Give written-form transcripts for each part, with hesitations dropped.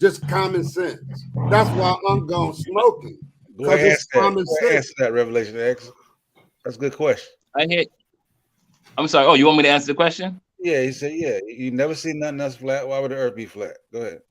just common sense. That's why I'm going smoking. Go ahead, answer that, Revelation X. That's a good question. I'm sorry. Oh, you want me to answer the question? Yeah, he said, yeah, you never seen nothing else flat. Why would the earth be flat? Go ahead.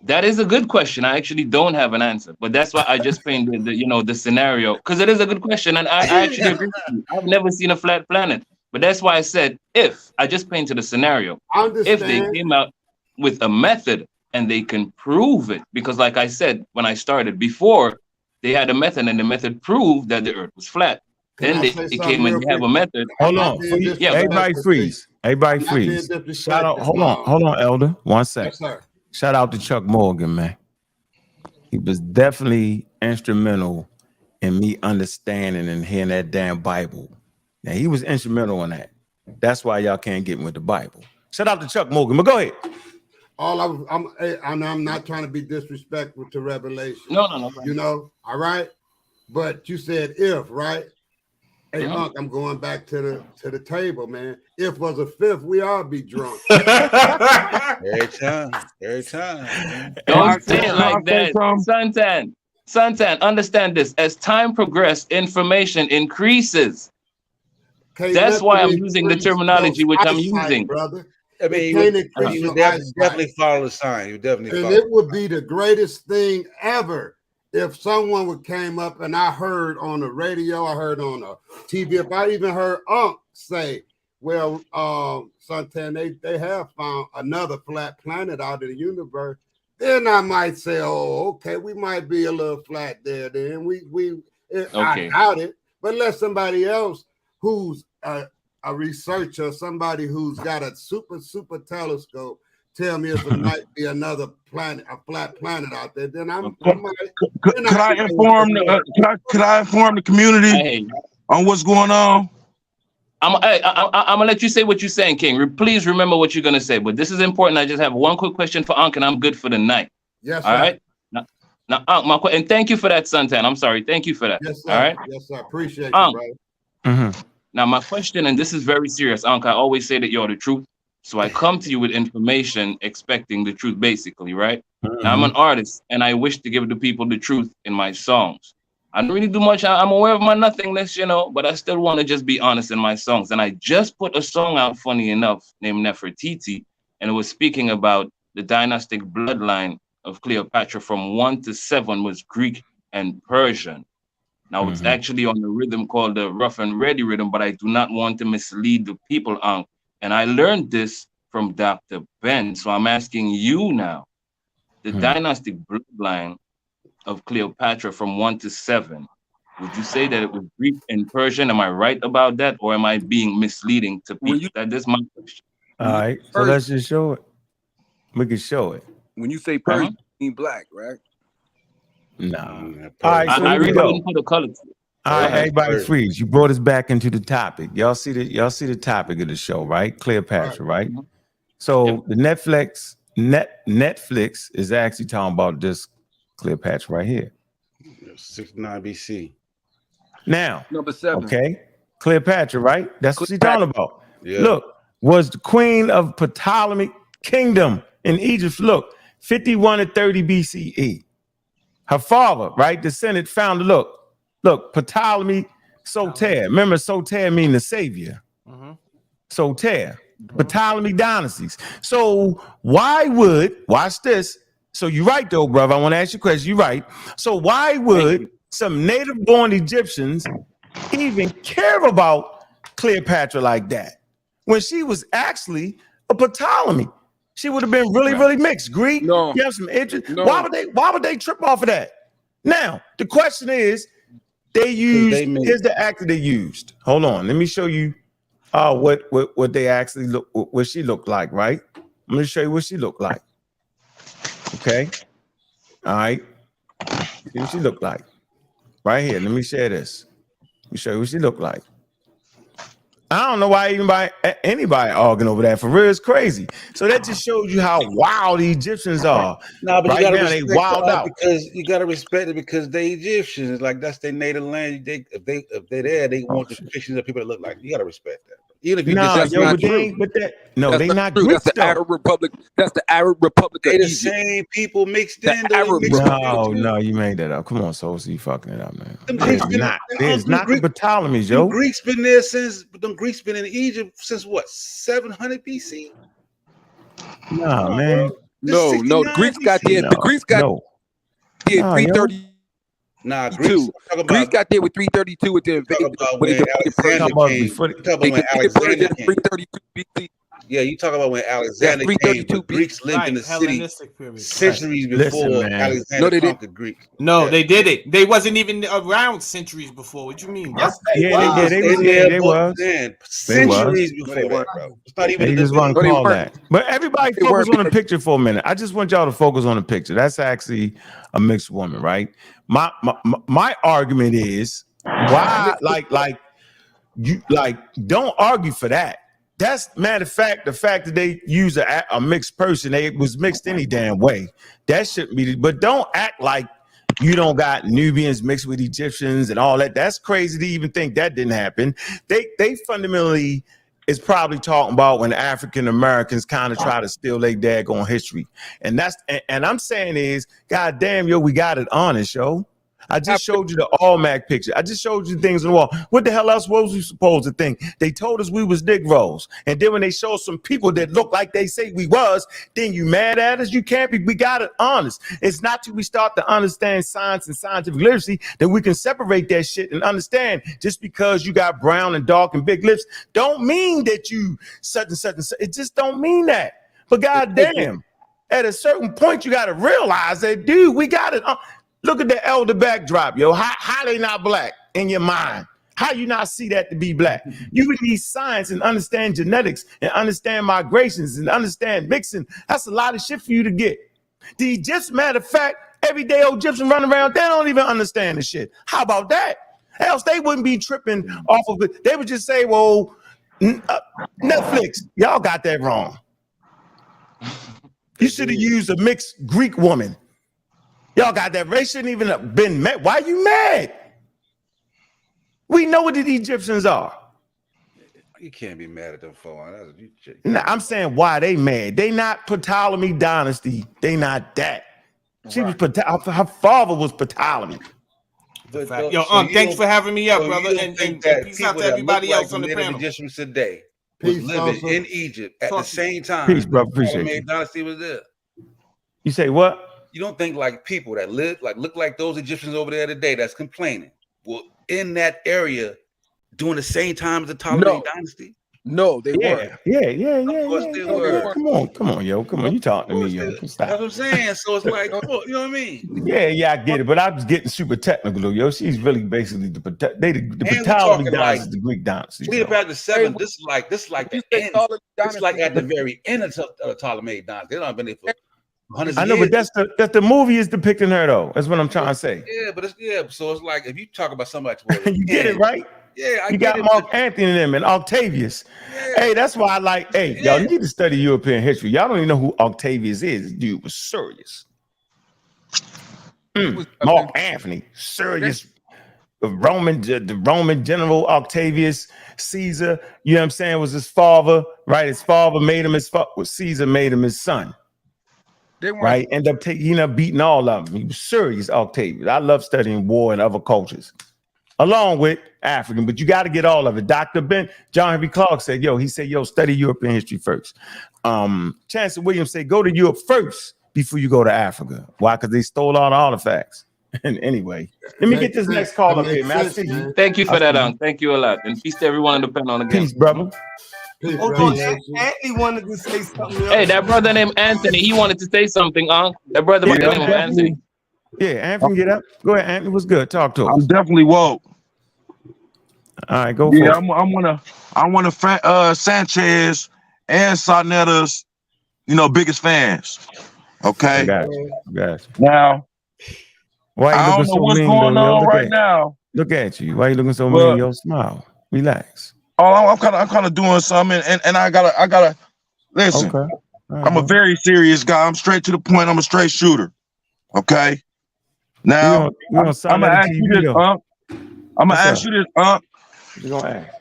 That is a good question. I actually don't have an answer, but that's why I just painted the scenario, because it is a good question, and I actually agree with you. I've never seen a flat planet, but that's why I said if I just painted a scenario. If they came out with a method and they can prove it, because like I said when I started before, they had a method and the method proved that the earth was flat. Then they came and they have a method. Hold on. Yeah, everybody freeze. Everybody freeze. Shout out. Hold on, Elder. 1 second. Yes, shout out to Chuck Morgan, man. He was definitely instrumental in me understanding and hearing that damn Bible. Now he was instrumental in that. That's why y'all can't get me with the Bible. Shout out to Chuck Morgan. But go ahead. I'm not trying to be disrespectful to Revelation. No. You know, all right. But you said if, right? Hey, Unc, I'm going back to the table, man. If was a fifth, we all be drunk. Every time. Don't say it like that. Santan, understand this. As time progresses, information increases. That's why I'm using the terminology which I'm using. Brother. I mean, you would definitely follow the sign. It would be the greatest thing ever if someone would came up and I heard on the radio, I heard on the TV, if I even heard Unc say, well, Santan, they have found another flat planet out of the universe, then I might say, oh, okay, we might be a little flat there. Then I doubt it, but let somebody else who's a researcher, somebody who's got a super telescope, tell me if it might be another planet, a flat planet out there. Then could I inform the community on what's going on? I'm gonna let you say what you're saying, King. Please remember what you're gonna say. But this is important. I just have one quick question for Unc, and I'm good for the night. Yes. All right. Now, Unc, and thank you for that, Santan. I'm sorry. Thank you for that. Yes, sir. All right. Yes, sir. Appreciate you, brother. Mm-hmm. Now, my question, and this is very serious, Unc. I always say that you're the truth. So I come to you with information expecting the truth, basically, right? Mm-hmm. Now, I'm an artist, and I wish to give the people the truth in my songs. I don't really do much. I'm aware of my nothingness, but I still want to just be honest in my songs. And I just put a song out, funny enough, named Nefertiti, and it was speaking about the dynastic bloodline of Cleopatra from 1 to 7 was Greek and Persian. Now, it's actually on the rhythm called the rough and ready rhythm, but I do not want to mislead the people, Unc. And I learned this from Dr. Ben. So I'm asking you now, the dynastic bloodline of Cleopatra from 1 to 7, would you say that it was Greek and Persian? Am I right about that? Or am I being misleading to people? That is my question. All right. So let's just show it. We can show it. When you say Persian, you mean black, right? No. All right, so I really didn't put a color to it. All right, everybody freeze. You brought us back into the topic. Y'all see the topic of the show, right? Cleopatra, right? So the Netflix is actually talking about this Cleopatra right here. 69 BC. Now, number 7. Okay, Cleopatra, right? That's what she's talking about. Yeah. Look, was the queen of Ptolemy Kingdom in Egypt. Look, 51 to 30 BCE. Her father, right? The Senate found, look, Ptolemy Soter. Remember, Soter mean the savior. Soter, Ptolemy dynasties. So watch this. So you're right, though, brother. I want to ask you a question. You're right. So why would some native-born Egyptians even care about Cleopatra like that when she was actually a Ptolemy? She would have been really mixed. Greek, you have some interest. No. Why would they trip off of that? Now, the question is, here's the actor they used. Hold on, let me show you what they actually what she looked like, right? I'm gonna show you what she looked like. Okay. All right. See what she looked like. Right here. Let me share this. Let me show you what she looked like. I don't know why anybody arguing over that. For real, it's crazy. So that just shows you how wild the Egyptians are. No, but right you gotta now, they wild out because you gotta respect it because they Egyptians. Like that's their native land. If they're there, they want the depictions of people that look like. You gotta respect that. Even if you No, just yo, not but they true. ain't. But that no, That's they not true. Greeks That's the though. Arab Republic. That's the Arab Republic of they the Egypt. same people mixed The in. Though, Arab mixed Republic. No, you made that up. Come on, Soul, you fucking it up, man. Them There's Greeks been not. There's them not the Greek, Ptolemies, them yo. Greeks been there since them Greeks been in Egypt since what 700 BC? Nah, man. No, the Greeks got there. No, The Greeks got no. there Nah, yo. 332. Nah, Greeks. Greece got there with 332 with their Talking about when when they defeated Alexander Persia. came. before You talking about They when defeated Persia Alexander in came. 332 BC. Yeah, you talk about when Alexander came. 332 The Greeks lived in the city Hellenistic period. centuries Listen, before man. Alexander No, they didn't. conquered Greece. No, Yeah. they did it. They wasn't even around centuries before. What you mean, bro? Yes, they Yeah, was. they did. They was. In Yeah, there, they but was. man, They centuries No, before they that, weren't. bro. It's not even They a just debate. want No, to they call weren't. that. But everybody They focus weren't on the because picture for a minute. I just want y'all to focus on the picture. That's actually a mixed woman, right? My argument is why, you don't argue for that. That's matter of fact, the fact that they use a mixed person, they was mixed any damn way. That shouldn't be. But don't act like you don't got Nubians mixed with Egyptians and all that. That's crazy to even think that didn't happen. They fundamentally is probably talking about when African Americans kind of try to steal their daggone history. And that's and I'm saying is, God damn, yo, we got it honest, yo. I just showed you the All-Mac picture. I just showed you things on the wall. What the hell else was we supposed to think? They told us we was Negroes. And then when they show some people that look like they say we was, then you mad at us? You can't be. We got it honest. It's not till we start to understand science and scientific literacy that we can separate that shit and understand just because you got brown and dark and big lips don't mean that you such and such and such. It just don't mean that. But goddamn, at a certain point, you got to realize that, dude, we got it. Look at the elder backdrop, yo. How they not black in your mind? How you not see that to be black? You would need science and understand genetics and understand migrations and understand mixing. That's a lot of shit for you to get. The Egyptians, matter of fact, everyday old Egyptian running around, they don't even understand the shit. How about that? Else they wouldn't be tripping off of it. They would just say, well, Netflix, y'all got that wrong. You should have used a mixed Greek woman. Y'all got that. They shouldn't even have been mad. Why you mad? We know what the Egyptians are. You can't be mad at them for Nah, I'm saying why they mad. They not Ptolemy dynasty. They not that. She was her father was Ptolemy. Yo, thanks for having me up, brother. And peace out to everybody else on the panel. Egyptians today was living in Egypt at the same time. Peace, brother. Appreciate you. Dynasty was there. You say what? You don't think like people that live look like those Egyptians over there today that's complaining were in that area during the same time as the Ptolemy dynasty? No, they weren't. Yeah. Of course they were. Come on, yo. Come on. You talking to me, yo. Stop. That's what I'm saying. So it's like, you know what I mean? Yeah, I get it. But I was getting super technical, yo. She's really basically the Ptolemy dynasty is the Greek dynasty. Cleopatra the 7th. This is like the end. It's like at the very end of the Ptolemy dynasty. They don't have been there for hundreds of years. But that's the movie is depicting her though. That's what I'm trying to say. Yeah, but so it's like if you talk about somebody, you get it right. Yeah, you got Mark Anthony in them and Octavius. Yeah. Hey, that's why I like. Hey, y'all need to study European history. Y'all don't even know who Octavius is. This dude was serious. Mark Anthony, serious. The Roman general Octavius Caesar. You know what I'm saying? Was his father, right? His father made him his father. Caesar made him his son. Right, end up beating all of them. He was serious, Octavius. I love studying war and other cultures, along with African. But you got to get all of it. Dr. John Henry Clark said, study European history first. Chancellor Williams said, go to Europe first before you go to Africa. Why? Because they stole all the artifacts. And anyway, let me get this next call up here, man. Thank you for that, Thank you a lot, and peace to everyone on the panel again. Peace, brother. Hold on, Anthony wanted to say something. Hey, that brother named Anthony, he wanted to say something, That brother named Anthony. Yeah, Anthony, get up. Go ahead, Anthony. What's good? Talk to us. I'm definitely woke. All right, go for it. I'm one of Sanchez and Sarnetta's, biggest fans. Okay. Got you. Now, why I don't know what's going on right now. Look at you. Why are you looking so mean? Yo, smile. Relax. Oh, I'm kind of doing something, and I gotta listen. Okay. I'm a very serious guy. I'm straight to the point. I'm a straight shooter. Okay. Now I'm gonna ask you this, Unc. I'm gonna ask you this, Unc. You gonna ask?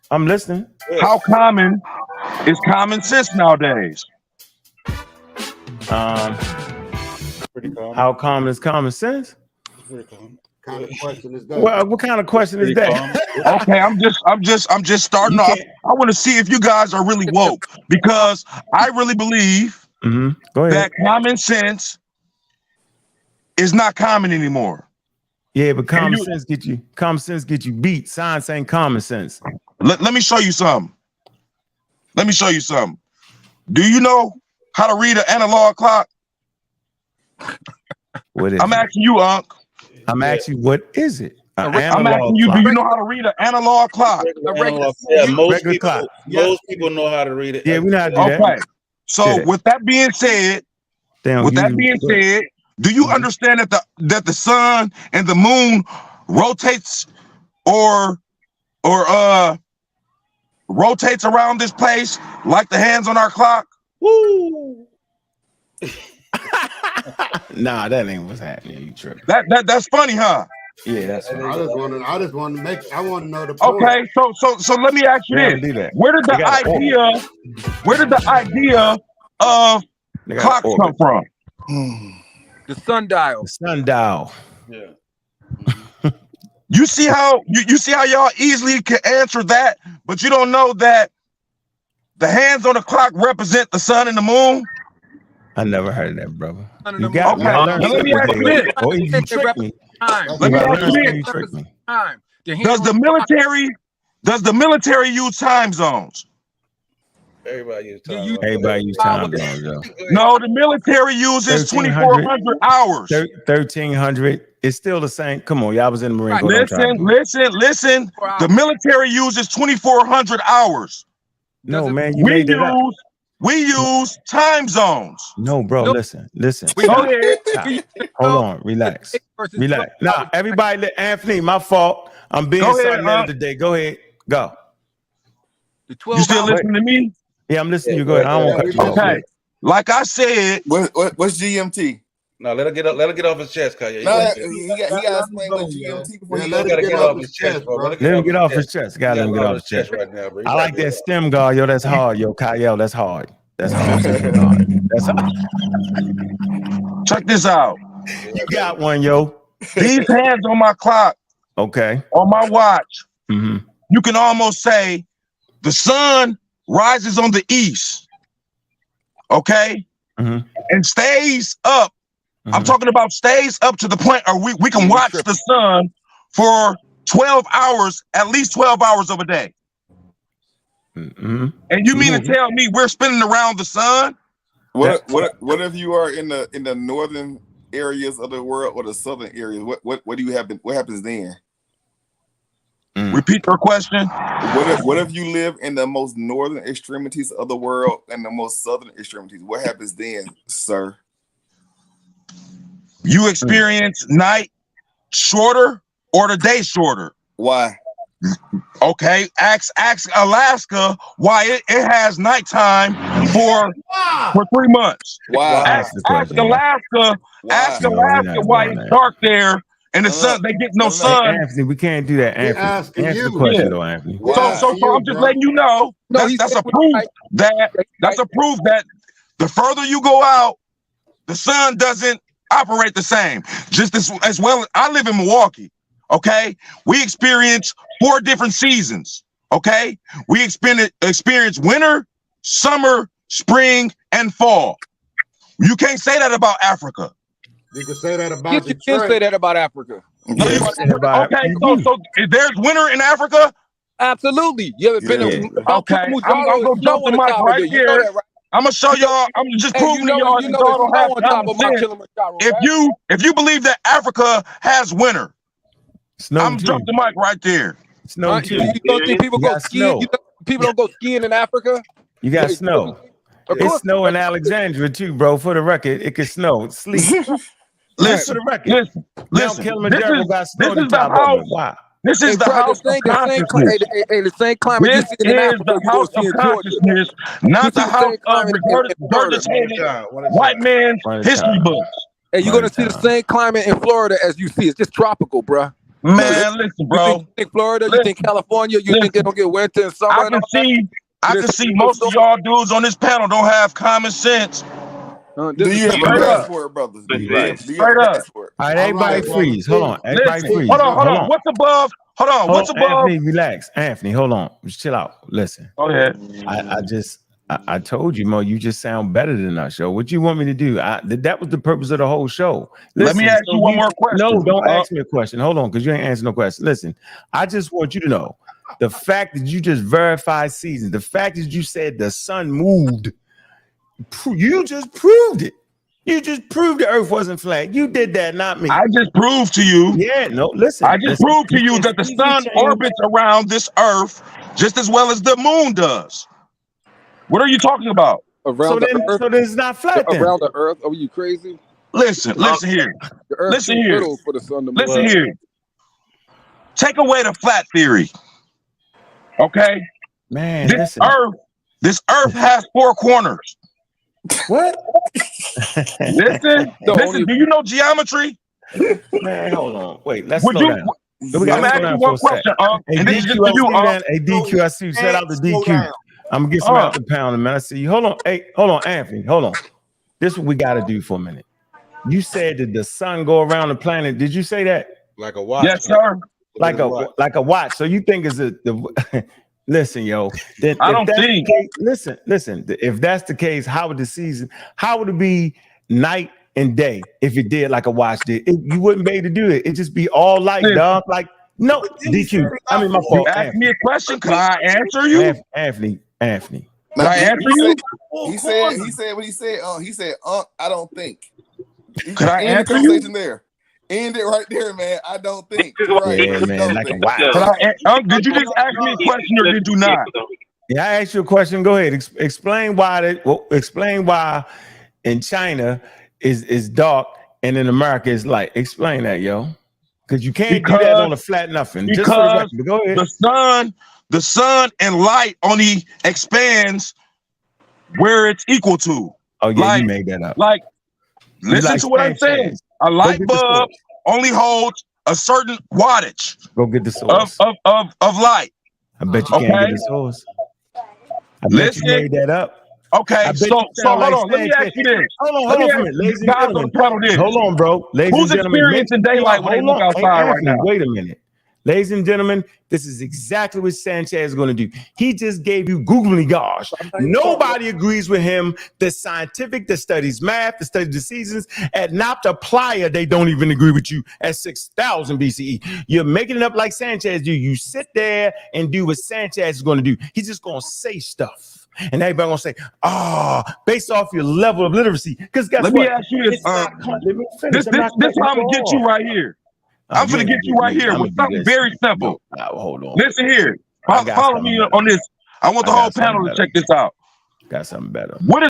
I'm listening. How common is common sense nowadays? Pretty common. How common is common sense? Pretty common. Kind of question is that? Well, what kind of question is that? Okay, I'm just starting off. I want to see if you guys are really woke, because I really believe Go ahead. that common sense is not common anymore. Yeah, but common sense get you beat. Science ain't common sense. Let me show you something. Do you know how to read an analog clock? What is I'm asking you, Unc. I'm asking you, what is it? I'm asking you, do you know how to read an analog clock? Most people know how to read it. Yeah, we know how to do that. Okay. So with that being said, do you understand that the sun and the moon rotates or rotates around this place like the hands on our clock? Woo! Nah, that ain't what's happening. You tripping? That's funny, huh? Yeah, that's funny. I just want to know the point. Okay, so let me ask you this: Where did the idea of clocks come from? The sundial. The sundial. Yeah. You see how y'all easily can answer that, but you don't know that the hands on the clock represent the sun and the moon? I never heard of that, brother. You got let me ask you this. Oh, you tricked me. Let me ask you this. Does the military use time zones? Everybody use time zones. Everybody use time zones, yo. No, the military uses 2,400 hours. 1,300. It's still the same. Come on, y'all was in the Marine Corps. Listen. The military uses 2,400 hours. No, man, you made it up. We use time zones. No, bro, listen. Hold on, relax. Nah, everybody, Anthony, my fault. I'm being silent today. Go ahead, go. You still listening to me? Yeah, I'm listening to you. Go ahead. I don't want to cut you off. Okay. Like I said, what's GMT? No, let her get off his chest, Kanye. He got to explain what GMT before he gotta get off his chest, bro. Let him get off his chest. Gotta let him get off his chest right now, bro. I like that stem guard, yo. That's hard, yo. Kyle, that's hard. That's hard. That's hard. Check this out. You got one, yo. These hands on my clock, okay, on my watch, you can almost say the sun rises on the east, okay, and stays up. I'm talking about stays up to the point where we can watch the sun for 12 hours, at least 12 hours of a day. And you mean to tell me we're spinning around the sun? What if you are in the northern areas of the world or the southern areas? What do you happen? What happens then? Repeat your question. What if you live in the most northern extremities of the world and the most southern extremities? What happens then, sir? You experience night shorter or the day shorter? Why? Okay, ask Alaska why it has nighttime for 3 months. Why? Ask Alaska why it's dark there and the sun, they get no sun. Hey, Anthony, we can't do that, Anthony. Answer the question though, Anthony. So I'm just letting you know that's a proof that the further you go out, the sun doesn't operate the same. Just as well. I live in Milwaukee. Okay, we experience 4 different seasons. Okay, we experience winter, summer, spring, and fall. You can't say that about Africa. You can say that about You can say that about Africa. Okay, so there's winter in Africa? Absolutely. You ever been okay, I'm gonna jump the mic right here. I'm gonna show y'all. I'm just proving to y'all that y'all don't have common sense. If you believe that Africa has winter, I'm jumping the mic right there. Snow too. You don't think people go skiing? People don't go skiing in Africa? You got snow. It's snow in Alexandria too, bro. For the record, it can snow. Sleep. Listen, for the record. Listen. Kilimanjaro got snow on top of it. Wow. This is the house of consciousness. The same climate This is the house of consciousness, not the house of regurgitated white man's history books. And you're gonna see the same climate in Florida as you see. It's just tropical, bro. Man, listen, bro. You think Florida? You think California? You think they don't get winter and summer? I can see most of y'all dudes on this panel don't have common sense. Do you have a passport, brother? Straight up. All right, everybody freeze. Hold on. Everybody freeze. Hold on. What's above? Hold on. What's above? Anthony, relax. Anthony, hold on. Just chill out. Listen. Go ahead. I told you, Mo, you just sound better than us, yo. What you want me to do? That was the purpose of the whole show. Listen, let me ask you one more question. No, don't ask me a question. Hold on, because you ain't answering no question. Listen, I just want you to know the fact that you just verified seasons, the fact that you said the sun moved, you just proved it. You just proved the earth wasn't flat. You did that, not me. I just proved to you. Yeah, no, listen. I just proved to you that the sun orbits around this earth just as well as the moon does. What are you talking about? Around the earth? So it's not flat then. Around the earth? Are you crazy? Listen here. The earth listen here. For the sun to move. Listen here. Take away the flat theory. Okay? Man, this earth has 4 corners. What? Listen, do you know geometry? Man, hold on. Wait, let's slow down. I'm asking you one question, Hey, DQ, I see you. Shout out to DQ. I'm gonna get some out the pound, man. I see you. Hold on, Anthony. Hold on. This is what we gotta do for a minute. You said that the sun go around the planet. Did you say that? Like a watch. Yes, sir. Like a watch. So you think is the listen, yo. I don't think. Listen. If that's the case, how would it be night and day if it did like a watch did? You wouldn't be able to do it. It'd just be all light, dog. Like no, DQ. I mean, my fault. You asked me a question. Can I answer you? Anthony. Can I answer you? He said what he said. He said, I don't think. Could I answer you? There. End it right there, man. I don't think. Right. Yeah, man. Like a watch. Did you just ask me a question or did you not? Yeah, I asked you a question. Go ahead. Explain why in China is dark and in America is light. Explain that, yo. Because you can't do that on a flat nothing. Because just for the record, go ahead. The sun and light only expands where it's equal to. Oh yeah, you made that up. Listen to what I'm saying. A light bulb only holds a certain wattage. Go get the source of light. I bet you can't get the source. I bet you made that up. Okay, so hold on. Let me ask you this. Hold on for a minute, ladies and gentlemen. Hold on, bro. Who's experiencing daylight when they look outside right now? Wait a minute. Ladies and gentlemen, this is exactly what Sanchez is going to do. He just gave you googly gosh. Nobody agrees with him. The scientific that studies math, that studies the seasons, at Noptoplaya, they don't even agree with you at 6,000 BCE. You're making it up like Sanchez do. You sit there and do what Sanchez is going to do. He's just going to say stuff. And everybody gonna say, based off your level of literacy. Because guess what? Let me ask you this. This how I'm gonna get you right here. I'm gonna get you right here with something very simple. Hold on. Listen here. Follow me on this. I want the whole panel to check this out. Got something better. What is?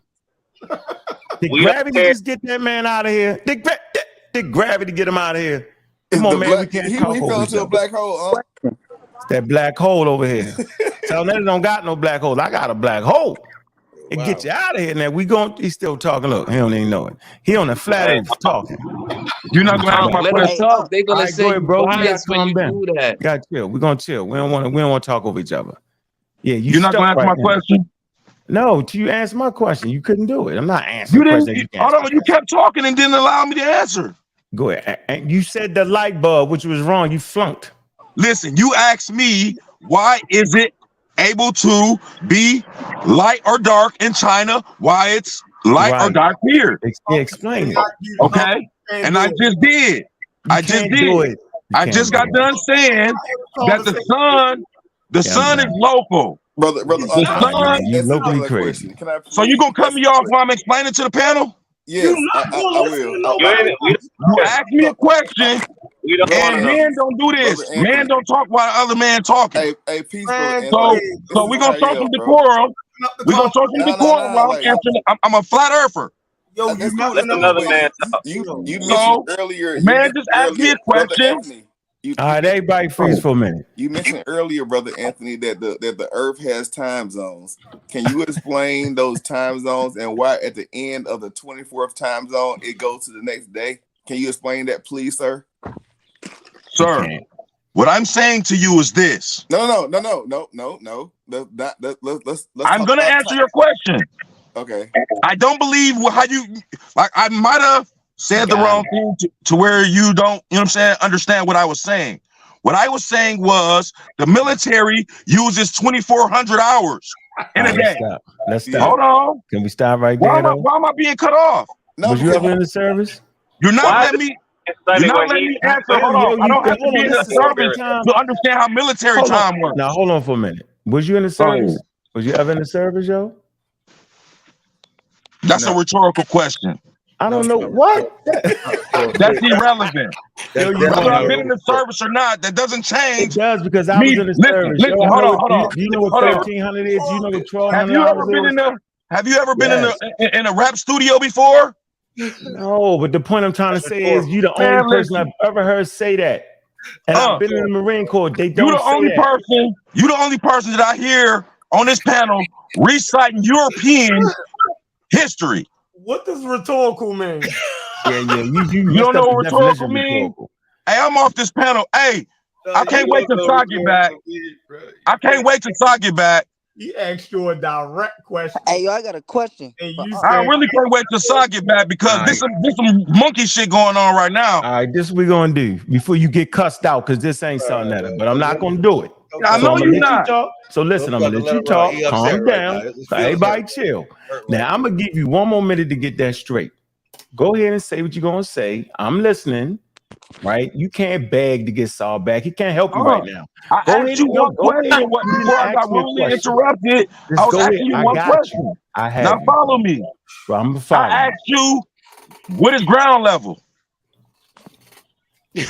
Did gravity just get that man out of here? Did gravity get him out of here? Come on, man. He fell into a black hole. It's that black hole over here. So they don't got no black holes. I got a black hole. It get you out of here now. He's still talking. Look, he don't even know it. He on the flat earth talking. You're not gonna answer my question. They're gonna say, ahead, bro. when you do that. Got chill. We're gonna chill. We don't want to talk over each other. Yeah, you're not gonna answer my question. No, you answer my question. You couldn't do it. I'm not answering. You kept talking and didn't allow me to answer. Go ahead. And you said the light bulb, which was wrong. You flunked. Listen, you asked me why is it able to be light or dark in China? Why it's light or dark here? Explain it. Okay, and I just did. I just got done saying that the sun is local. Brother, you locally crazy. So you gonna cut me off while I'm explaining to the panel? Yes, I will. You ask me a question, and men don't do this. Men don't talk while the other man talking. Hey, peace, so we're gonna show some decorum. We're gonna show some decorum while I'm answering. I'm a flat earther. Yo, that's another man. You mentioned earlier. Man, just ask me a question. All right, everybody freeze for a minute. You mentioned earlier, Brother Anthony, that the Earth has time zones. Can you explain those time zones and why at the end of the 24th time zone it goes to the next day? Can you explain that, please, sir? Sir, What I'm saying to you is this. No. Let's I'm going to answer your question. Okay. I don't believe how you, like, I might have said the wrong thing to where you don't, you know what I'm saying, understand what I was saying. What I was saying was the military uses 2,400 hours in a day. Let's stop. Hold on. Can we stop right there? Why am I being cut off? No, was you ever in the service? You're not letting me. You're not letting me answer. Hold on. I don't have to be in the service to understand how military time works. Now hold on for a minute. Was you in the service? Was you ever in the service, yo? That's a rhetorical question. I don't know what. That's irrelevant. Whether I've been in the service or not, that doesn't change. It does, because I was in the service. Listen, hold on. Do you know what 1,300 is? Do you know what 1,200 Have you ever been in a rap studio before? No, but the point I'm trying to say is you the only person I've ever heard say that. And I've been in the Marine Corps. They don't You're the only person that I hear on this panel reciting European history. What does rhetorical mean? You don't know what rhetorical means? Hey, I'm off this panel. Hey, I can't wait till Saw get back. I can't wait till Saw get back. He asked you a direct question. Hey, yo, I got a question. I really can't wait till Saw get back because this some monkey shit going on right now. All right, this is what we're gonna do before you get cussed out, because this ain't something that, but I'm not gonna do it. I know you're not. So listen, I'm gonna let you talk. Calm down. Everybody chill. Now I'm gonna give you one more minute to get that straight. Go ahead and say what you're gonna say. I'm listening. Right? You can't beg to get Saul back. He can't help you right now. I asked you one question before I got rudely interrupted. I was asking you one question. Now follow me. I'm gonna follow. I asked you, what is ground level? You've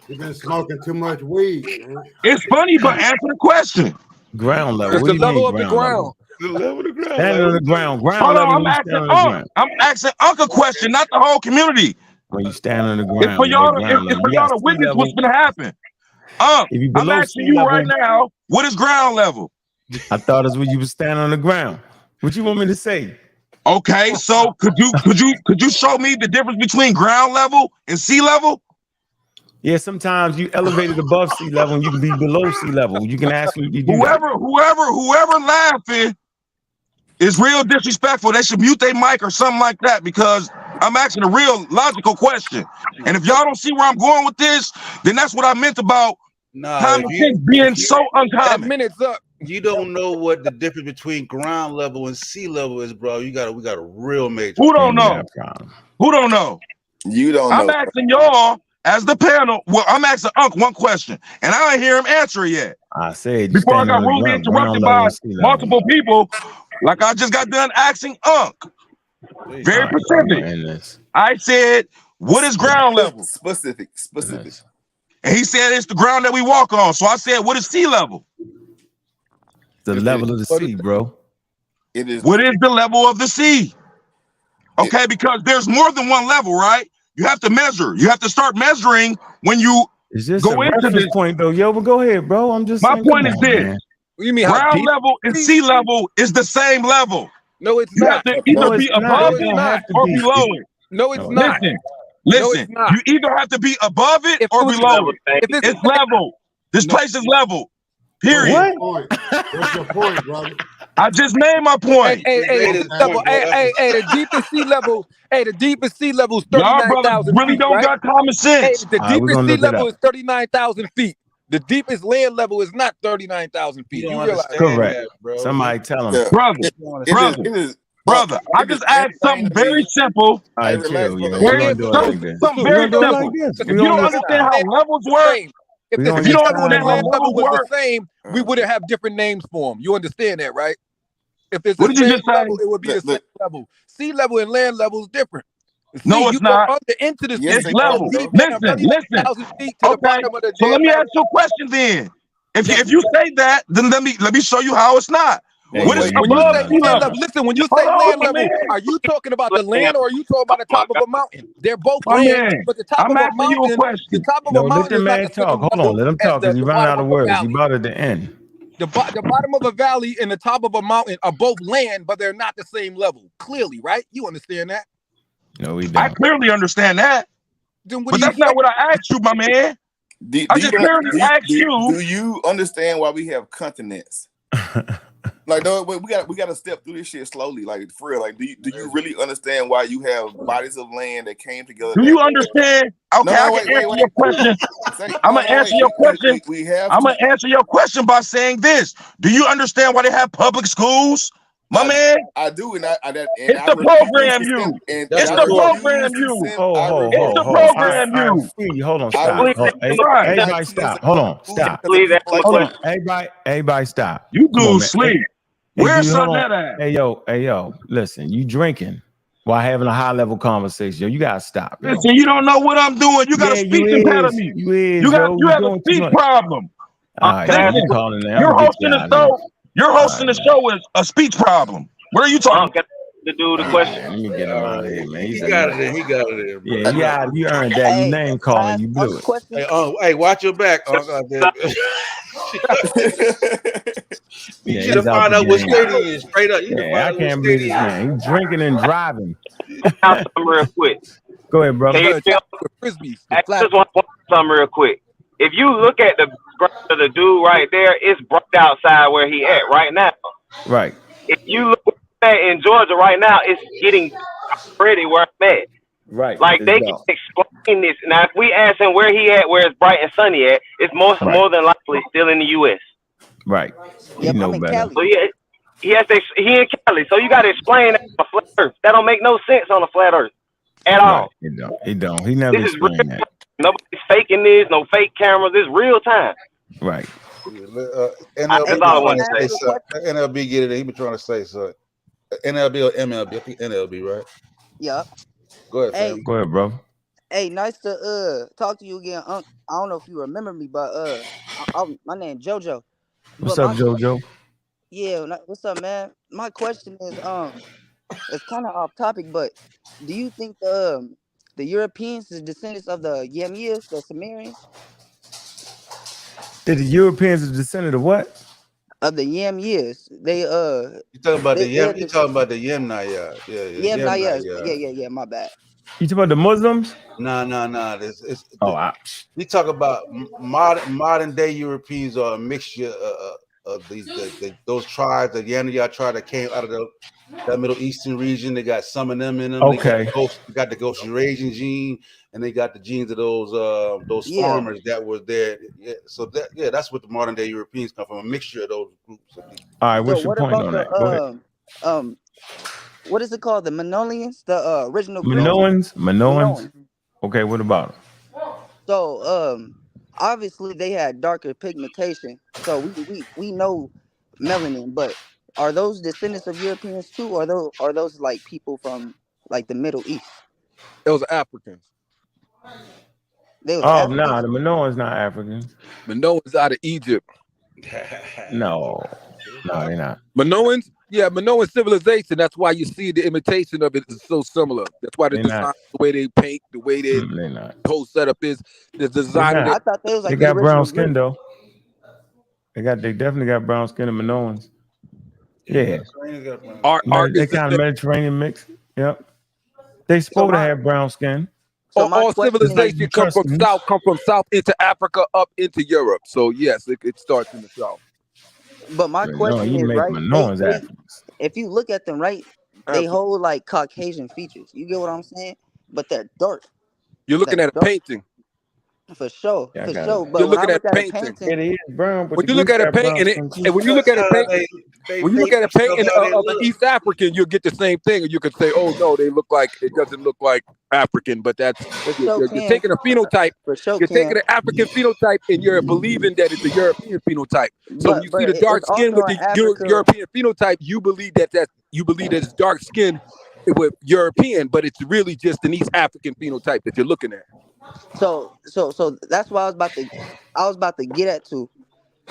been smoking too much weed, man. It's funny, but answer the question. Ground level. It's the level of the ground. The level of the ground. Standing on the ground. Hold on, I'm asking Uncle a question, not the whole community. When you stand on the ground, it's for y'all to witness what's gonna happen. I'm asking you right now, what is ground level? I thought it's when you were standing on the ground. What you want me to say? Okay, so could you show me the difference between ground level and sea level? Yeah, sometimes you elevated above sea level and you can be below sea level. You can ask me. Whoever laughing is real disrespectful. They should mute their mic or something like that, because I'm asking a real logical question. And if y'all don't see where I'm going with this, then that's what I meant about common sense being so uncommon. Minutes up. You don't know what the difference between ground level and sea level is, bro. We got a real major. Who don't know? Who don't know? You don't know. I'm asking y'all as the panel. Well, I'm asking Unc one question, and I didn't hear him answer it yet. I said before I got rudely interrupted by multiple people, like I just got done asking Unc. Very specific. I said, what is ground level? Specific. And he said it's the ground that we walk on. So I said, what is sea level? The level of the sea, bro. It is. What is the level of the sea? Okay, because there's more than one level, right? You have to measure. You have to start measuring when you go into this point, though. Yo, but go ahead, bro. I'm just my saying, point is this. Man. You mean ground level and sea level is the same level. No, it's you not. have to either be above it or below it. No, it's not. Listen. You either have to be above it or below it. It's level. This place is level. Period. What's your point, brother? I just made my point. The deepest sea level. Hey, the deepest sea level is 39,000 feet. Really don't got common sense. Hey, the deepest sea level is 39,000 feet. The deepest land level is not 39,000 feet. You realize? Correct. Bro. Somebody tell him. Brother, I just asked something very simple. All right, chill, something very simple. If you don't understand how levels work, if you don't understand how levels was the same, we wouldn't have different names for them. You understand that, right? If it's the same level, it would be the same level. Sea level and land level is different. No, it's not. Into this it's level. Listen. Okay. So let me ask you a question then. If you say that, then let me show you how it's not. What is above sea level? Listen, when you say land level, are you talking about the land or are you talking about the top of a mountain? They're both land, but the top of a mountain. The top of a mountain. Let the man talk. Hold on, let him talk. You run out of words. You about at the end. The bottom of a valley and the top of a mountain are both land, but they're not the same level. Clearly, right? You understand that? No, we don't. I clearly understand that. Then but that's not what I asked you, my man. Do you understand why we have continents? Like, no, we got to step through this shit slowly. Like, for real. Like, do you really understand why you have bodies of land that came together? Do you understand? Okay, I can answer your question. I'm gonna answer your question. I'm gonna answer your question by saying this. Do you understand why they have public schools? My man, I do, and it's the program you. It's the program you. It's the program you. Hold on, stop. Everybody stop. Hold on, stop. Hold on, everybody stop. You do sleep. Where's Sonetta at? Hey yo, listen, you drinking while having a high level conversation. Yo, you gotta stop. Listen, you don't know what I'm doing. You got a speech impediment. You have a speech problem. You're hosting the show. You're hosting the show with a speech problem. What are you talking about? To do the question. Let me get him out of here, man. He got it in. Bro. Yeah, you earned that. You name calling, you blew it. Hey, watch your back. You should have found out what state he is. Straight up. I can't believe this man. He's drinking and driving. Real quick. Go ahead, brother. I just want to something real quick. If you look at the dude right there, it's bright outside where he at right now. Right. If you look at in Georgia right now, it's getting ready where I'm at. Right. Like they can explain this. Now, if we ask him where he at, where it's bright and sunny at, it's more than likely still in the U.S. Right. You know better. So he in Cali. So you got to explain that on a flat Earth. That don't make no sense on a flat Earth at all. He don't. He never explained that. Nobody's faking this. No fake cameras. It's real time. Right. That's all I want to say. NLB get it. He been trying to say so. NLB or MLB? I think NLB, right? Yep. Go ahead, fam. Go ahead, bro. Hey, nice to talk to you again, Unc. I don't know if you remember me, but my name JoJo. What's up, JoJo? Yeah, what's up, man? My question is it's kind of off topic, but do you think the Europeans is descendants of the Yemirs, the Sumerians? Did the Europeans is descendant of what? Of the Yemirs. They You talking about the Yem? You talking about the Yemnaya? Yeah. My bad. You talking about the Muslims? No. We talk about modern day Europeans are a mixture of those tribes, the Yemnaya tribe that came out of that Middle Eastern region. They got some of them in them. Okay. They got the Ghost Eurasian gene, and they got the genes of those farmers that were there. Yeah, so that's what the modern day Europeans come from, a mixture of those groups. All right, what's your point on that? Go ahead. What is it called? The Minoans? The original Minoans? Okay, what about them? So obviously they had darker pigmentation. So we know melanin, but are those descendants of Europeans too, or are those like people from like the Middle East? Those are Africans. The Minoans not Africans. Minoans out of Egypt. No, they're not. Minoan civilization. That's why you see the imitation of it is so similar. That's why the design, the way they paint, the way the whole setup is, the design. I thought they was like they got brown skin though. They definitely got brown skin in Minoans. Yeah. They kind of Mediterranean mix. Yep. They supposed to have brown skin. So all civilization come from south into Africa up into Europe. So yes, it starts in the south. But my question is, right? If you look at them, right, they hold like Caucasian features. You get what I'm saying? But they're dark. You're looking at a painting. For sure. But you're looking at a painting. It is brown. When you look at a painting, and when you look at a painting, of an East African, you'll get the same thing, and you could say, "Oh no, it doesn't look like African," but you're taking a phenotype. You're taking an African phenotype, and you're believing that it's a European phenotype. So when you see the dark skin with the European phenotype, you believe that it's dark skin with European, but it's really just an East African phenotype that you're looking at. So that's what I was about to get at too.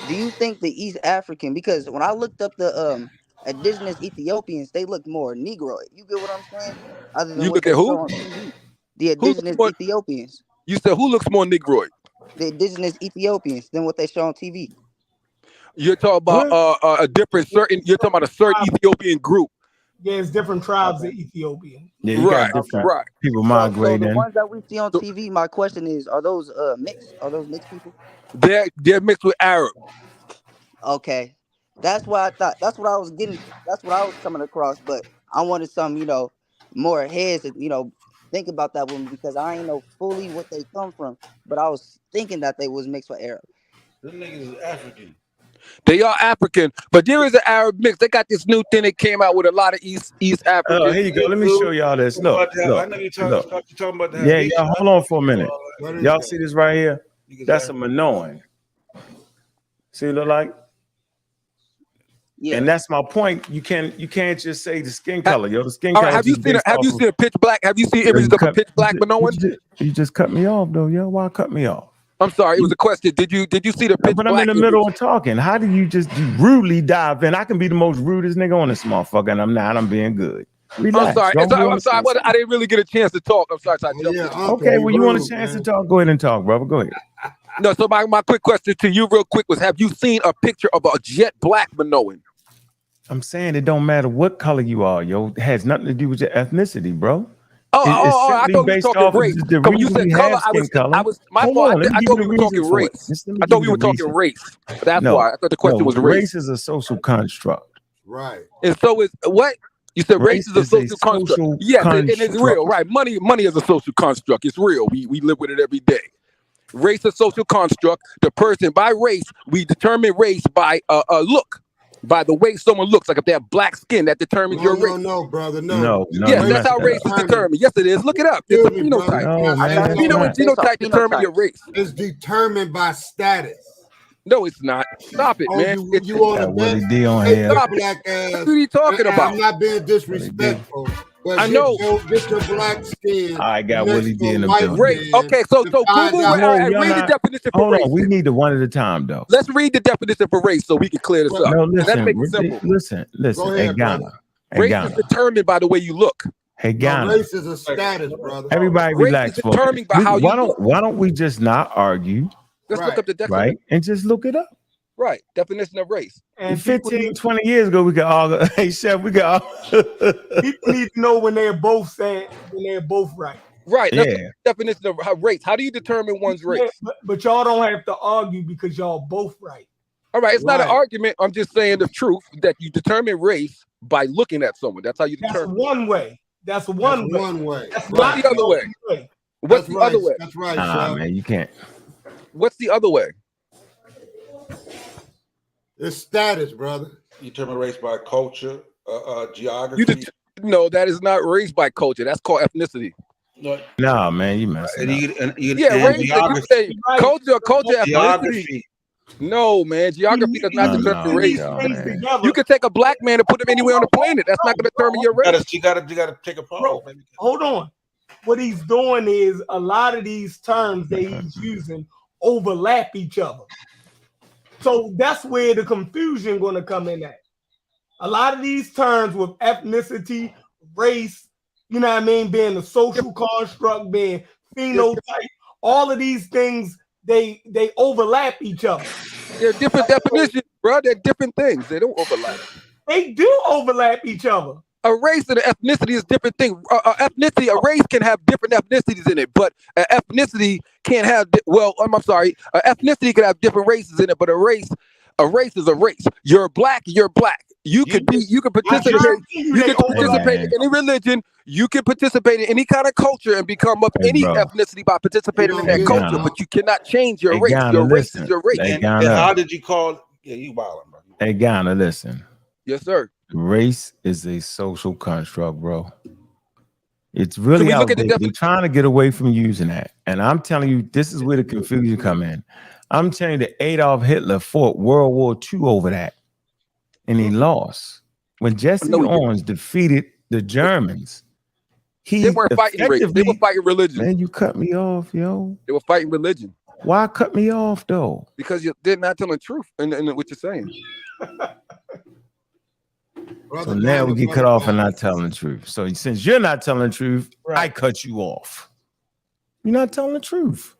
Do you think the East African, because when I looked up the indigenous Ethiopians, they look more Negroid. You get what I'm saying? Other than you look at who? The indigenous Ethiopians. You said who looks more Negroid? The indigenous Ethiopians than what they show on TV. You're talking about you're talking about a certain Ethiopian group Yeah, it's different tribes in Ethiopia. Yeah, you got different people migrating. So the ones that we see on TV, my question is, are those mixed? Are those mixed people? They're mixed with Arab. Okay. That's what I thought. That's what I was getting. That's what I was coming across. But I wanted some, more heads to, think about that one because I ain't know fully what they come from. But I was thinking that they was mixed with Arab. Them niggas is African. They are African, but there is an Arab mix. They got this new thing that came out with a lot of East African. Oh, here you go. Let me show y'all this. Look. I know you're talking about that. Yeah, y'all, hold on for a minute. Y'all see this right here? That's a Minoan. See what it look like? Yeah. And that's my point. You can't just say the skin color. The skin color. Have you seen a pitch black? Have you seen images of a pitch black Minoan? You just cut me off though, yo. Why cut me off? I'm sorry, it was a question. Did you see the pitch black? But I'm in the middle of talking. How do you just rudely dive in? I can be the most rudest nigga on this motherfucker, and I'm not. I'm being good. Relax. I'm sorry. I didn't really get a chance to talk. I'm sorry. Okay, well, you want a chance to talk? Go ahead and talk, brother. Go ahead. No, so my quick question to you real quick was, have you seen a picture of a jet black Minoan? I'm saying it don't matter what color you are, yo. It has nothing to do with your ethnicity, bro. I thought we were talking race. When you said color, I was my fault. I thought we were talking race. I thought we were talking race. That's why I thought the question was race. Race is a social construct. Right. And so is what? You said race is a social construct. Yes, and it's real, right? Money is a social construct. It's real. We live with it every day. Race is a social construct. The person by race, we determine race by look. By the way someone looks, like if they have black skin, that determines your race. No, brother, no. Yes, that's how race is determined. Yes, it is. Look it up. It's a phenotype. Phenotype determine your race. It's determined by status. No, it's not. Stop it, man. You want to Willie D on here. Stop it. What are you talking about? I'm not being disrespectful. But I know. Get your black skin. I got Willie D in the building. Race. Okay, so Google read the definition for race. Hold on, we need the one at a time, though. Let's read the definition for race so we can clear this up. No, listen. Hey, Ghana. Race is determined by the way you look. Hey, Ghana. Race is a status, brother. Everybody relax. Race is determined by how you look. Why don't we just not argue? Let's look up the definition. Right, and just look it up. Right, definition of race. And 15, 20 years ago, we could all. Hey, Chef, we could all. People need to know when they're both right. Right. That's the definition of race. How do you determine one's race? But y'all don't have to argue because y'all both right. All right, it's not an argument. I'm just saying the truth that you determine race by looking at someone. That's how you determine. That's one way. That's one way. What's the other way? What's the other way? That's right, man, you can't. What's the other way? It's status, brother. You determine race by culture, geography. No, that is not race by culture. That's called ethnicity. No, man, you messed up. Race. Culture, ethnicity. Geography. No, man, geography does not determine race. You can take a black man and put him anywhere on the planet. That's not going to determine your race. You got to take a pause. Hold on. What he's doing is a lot of these terms that he's using overlap each other. So that's where the confusion going to come in at. A lot of these terms with ethnicity, race, you know what I mean, being a social construct, being phenotype, all of these things, they overlap each other. They're different definitions, bro. They're different things. They don't overlap. They do overlap each other. A race and an ethnicity is different thing. A race can have different ethnicities in it, but an ethnicity can't have. I'm sorry. An ethnicity can have different races in it, but a race is a race. You're black. You're black. You can participate. You can participate in any religion. You can participate in any kind of culture and become up any ethnicity by participating in that culture. But you cannot change your race. Your race is your race. And how did you call? Yeah, you wilding, bro. Hey, Ghana, listen. Yes, sir. Race is a social construct, bro. It's really out there. They're trying to get away from using that. And I'm telling you, this is where the confusion come in. I'm telling you that Adolf Hitler fought World War II over that. And he lost. When Jesse Owens defeated the Germans, they weren't fighting race. They were fighting religion. Man, you cut me off, yo. They were fighting religion. Why cut me off, though? Because they're not telling the truth in what you're saying. So now we get cut off and not telling the truth. So since you're not telling the truth, I cut you off. You're not telling the truth.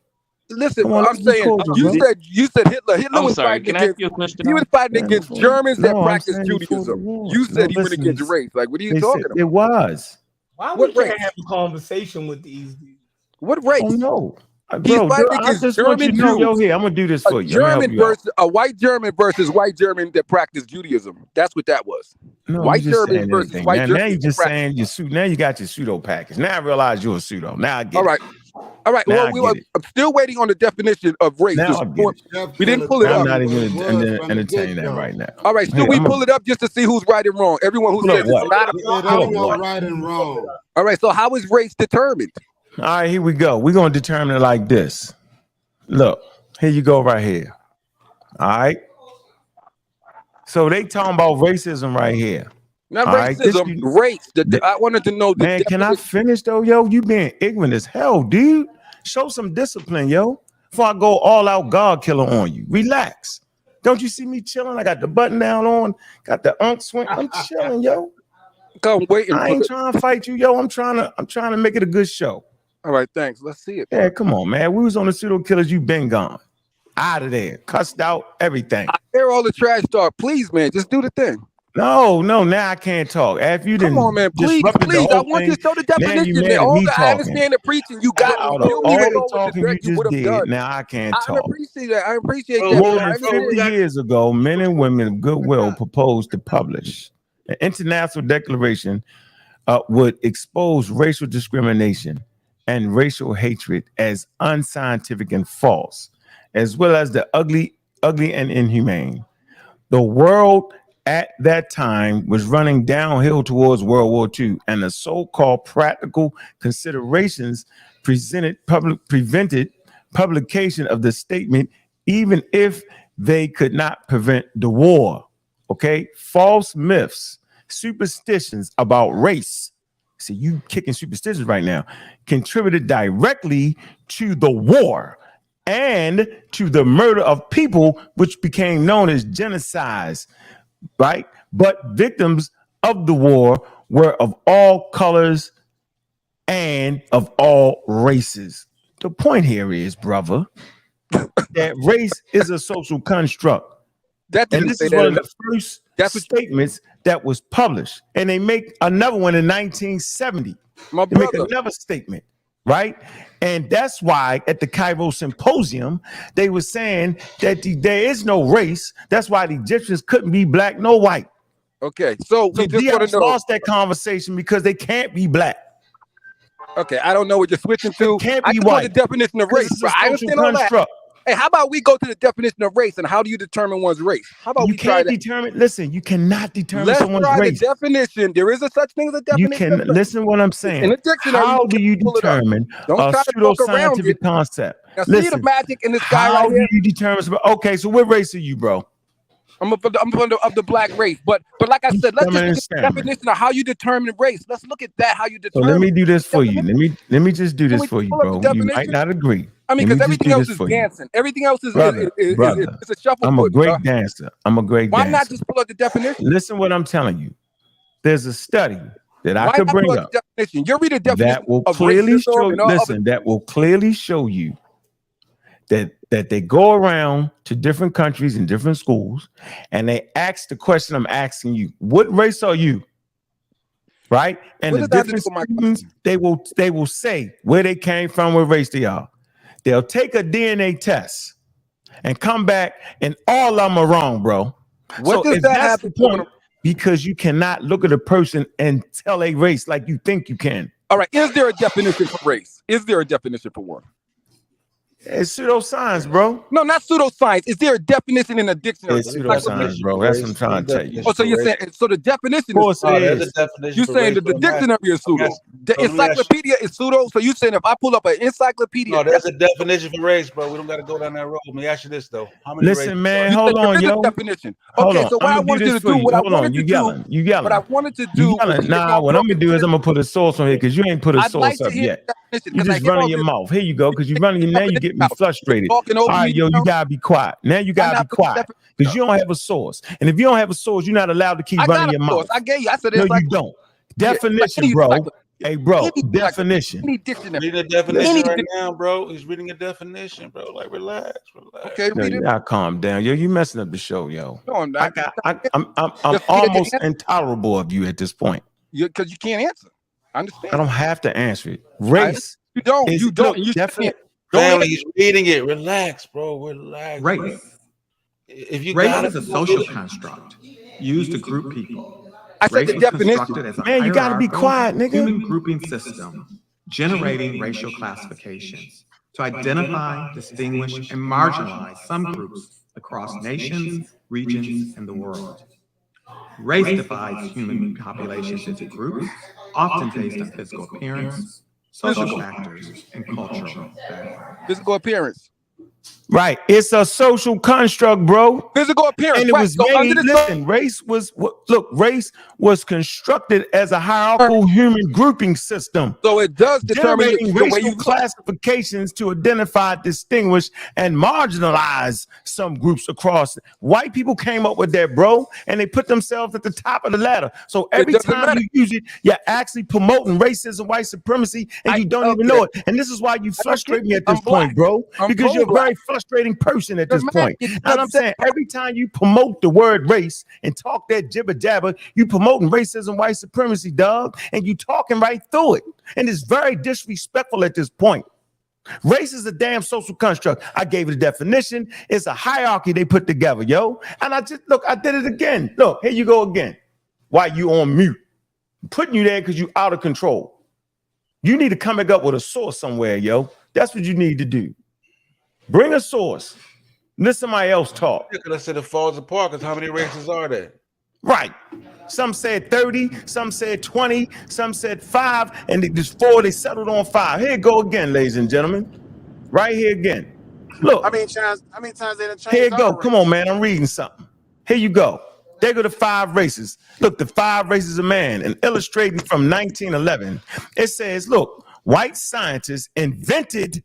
Listen, Come on, I'm saying cordial, you said Hitler. Hitler I'm was sorry. fighting Can I against. ask you a question? He was fighting against Germans that practiced I'm Judaism. You said he went against race. Like, what are you talking about? It was. Why What we race? can't have a conversation with these dudes? What race? Oh no. He's Bro, fighting I against just want you German to know, yo, Jews. here, I'm gonna do this for you. A white German versus white German that practiced Judaism. That's what that was. No, white you just German versus anything. white Now, German. now you just saying your suit. Now you got your pseudo package. Now I realize you're a pseudo. Now I get All right. All right. Now Well, I'm still waiting on the definition of race. Now I get it. We didn't pull it I'm up. not even entertaining that right now. All right. Still, we pull it up just to see who's right and wrong. Everyone who says it's not It ain't no right and wrong. All right. So how is race determined? All right, here we go. We're gonna determine it like this. Look, here you go right here. All right. So they talking about racism right here. Not all racism, right? race. I wanted to know. Man, can I finish though, yo? You being ignorant as hell, dude. Show some discipline, yo. Before I go all out God killer on you. Relax. Don't you see me chilling? I got the button down on, got the unk swing. I'm chilling, yo. Come wait. I ain't trying to fight you, yo. I'm trying to make it a good show. All right, thanks. Let's see it. Yeah, come on, man. We was on the pseudo killers. You been gone, out of there, cussed out, everything. I hear all the trash talk. Please, man, just do the thing. No, now I can't talk. After you didn't, come on, man, please. I want you to show the definition. Man. I understand the preaching. You got all the talking you just did. Now I can't talk. I appreciate that. I appreciate More that. than 50 years ago, men and women of goodwill proposed to publish an international declaration would expose racial discrimination and racial hatred as unscientific and false, as well as the ugly and inhumane. The world at that time was running downhill towards World War II, and the so-called practical considerations prevented publication of the statement, even if they could not prevent the war. Okay, false myths, superstitions about race. See, you kicking superstitions right now, contributed directly to the war and to the murder of people, which became known as genocides, right? But victims of the war were of all colors and of all races. The point here is, brother, that race is a social construct. And this is one of the first statements that was published. And they make another one in 1970. They make another statement, right? And that's why at the Cairo Symposium, they were saying that there is no race. That's why the Egyptians couldn't be black nor white. Okay, so we just want to know. Lost that conversation because they can't be black. Okay, I don't know what you're switching to. Can't I be just know white. the definition of race. Bro. I understand all that. Hey, how about we go to the definition of race and how do you determine one's race? How about we try that? Determine? Listen, you cannot determine Let's someone's try race. The definition. There is a such thing as a definition. You can listen what I'm saying. In the dictionary, how do you determine a pseudo-scientific concept? Now, see the magic in this guy right here? How do you determine? Okay, so what race are you, bro? I'm of the black race, but like I said, let's just look at the definition of how you determine race. Let's look at that. How you determine. So let me do this for you. Let me just do this for you, bro. You might not agree. I mean, because everything else is dancing. Everything else is it's a shuffle. I'm a great dancer. Why not just pull up the definition? Listen, what I'm telling you. There's a study that I could bring up. You read a definition that will clearly show. Listen, that will clearly show you that they go around to different countries and different schools and they ask the question I'm asking you: what race are you? Right? And the different students, they will say where they came from, what race they are. They'll take a DNA test and come back, and all of them are wrong, bro. What does that have to do? Because you cannot look at a person and tell a race like you think you can. All right. Is there a definition for race? Is there a definition for one? It's pseudoscience, bro. No, not pseudoscience. Is there a definition in a dictionary? It's pseudoscience, bro. That's what I'm trying to tell you. Oh, so you're saying so the definition is you're saying that the dictionary is pseudo. The encyclopedia is pseudo. So you're saying if I pull up an encyclopedia, no, there's a definition for race, bro. We don't got to go down that road. Let me ask you this though. How many Listen, man, hold on, yo. Definition. Okay, so what I wanted you to do, what I wanted to do, you yelling. What I wanted to do. Nah, what I'm gonna do is I'm gonna put a source on here because you ain't put a source up yet. You just running your mouth. Here you go, because you're running. Now you get me frustrated. All right, yo, you gotta be quiet. Now you gotta be quiet because you don't have a source. And if you don't have a source, you're not allowed to keep running your mouth. I gave you. I said no, you don't. Definition, bro. Hey, bro, definition. Reading the definition right now, bro. He's reading a definition, bro. Like, relax. Okay, yo, you gotta calm down, yo. You messing up the show, yo. No, I'm not. I'm almost intolerable of you at this point. Because you can't answer. I understand. I don't have to answer it. Race. You don't. You don't. You definitely. Family, he's reading it. Relax, bro. Relax. Race. If you race is a social construct used to group people. I said the definition. Man, you gotta be quiet, nigga. Human grouping system generating racial classifications to identify, distinguish, and marginalize some groups across nations, regions, and the world. Race divides human populations into groups, often based on physical appearance, social factors, and cultural background. Physical appearance. Right. It's a social construct, bro. Physical appearance. And it was made, listen, race was constructed as a hierarchical human grouping system. So it does determine the way racial you classifications to identify, distinguish, and marginalize some groups across. White people came up with that, bro, and they put themselves at the top of the ladder. So every time you use it, you're actually promoting racism, white supremacy, and you don't even know it. And this is why you frustrate me at this point, bro, because you're a very frustrating person at this point. And I'm saying every time you promote the word race and talk that jibber jabber, you promoting racism, white supremacy, dog, and you talking right through it. And it's very disrespectful at this point. Race is a damn social construct. I gave it a definition. It's a hierarchy they put together, yo. And I did it again. Look, here you go again. Why you on mute? I'm putting you there because you out of control. You need to come up with a source somewhere, yo. That's what you need to do. Bring a source. Let somebody else talk. I said it falls apart because how many races are there? Right. Some said 30, some said 20, some said 5, and just 4, they settled on 5. Here you go again, ladies and gentlemen. Right here again. Look. How many times they done changed? Here you go. Come on, man. I'm reading something. Here you go. There go the 5 races. Look, the 5 races of man. And illustrating from 1911, it says, look, white scientists invented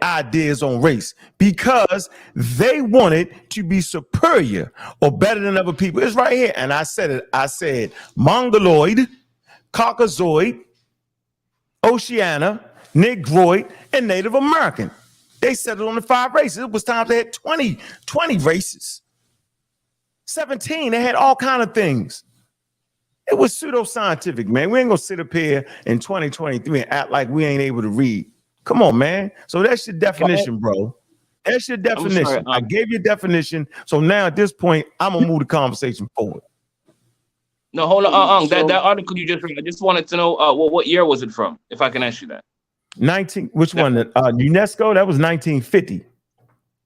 ideas on race because they wanted to be superior or better than other people. It's right here. And I said it. I said Mongoloid, Caucasoid, Oceania, Negroid, and Native American. They settled on the 5 races. It was time they had 20 races. 17, they had all kind of things. It was pseudoscientific, man. We ain't gonna sit up here in 2023 and act like we ain't able to read. Come on, man. So that's your definition, bro. That's your definition. Sorry, I gave you a definition. So now at this point, I'm gonna move the conversation forward. No, hold on. That article you just read, I just wanted to know what year was it from, if I can ask you that. Which one? UNESCO? That was 1950.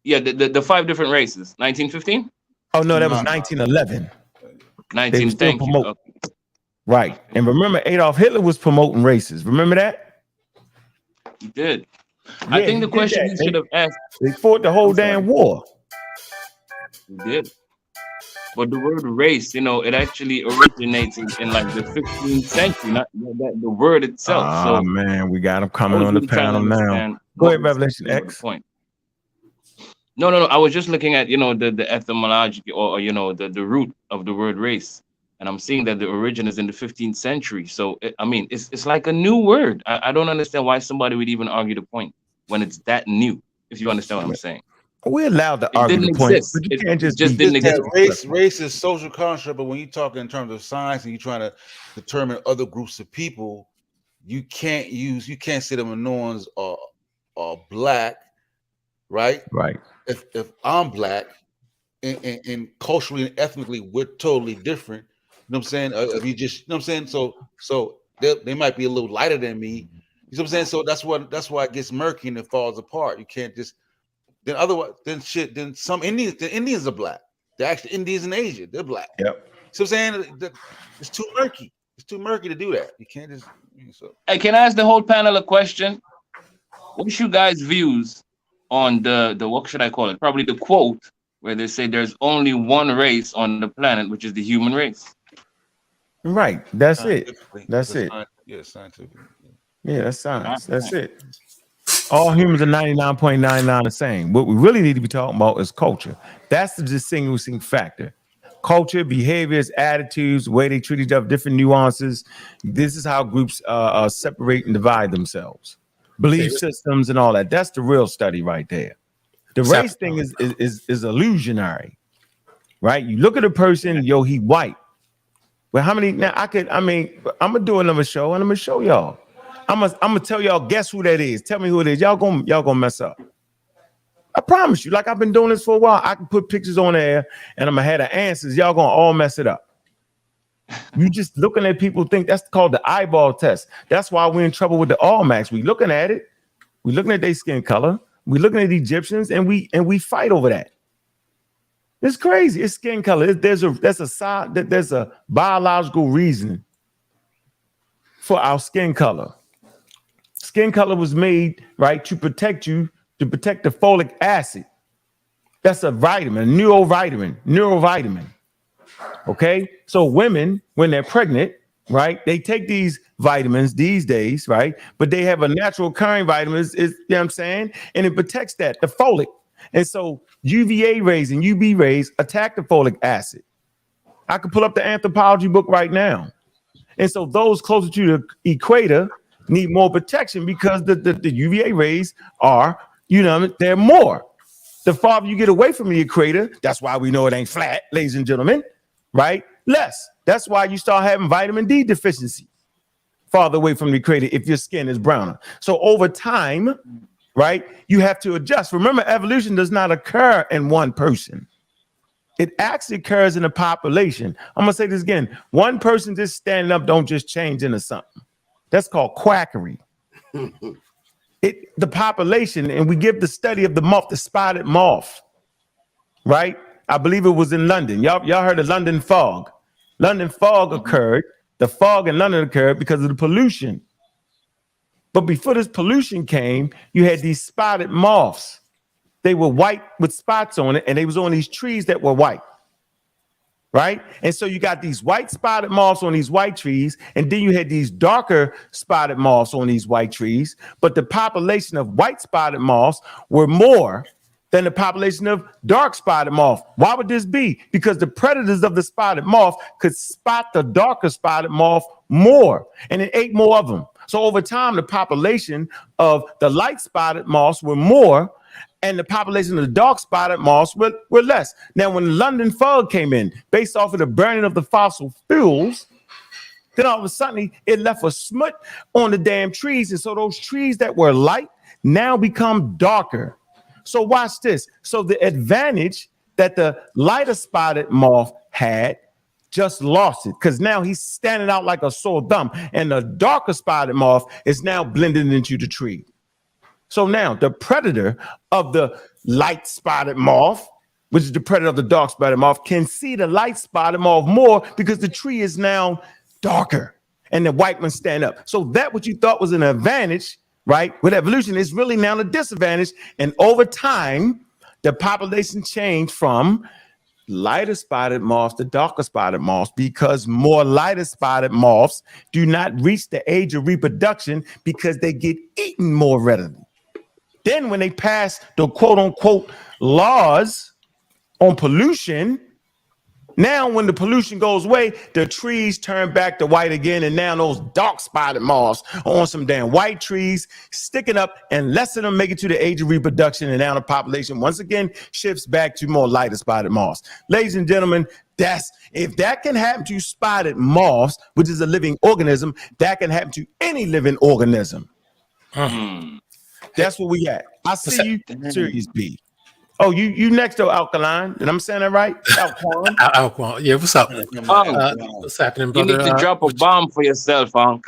Yeah, the 5 different races. 1915? Oh no, that was 1911. 19. Thank you. Okay. Right. And remember, Adolf Hitler was promoting races. Remember that? He did. Yeah, I think the question you should have asked. They fought the whole damn war. He did. But the word race, it actually originates in like the 15th century, not the word itself. Oh, man, we got him coming on the panel now. Go ahead, Revelation X. Point. No. I was just looking at, the etymology or the root of the word race. And I'm seeing that the origin is in the 15th century. So, it's like a new word. I don't understand why somebody would even argue the point when it's that new, if you understand what I'm saying. We're allowed to argue the point, but you can't just didn't exist. Race is social construct, but when you talk in terms of science and you're trying to determine other groups of people, you can't say the Minoans are black, right? Right. If I'm black and culturally and ethnically we're totally different. You know what I'm saying? If you just, you know what I'm saying? So they might be a little lighter than me. You know what I'm saying? So that's why it gets murky and it falls apart. You can't just then some Indians. The Indians are black. They're actually Indians in Asia. They're black. Yep. So I'm saying it's too murky. It's too murky to do that. You can't just. So. Hey, can I ask the whole panel a question? What's your guys' views on the what should I call it? Probably the quote where they say there's only one race on the planet, which is the human race. Right. That's it. That's it. Yeah, scientific. Yeah, that's science. That's it. All humans are 99.99 the same. What we really need to be talking about is culture. That's the distinguishing factor. culture, behaviors, attitudes, the way they treat each other, different nuances. This is how groups separate and divide themselves. Belief systems and all that. That's the real study right there. The race thing is illusionary, right? You look at a person, yo, he white. Well, how many now? I'm gonna do another show and I'm gonna show y'all. I'm gonna tell y'all, guess who that is. Tell me who it is. Y'all gonna mess up. I promise you, like I've been doing this for a while. I can put pictures on there and I'm gonna have the answers. Y'all gonna all mess it up. You just looking at people think that's called the eyeball test. That's why we're in trouble with the All Max. We looking at it, we looking at their skin color, we looking at the Egyptians, and we fight over that. It's crazy. It's skin color. There's a biological reason for our skin color. Skin color was made, right, to protect you, to protect the folic acid. That's a vitamin, a neurovitamin. Okay? So women, when they're pregnant, right, they take these vitamins these days, right? But they have a natural occurring vitamins, you know what I'm saying? And it protects that, the folic. And so UVA rays and UV rays attack the folic acid. I could pull up the anthropology book right now. And so those closer to the equator need more protection because the UVA rays are, you know, they're more. The farther you get away from the equator, that's why we know it ain't flat, ladies and gentlemen, right? Less. That's why you start having vitamin D deficiency farther away from the equator if your skin is browner. So over time, right, you have to adjust. Remember, evolution does not occur in one person. It actually occurs in a population. I'm gonna say this again. One person just standing up don't just change into something. That's called quackery. The population, and we give the study of the moth, the spotted moth, right? I believe it was in London. Y'all heard of London fog. London fog occurred. The fog in London occurred because of the pollution. But before this pollution came, you had these spotted moths. They were white with spots on it, and they was on these trees that were white, right? And so you got these white spotted moths on these white trees, and then you had these darker spotted moths on these white trees. But the population of white spotted moths were more than the population of dark spotted moth. Why would this be? Because the predators of the spotted moth could spot the darker spotted moth more, and it ate more of them. So over time, the population of the light spotted moths were more, and the population of the dark spotted moths were less. Now, when London fog came in, based off of the burning of the fossil fuels, then all of a sudden it left a smut on the damn trees. And so those trees that were light now become darker. So watch this. So the advantage that the lighter spotted moth had just lost it, because now he's standing out like a sore thumb, and the darker spotted moth is now blending into the tree. So now the predator of the light spotted moth, which is the predator of the dark spotted moth, can see the light spotted moth more because the tree is now darker and the white ones stand up. So that what you thought was an advantage, right, with evolution is really now a disadvantage. And over time, the population changed from lighter spotted moths to darker spotted moths because more lighter spotted moths do not reach the age of reproduction because they get eaten more readily. Then when they pass the quote unquote laws on pollution, now when the pollution goes away, the trees turn back to white again, and now those dark spotted moths are on some damn white trees sticking up, and less of them make it to the age of reproduction, and now the population once again shifts back to more lighter spotted moths. Ladies and gentlemen, if that can happen to spotted moths, which is a living organism, that can happen to any living organism. That's what we got. I see you, Series B. Oh, you next to Alkaline. Did I'm saying that right? Alkaline. Alkaline. Yeah, what's up? What's happening, brother? You need to drop a bomb for yourself, Ankh.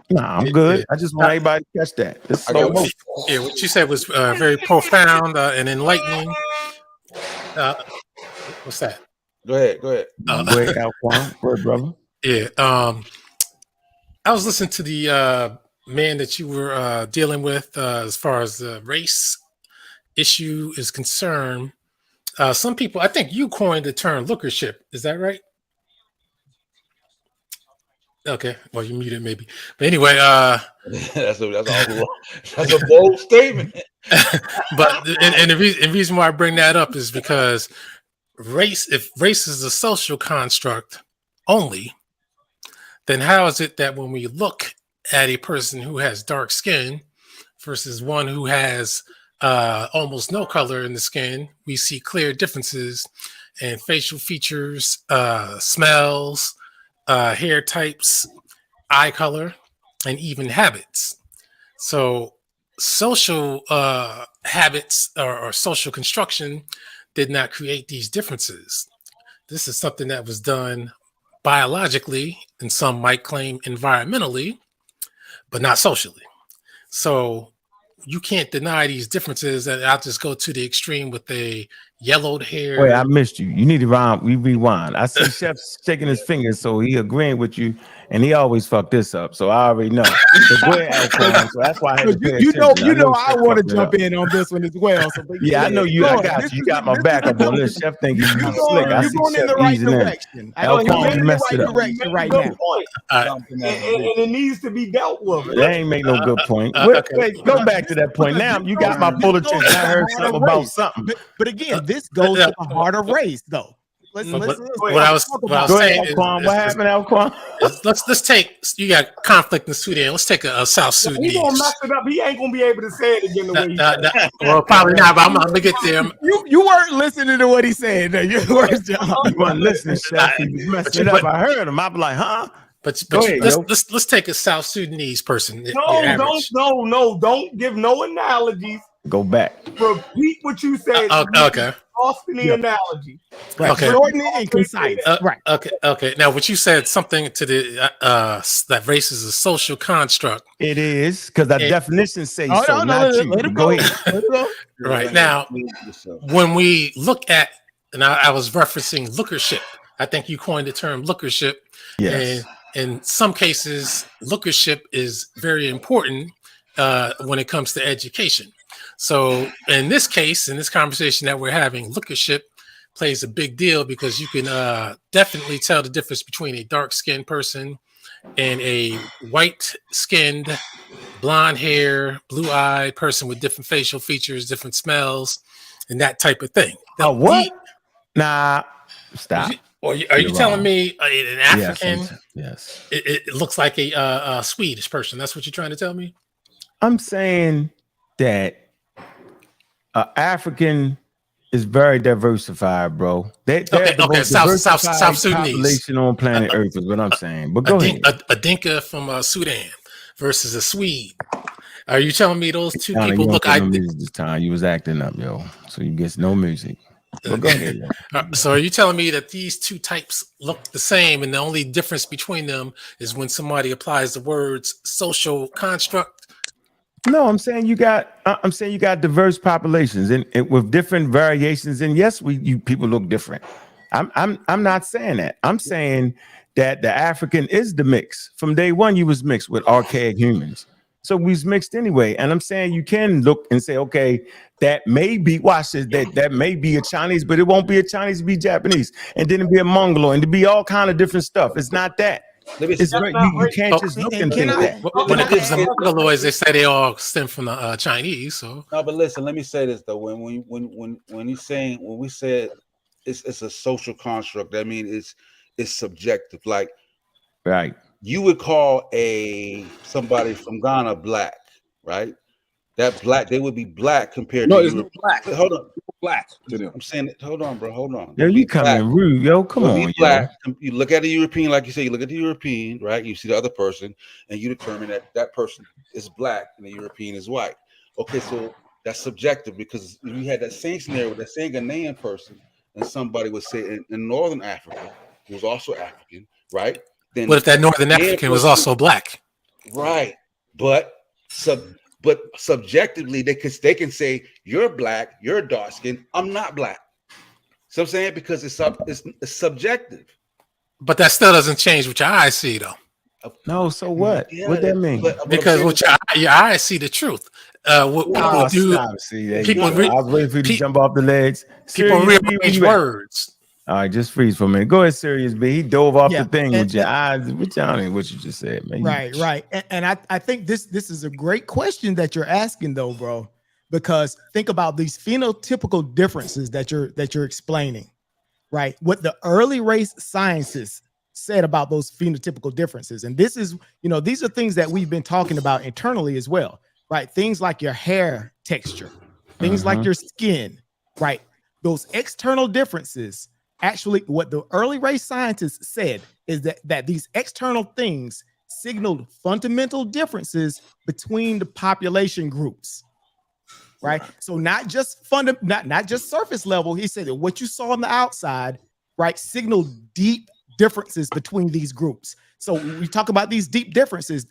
Nah, I'm good. Yeah. I just want everybody to catch that. What you said was very profound and enlightening. What's that? Go ahead. Go ahead, Alkaline. Go ahead, brother. Yeah. I was listening to the man that you were dealing with as far as the race issue is concerned. Some people, I think you coined the term lookership. Is that right? Okay. Well, you muted maybe. But anyway, that's a bold statement. But and the reason why I bring that up is because if race is a social construct only, then how is it that when we look at a person who has dark skin versus one who has almost no color in the skin, we see clear differences in facial features, smells, hair types, eye color, and even habits. So social habits or social construction did not create these differences. This is something that was done biologically, and some might claim environmentally, but not socially. So you can't deny these differences. And I'll just go to the extreme with a yellowed hair. Wait, I missed you. You need to rewind. I see Chef shaking his fingers, so he agreeing with you, and he always fucked this up. So I already know. So go ahead, Alcorn. So that's why I had to pay attention. I want to jump in on this one as well. So I know you. I got you. You got my back up on this. Chef thinking you slick. I see going in Chef the right easing direction. Alcorn, you messed it up. Right now. And it needs to be dealt with. That ain't make no good point. Wait, go back to that point. Now you got my full attention. I heard something about something. But again, this goes to the heart of race, though. What I was saying is, what happened, Alquan? Let's take, you got conflict in Sudan. Let's take a South Sudanese. He's gonna mess it up. He ain't gonna be able to say it again the way he said. Well, probably not, but I'm gonna get there. You weren't listening to what he said. You weren't listening, Chef. He was messing it up. I heard him. I'm like, huh? But let's take a South Sudanese person. No, don't give no analogies. Go back. Repeat what you said. Okay. Austin the analogy. Right. Okay. Short and concise. Right. Okay. Now, what you said, something to the that race is a social construct. It is, because the definition says so. Not you. Go ahead. Right now, when we look at, and I was referencing lookership. I think you coined the term lookership. Yes. And in some cases, lookership is very important when it comes to education. So in this case, in this conversation that we're having, lookership plays a big deal because you can definitely tell the difference between a dark-skinned person and a white-skinned, blonde hair, blue-eyed person with different facial features, different smells, and that type of thing. What? Nah, stop. Are you telling me an African? Yes. It looks like a Swedish person. That's what you're trying to tell me? I'm saying that African is very diversified, bro. They're the most South Sudanese population on planet Earth is what I'm saying. But go ahead. A Dinka from Sudan versus a Swede. Are you telling me those two people look identical? This time you was acting up, yo. So you get no music. But go ahead. So are you telling me that these two types look the same, and the only difference between them is when somebody applies the words social construct? No, I'm saying you got diverse populations and with different variations. And yes, you people look different. I'm not saying that. I'm saying that the African is the mix. From day one, you was mixed with archaic humans. So we was mixed anyway. And I'm saying you can look and say, okay, that may be, watch this, that may be a Chinese, but it won't be a Chinese, it'd be Japanese. And then it'd be a Mongoloid, and it'd be all kind of different stuff. It's not that. You can't just look and think that. When it gives them Mongoloids, they say they all stem from the Chinese. So no, but listen, let me say this though. When we said it's a social construct, that means it's subjective. Like, right, you would call somebody from Ghana black, right? That black, they would be black compared to it's black. Hold on, black to them. I'm saying it. Hold on, bro. Hold on. Yo, you coming rude, yo? Come on, black. You look at the European, like you say. You look at the European, right? You see the other person, and you determine that person is black and the European is white. Okay, so that's subjective because if you had that same scenario with that same Ghanaian person, and somebody would say in Northern Africa, who was also African, right? Then what if that Northern African was also black? Right, but subjectively, they can say you're black, you're dark skinned, I'm not black. So I'm saying because it's subjective. But that still doesn't change what your eyes see, though. No, so what? Yeah, what that mean? Because what your eyes see the truth. What people do. I was waiting for you to jump off the ledge. People rearrange words. All right, just freeze for a minute. Go ahead, Serious B. He dove off the thing with your eyes. What you just said, man. Right. And I think this is a great question that you're asking, though, bro. Because think about these phenotypical differences that you're explaining. right? What the early race scientists said about those phenotypical differences. And this is, these are things that we've been talking about internally as well, right? Things like your hair texture, things like your skin, right? Those external differences, actually, what the early race scientists said is that these external things signaled fundamental differences between the population groups, right? So not just not just surface level. He said that what you saw on the outside, right, signaled deep differences between these groups. So we talk about these deep differences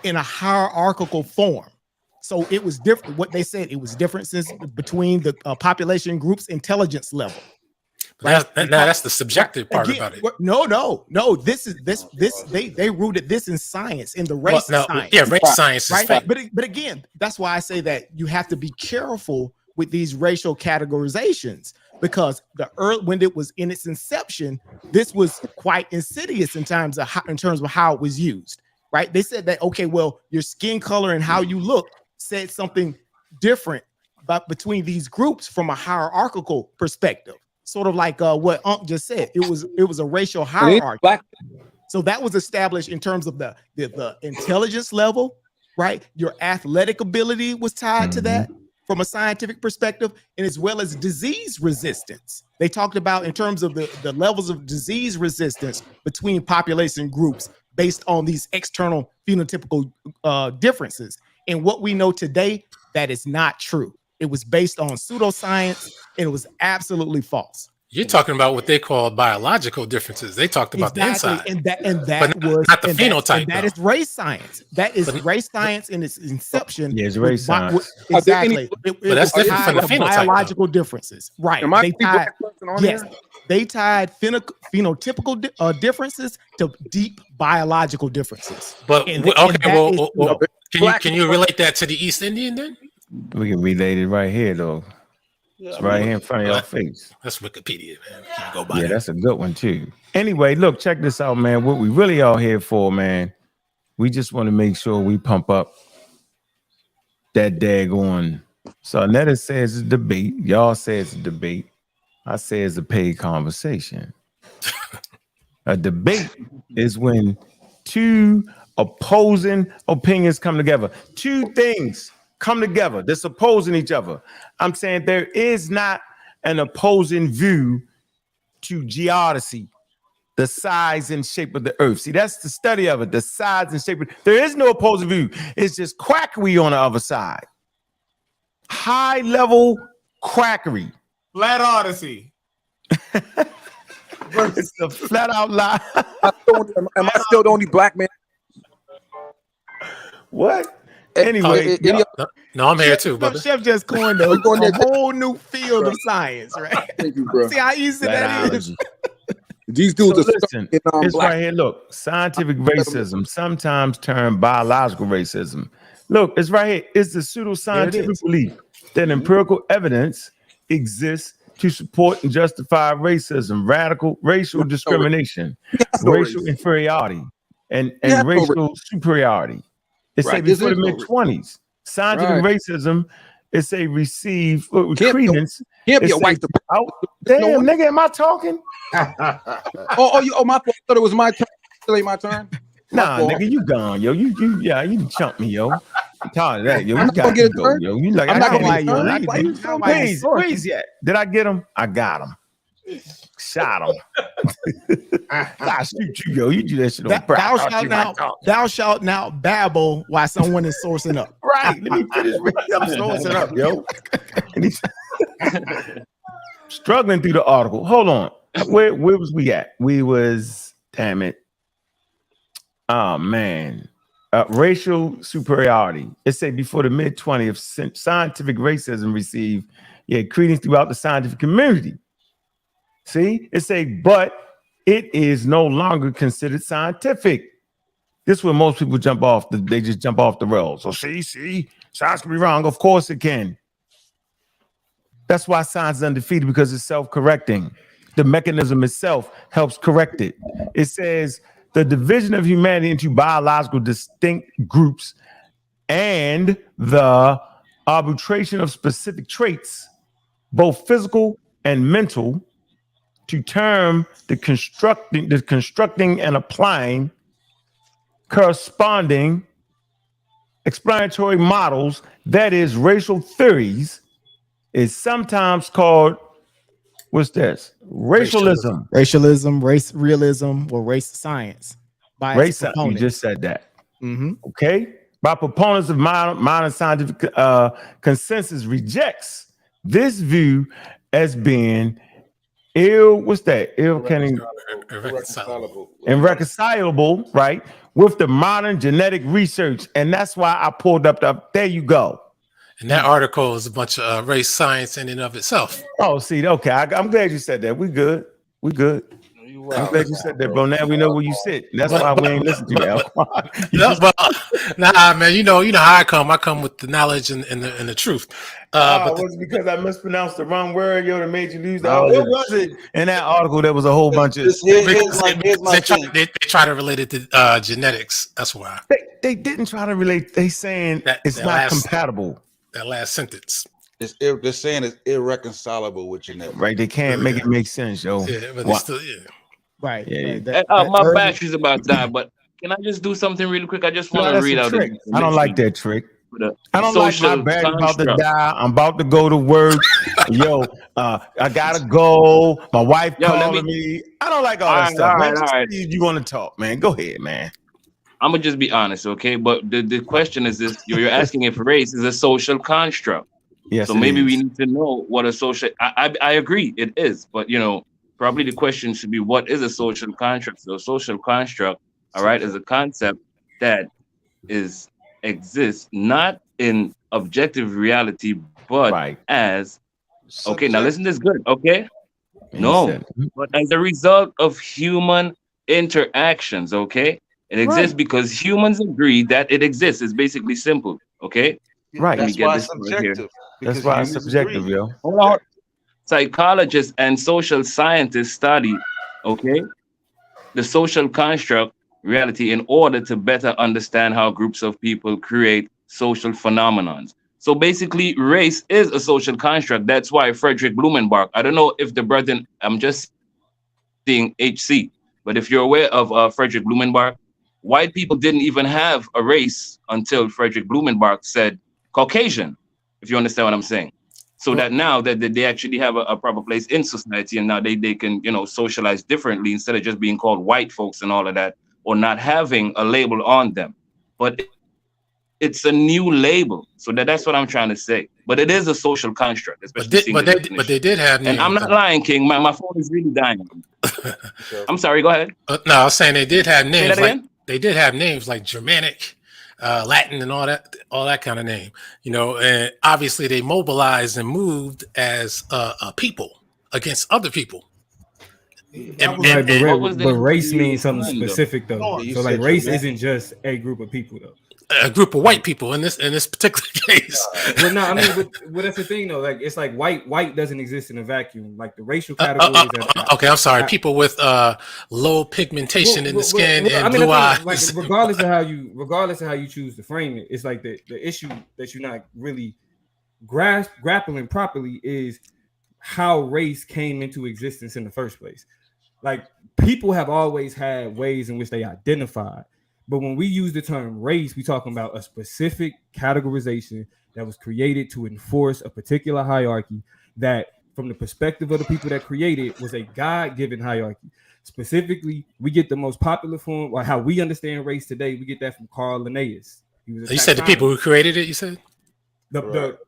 in a hierarchical form. So it was different. What they said, it was differences between the population groups' intelligence level. Right? That's the subjective part about it. No. They rooted this in science, in the race science. Yeah, race science, right? Is but again, that's why I say that you have to be careful with these racial categorizations, because when it was in its inception, this was quite insidious in terms of how it was used. Right? They said that, okay, well, your skin color and how you look said something different between these groups from a hierarchical perspective. Sort of like what Ankh just said. It was a racial hierarchy. So that was established in terms of the intelligence level, right? Your athletic ability was tied to that from a scientific perspective, and as well as disease resistance. They talked about in terms of the levels of disease resistance between population groups based on these external phenotypical differences. And what we know today, that is not true. It was based on pseudoscience, and it was absolutely false. You're talking about what they call biological differences. They talked about the inside, and that but was not the phenotype. That is race science. That is race science in its inception. Yeah, it's race science. Exactly. But that's different from the phenotype. Biological differences, right? They tied phenotypical differences to deep biological differences. But can you relate that to the East Indian then? We can relate it right here, though. It's right here in front of your face. That's Wikipedia, man. Go by that. That's a good one, too. Anyway, look, check this out, man. What we really are here for, man, we just want to make sure we pump up that daggone. So Netta says it's a debate. Y'all say it's a debate. I say it's a paid conversation. A debate is when two opposing opinions come together. Two things come together. They're opposing each other. I'm saying there is not an opposing view to geodesy, the size and shape of the earth. See, that's the study of it, the size and shape. There is no opposing view. It's just quackery on the other side. High level quackery. Flat Odyssey. It's the flat out lie. Am I still the only black man? What? Anyway, no, I'm here too, brother. Chef just coined a whole new field of science, right? Thank you, bro. See how easy that is. These dudes so are listen, it's black. Right here. Look, scientific racism, sometimes termed biological racism. Look, it's right here. It's the pseudoscientific belief that empirical evidence exists to support and justify racism, radical racial discrimination, racial inferiority, and racial superiority. It's a before the mid-20s. Scientific racism is a received credence. Can't be a white. Damn, nigga, am I talking? My fault. I thought it was my turn. Still ain't my turn. Nah, nigga, you gone, yo. You chumped me, yo. I'm tired of that, yo. You got to go, yo. You like, I'm not gonna you. Please, yet. Did I get him? I got him. Shot him. I shoot you, yo. You do that shit on Thou shalt now babble while someone is sourcing up. Right. Let me finish. I'm sourcing up, yo. Struggling through the article. Hold on. Where was we at? We was, damn it. Oh man. Racial superiority. It said before the mid-20th, scientific racism received credence throughout the scientific community. See, it say, but it is no longer considered scientific. This is where most people jump off. They just jump off the rails. So see, science can be wrong. Of course it can. That's why science is undefeated, because it's self-correcting. The mechanism itself helps correct it. It says the division of humanity into biological distinct groups and the arbitration of specific traits, both physical and mental, to term the constructing and applying corresponding explanatory models, that is, racial theories, is sometimes called, what's this? Racialism, race realism, or race science. By race, you just said that. Okay, by proponents of modern scientific consensus rejects this view as being irreconcilable, right, with the modern genetic research. And that's why I pulled up there you go. And that article is a bunch of race science in and of itself. Oh, see, okay, I'm glad you said that. We good. I'm glad you said that, bro. Now we know where you sit. That's why we ain't listen to you, Nah, man. You know how I come. I come with the knowledge and the truth. But was it because I mispronounced the wrong word, that made you lose the article? What was it in that article? There was a whole bunch of. They try to relate it to genetics. That's why they didn't try to relate. They saying it's not compatible. That last sentence. They're saying it's irreconcilable with genetics. Right? They can't make it make sense, yo. Yeah, but it's still Right. Yeah. My battery's about to die, but can I just do something really quick? I just want to read out. I don't like that trick. I don't like my battery about to die. I'm about to go to work. Yo, I gotta go. My wife calling me. I don't like all that stuff. All right. You want to talk, man? Go ahead, man. I'm gonna just be honest, okay? But the question is this: you're asking if race is a social construct. Yes. So maybe we need to know what a social. I agree, it is, but probably the question should be, what is a social construct? So a social construct, all right, is a concept that exists not in objective reality, but as okay. Now listen to this good, okay? No, but as a result of human interactions, okay? It exists because humans agree that it exists. It's basically simple, okay? Right. That's why it's subjective. That's why it's subjective, yo. Hold on. Psychologists and social scientists study, okay, the social construct reality in order to better understand how groups of people create social phenomenons. So basically, race is a social construct. That's why Frederick Blumenbach, I don't know if the brethren, I'm just seeing HC, but if you're aware of Frederick Blumenbach, white people didn't even have a race until Frederick Blumenbach said Caucasian, if you understand what I'm saying. So that now that they actually have a proper place in society, and now they can, socialize differently instead of just being called white folks and all of that, or not having a label on them. But it's a new label. So that's what I'm trying to say. But it is a social construct. But they did have names. And I'm not lying, King. My phone is really dying. I'm sorry, go ahead. No, I was saying they did have names. They did have names like Germanic, Latin, and all that kind of name, and obviously they mobilized and moved as a people against other people. But race means something specific though. So like race isn't just a group of people though. A group of white people in this particular case. Well, no, I mean, but that's the thing though. Like it's like white doesn't exist in a vacuum. Like the racial categories. Okay, I'm sorry. People with low pigmentation in the skin and blue eyes. Like regardless of how you choose to frame it, it's like the issue that you're not really grappling properly is how race came into existence in the first place. Like people have always had ways in which they identify. But when we use the term race, we're talking about a specific categorization that was created to enforce a particular hierarchy that, from the perspective of the people that created, was a God-given hierarchy. Specifically, we get the most popular form, or how we understand race today, we get that from Carl Linnaeus. You said the people who created it, you said? The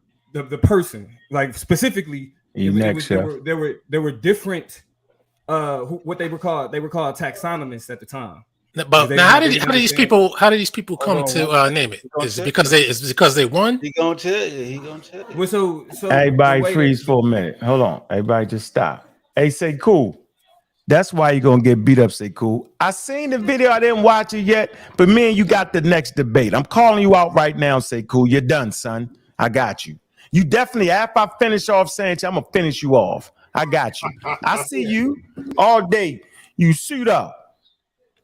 person. Like specifically, there were different what they were called taxonomists at the time. But now, how did these people come to name it? Is it because they won? He gonna tell you. Well, so everybody freeze for a minute. Hold on. Everybody just stop. Hey, say cool. That's why you're gonna get beat up. Say cool. I seen the video. I didn't watch it yet, but me and you got the next debate. I'm calling you out right now. Say cool. You're done, son. I got you. You definitely. After I finish off Sanchez, I'm gonna finish you off. I got you. I see you all day. You suit up.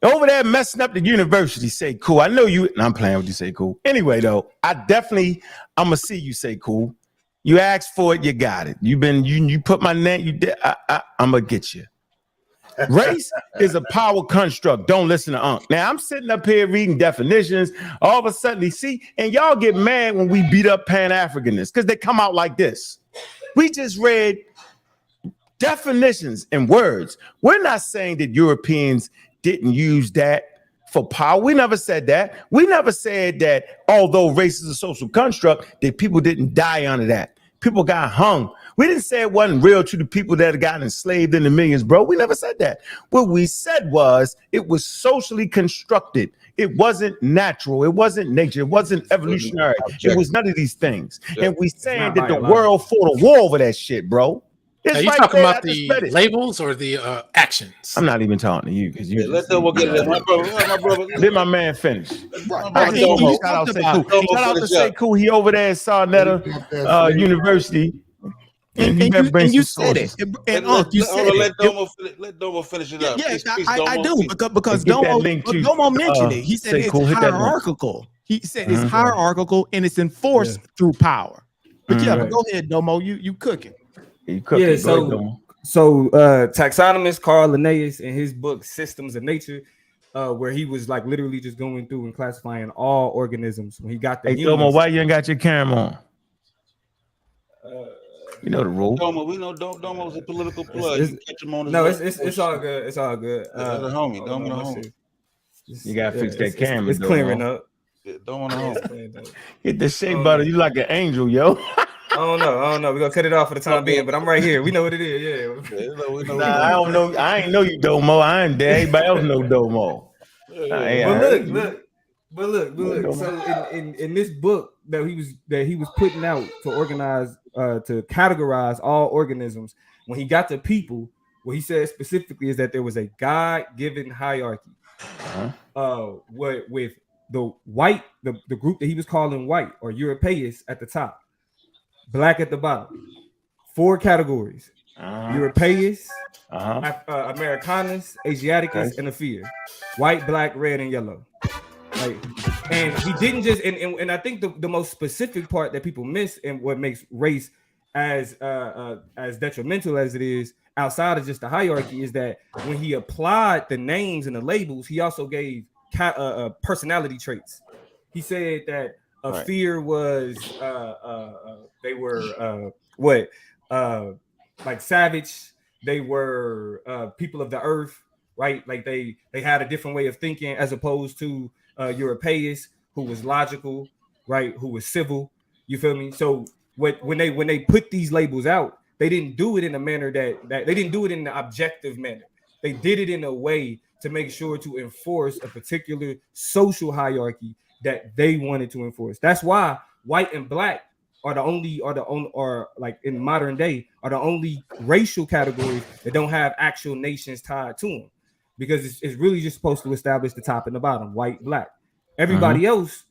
Over there messing up the university, say cool. I know you, and I'm playing with you, say cool. Anyway, though, I'm gonna see you say cool. You asked for it, you got it. You put my name, you did. I'm gonna get you. Race is a power construct. Don't listen to Unc. Now I'm sitting up here reading definitions. All of a sudden, you see, and y'all get mad when we beat up Pan-Africanists because they come out like this. We just read definitions and words. We're not saying that Europeans didn't use that for power. We never said that. We never said that although race is a social construct, that people didn't die under that. People got hung. We didn't say it wasn't real to the people that got enslaved in the millions, bro. We never said that. What we said was it was socially constructed. It wasn't natural. It wasn't nature. It wasn't evolutionary. It was none of these things. And we saying that the world fought a war over that shit, bro. Are you talking about the labels or the actions? I'm not even talking to you because you. Let them get it. My brother. Let my man finish. Shout out to Say Cool. He over there at Sarnetta University. And you said it. And you said it. Let Domo finish it up. Yes, I do because Domo mentioned it. He said it's hierarchical. He said it's hierarchical and it's enforced through power. But but go ahead, Domo. You cooking. So taxonomist Carl Linnaeus in his book Systems of Nature, where he was like literally just going through and classifying all organisms. When he got the Domo, why you ain't got your camera on? You know the rule. Domo, we know Domo's a political plug. It's all good. It's all good. The homie, Domo the homie. You gotta fix that camera. It's clearing up. Domo the homie. Hit the shape butter. You like an angel, yo. I don't know. We're gonna cut it off for the time being, but I'm right here. We know what it is. Yeah. I don't know. I ain't know you, Domo. I ain't there. Everybody else know Domo. But look. So in this book that he was putting out to organize to categorize all organisms, when he got to people, what he said specifically is that there was a God-given hierarchy. With the white, the group that he was calling white or Europeus at the top, black at the bottom. 4 categories: Europeus, Americanus, Asiaticus, and Afia. White, black, red, and yellow. And he didn't just and I think the most specific part that people miss and what makes race as detrimental as it is outside of just the hierarchy is that when he applied the names and the labels, he also gave personality traits. He said that fear was they were like savage. They were people of the earth, right? Like they had a different way of thinking as opposed to Europeus, who was logical, right? Who was civil. You feel me? So when they put these labels out, they didn't do it in a manner that they didn't do it in an objective manner. They did it in a way to make sure to enforce a particular social hierarchy that they wanted to enforce. That's why white and black are like in modern day are the only racial categories that don't have actual nations tied to them, because it's really just supposed to establish the top and the bottom, white, black. Everybody else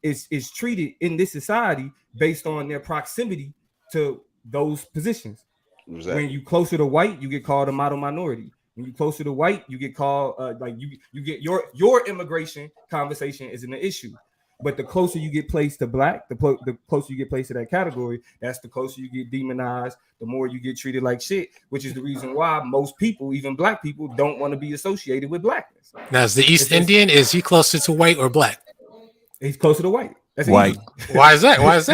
is treated in this society based on their proximity to those positions. Exactly. When you closer to white, you get called a model minority. When you closer to white, you get called you get your immigration conversation isn't an issue. But the closer you get placed to black, the closer you get placed to that category, that's the closer you get demonized, the more you get treated like shit, which is the reason why most people, even black people, don't want to be associated with blackness. Now, is the East Indian, is he closer to white or black? He's closer to white. That's white. Easy. Why is that? Because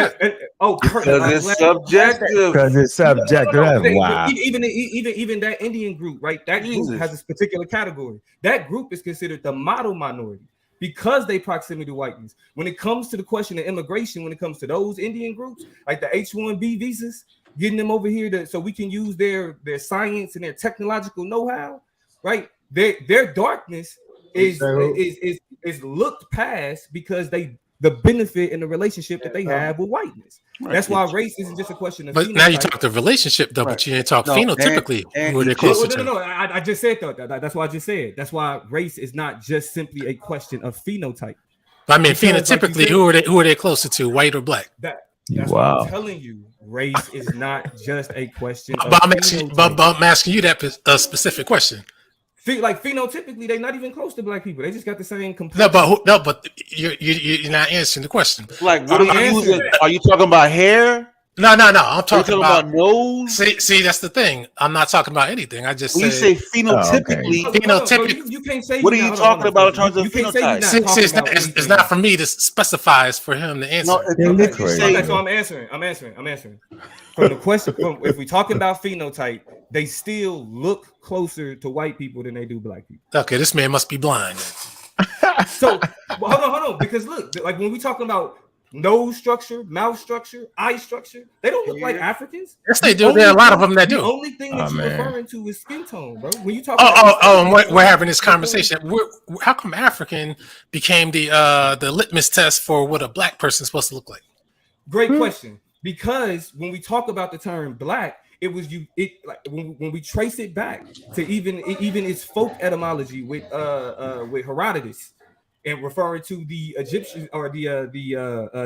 it's subjective. Because it's subjective. That's wow. Even that Indian group, right? That group has a particular category. That group is considered the model minority because they proximity to whiteness. When it comes to the question of immigration, when it comes to those Indian groups, like the H-1B visas, getting them over here so we can use their science and their technological know-how, right? Their darkness is looked past because the benefit and the relationship that they have with whiteness. Right. That's why race isn't just a question of. But now you talk the relationship though, but you didn't talk phenotypically. Who are they closer to? No. I just said that. That's why I just said. That's why race is not just simply a question of phenotype. I mean, phenotypically, like who are they closer to, white or black? That's what I'm telling you. Race is not just a question. But I'm asking you that specific question. Like phenotypically, they're not even close to black people. They just got the same complexion. But you're not answering the question. Like, what are you using? Are you talking about hair? No. I'm talking about nose. See, that's the thing. I'm not talking about anything. I just when you say phenotypically. Phenotypically, you can't say. What are you talking about in terms of you can't say you're phenotype? not it's not for me to specify. It's for him to answer. Okay, so I'm answering. From the question, if we're talking about phenotype, they still look closer to white people than they do black people. Okay, this man must be blind. So hold on, because look, like when we talking about nose structure, mouth structure, eye structure, they don't look like Africans. Yes, they do. There are a lot of them that do. The only thing that you're referring to is skin tone, bro. When you talk we're having this conversation. How come African became the litmus test for what a black person is supposed to look like? Great question. Because when we talk about the term black, it was when we trace it back to even its folk etymology with Herodotus. And referring to the Egyptians or the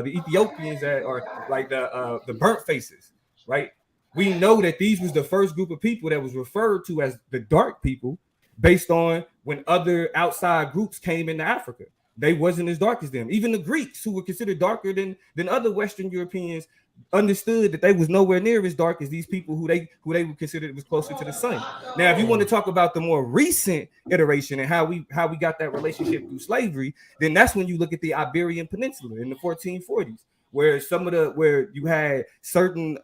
Ethiopians that are like the burnt faces, right? We know that these was the first group of people that was referred to as the dark people, based on when other outside groups came into Africa. They wasn't as dark as them. Even the Greeks, who were considered darker than other Western Europeans, understood that they was nowhere near as dark as these people who they would consider was closer to the sun. Now, if you want to talk about the more recent iteration and how we got that relationship through slavery, then that's when you look at the Iberian Peninsula in the 1440s, where you had certain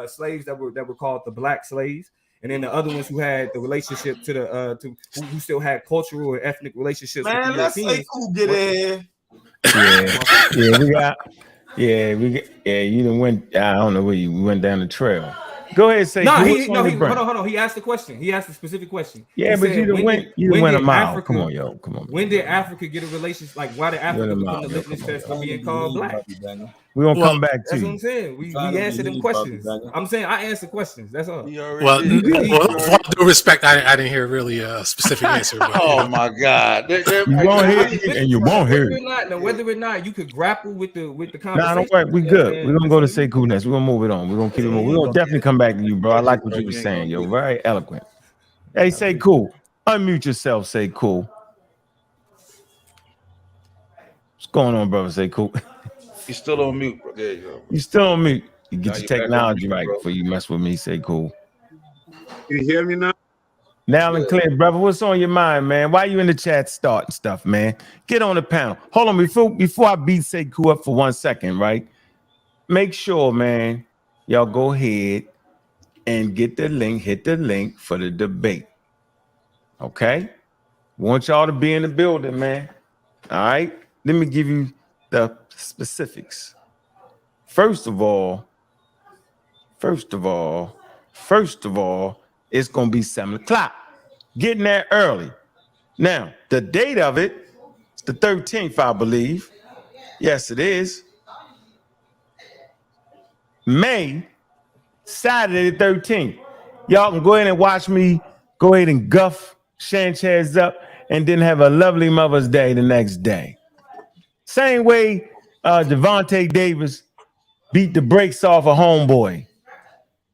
slaves that were called the black slaves, and then the other ones who had the relationship to who still had cultural or ethnic relationships. Man, with the let's say who get in. You done went. I don't know where you went down the trail. Go ahead, say. Hold on. He asked the question. He asked a specific question. Yeah, but you done went a mile. Come on, yo. Come on. When did Africa get a relationship? Like, why did Africa become the litmus test for being called black? We're gonna come back to that's you. what I'm saying. We answered them questions. I'm saying I answer questions. That's all. Well, with all due respect, I didn't hear really a specific answer. But, oh my God! You won't hear it, and you won't hear it. Whether or not you could grapple with the conversation. Nah, don't worry. We good. We're gonna go to say coolness. We're gonna move it on. We're gonna keep it moving. We're gonna definitely come back to you, bro. I like what you were saying. You're very eloquent. Hey, say cool. Unmute yourself. Say cool. What's going on, brother? Say cool. You're still on mute, bro. There you go. You still on mute. You get your technology right before you mess with me. Say cool. Can you hear me now? Now and clear, brother. What's on your mind, man? Why you in the chat starting stuff, man? Get on the panel. Hold on, before I beat Say Cool up for 1 second, right? Make sure, man, y'all go ahead and get the link, hit the link for the debate. Okay? Want y'all to be in the building, man. All right? Let me give you the specifics. First of all, it's gonna be 7 o'clock. Getting there early. Now, the date of it is the 13th, I believe. Yes, it is. May, Saturday the 13th. Y'all can go ahead and watch me go ahead and guff Sanchez up and then have a lovely Mother's Day the next day. Same way Devontae Davis beat the brakes off a homeboy.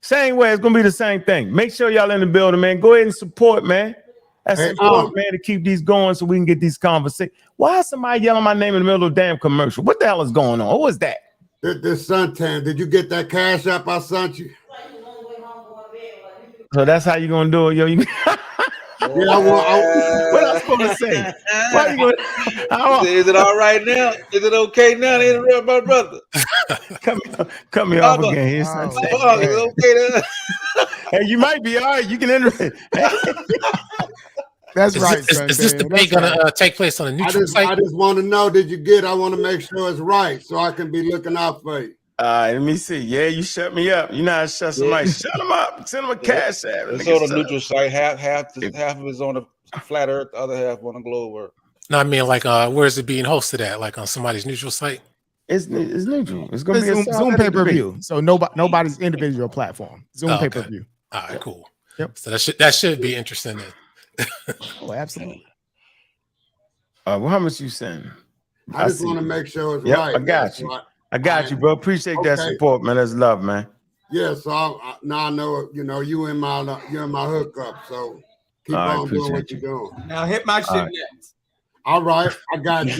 Same way, it's gonna be the same thing. Make sure y'all in the building, man. Go ahead and support, man. That's important, man, to keep these going so we can get these conversations. Why is somebody yelling my name in the middle of a damn commercial? What the hell is going on? What was that? This suntan. Did you get that cash app I sent you? So that's how you gonna do it, yo? What I'm supposed to say? Why you gonna, is it all right now? Is it okay now to interrupt my brother? Cut me off again here. Is it okay now? Hey, you might be all right. You can enter. That's right. Is this debate gonna take place on a neutral site? I just want to know, did you get? I want to make sure it's right so I can be looking out for you. Let me see. Yeah, you shut me up. You know how to shut somebody. Shut them up. Send them a cash app. It's on a neutral site. Half of it is on the flat Earth, the other half on the globe Earth. No, I mean, like, where is it being hosted at? Like on somebody's neutral site? It's neutral. It's gonna be a Zoom pay-per-view. So nobody's individual platform. Zoom pay-per-view. All right, cool. Yep. So that should be interesting then. Oh, absolutely. Well, how much you send? I just want to make sure it's yep, right. I got you. I got you, bro. Appreciate that support, man. That's love, man. Yeah, so now I know, you're in my hookup. So keep on doing what you're doing. Now hit my shit next. All right, I got you.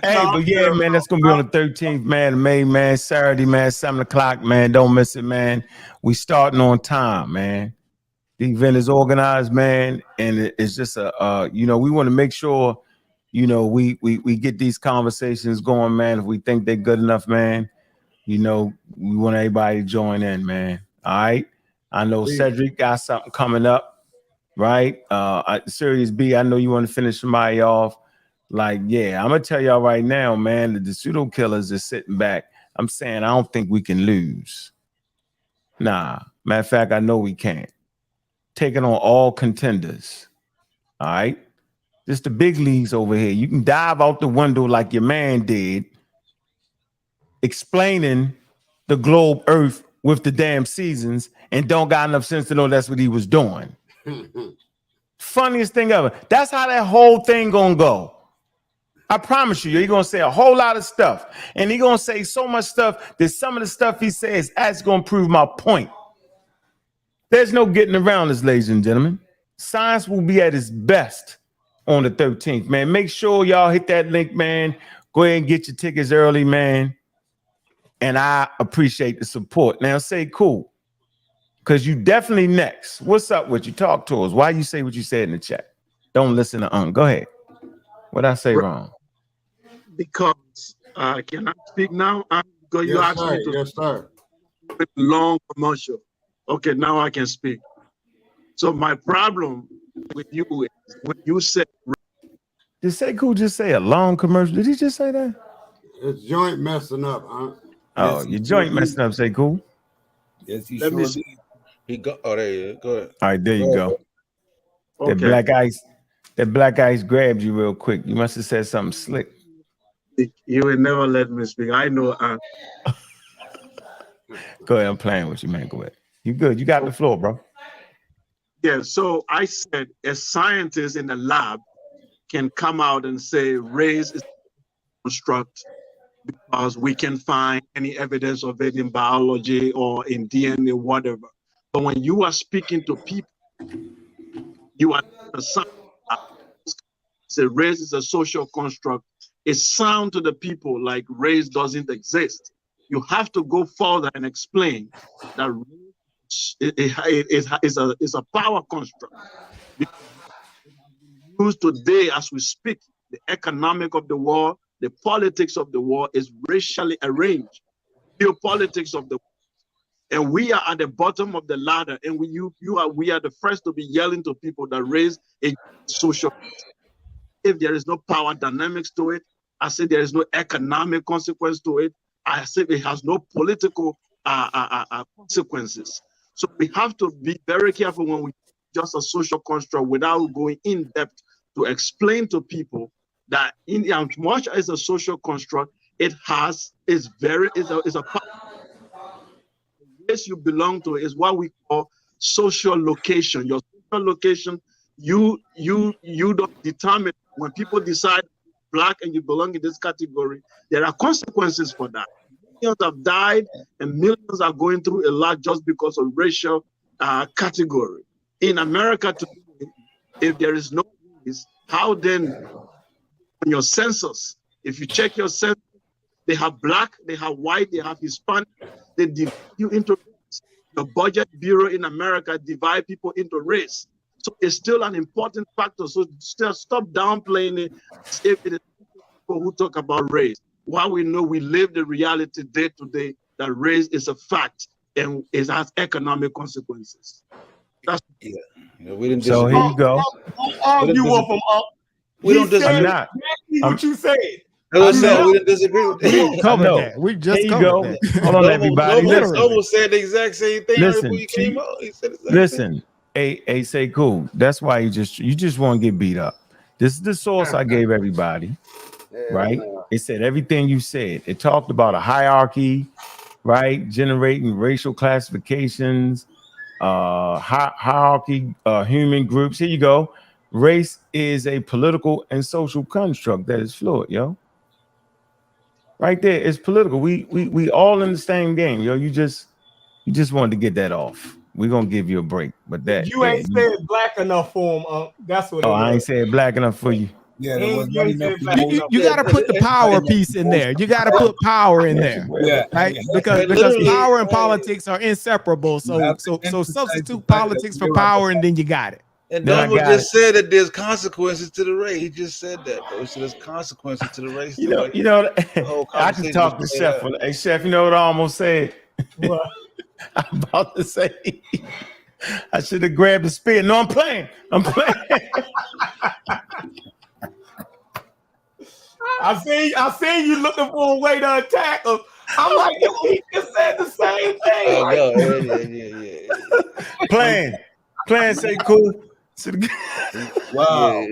Hey, but yeah, man, that's gonna be on the 13th, man, of May, man, Saturday, man, 7 o'clock, man. Don't miss it, man. We starting on time, man. The event is organized, man, and it's just we want to make sure, we get these conversations going, man. If we think they're good enough, man, we want everybody to join in, man. All right. I know Cedric got something coming up, right? Serious B, I know you want to finish somebody off. Like, yeah, I'm gonna tell y'all right now, man, the pseudo killers is sitting back. I'm saying I don't think we can lose. Nah, matter of fact, I know we can't. Taking on all contenders. All right. Just the big leagues over here. You can dive out the window like your man did, explaining the globe Earth with the damn seasons, and don't got enough sense to know that's what he was doing. Funniest thing ever. That's how that whole thing gonna go. I promise you, you're gonna say a whole lot of stuff, and he's gonna say so much stuff that some of the stuff he says is gonna prove my point. There's no getting around this, ladies and gentlemen. Science will be at its best on the 13th, man. Make sure y'all hit that link, man. Go ahead and get your tickets early, man. And I appreciate the support. Now say cool, because you definitely next. What's up with you? Talk to us. Why you say what you said in the chat? Don't listen to Go ahead. What I say wrong? Because can I speak now? Because you asked me to. Yes, sir. Long commercial. Okay, now I can speak. So my problem with you is when you said. Did Sekou just say a long commercial? Did he just say that? It's joint messing up, huh? Oh, your joint messing up, Sekou. Yes, he Let me see. He go. Oh, there you go. Go ahead. All right, there you go. Okay. That black ice grabbed you real quick. You must have said something slick. You will never let me speak. I know. Go ahead, I'm playing with you, man. Go ahead. You good? You got the floor, bro. Yeah. So I said a scientist in the lab can come out and say race is construct because we can find any evidence of it in biology or in DNA, whatever. But when you are speaking to people, you are a scientist. Say race is a social construct. It sounds to the people like race doesn't exist. You have to go further and explain that race is a power construct. Used today as we speak, the economic of the war, the politics of the war is racially arranged. Geopolitics of the war. And we are at the bottom of the ladder, and we are the first to be yelling to people that race a social. If there is no power dynamics to it, I say there is no economic consequence to it. I say it has no political consequences. So we have to be very careful when we just a social construct without going in depth to explain to people that in as much as a social construct, it is a place you belong to is what we call social location. Your social location, you don't determine. When people decide black and you belong in this category, there are consequences for that. Millions have died and millions are going through a lot just because of racial category. In America today, if there is no race, how then on your census, if you check your census, they have black, they have white, they have Hispanic, they divide you into race. The budget bureau in America divide people into race. So it's still an important factor. So still stop downplaying it. If it is people who talk about race, while we know we live the reality day to day, that race is a fact and it has economic consequences. That's we didn't so here you go. We don't disagree. Exactly what you said. We didn't disagree with that. Covered that. We just covered that. Hold on, everybody. Almost said the exact same thing before you came out. He said the exact same thing. Hey, say cool. That's why you just want to get beat up. This is the source I gave everybody, right? It said everything you said. It talked about a hierarchy, right? Generating racial classifications, hierarchy, human groups. Here you go. Race is a political and social construct that is fluid, yo. Right there, it's political. We all in the same game, yo. You just wanted to get that off. We're gonna give you a break, but that you ain't said black enough for him. That's what. I ain't said black enough for you. Yeah, there was not enough. You got to put the power piece in there. You got to put power in there, right? Because power and politics are inseparable. So substitute politics for power, and then you got it. And Donald just said that there's consequences to the race. He just said that, though. So there's consequences to the race. I just talked to Chef. Hey, Chef, you know what I almost said? What? I'm about to say I should have grabbed the spear. No, I'm playing. I seen you looking for a way to attack him. I'm like, yo, he just said the same thing. Playing, say cool. Wow.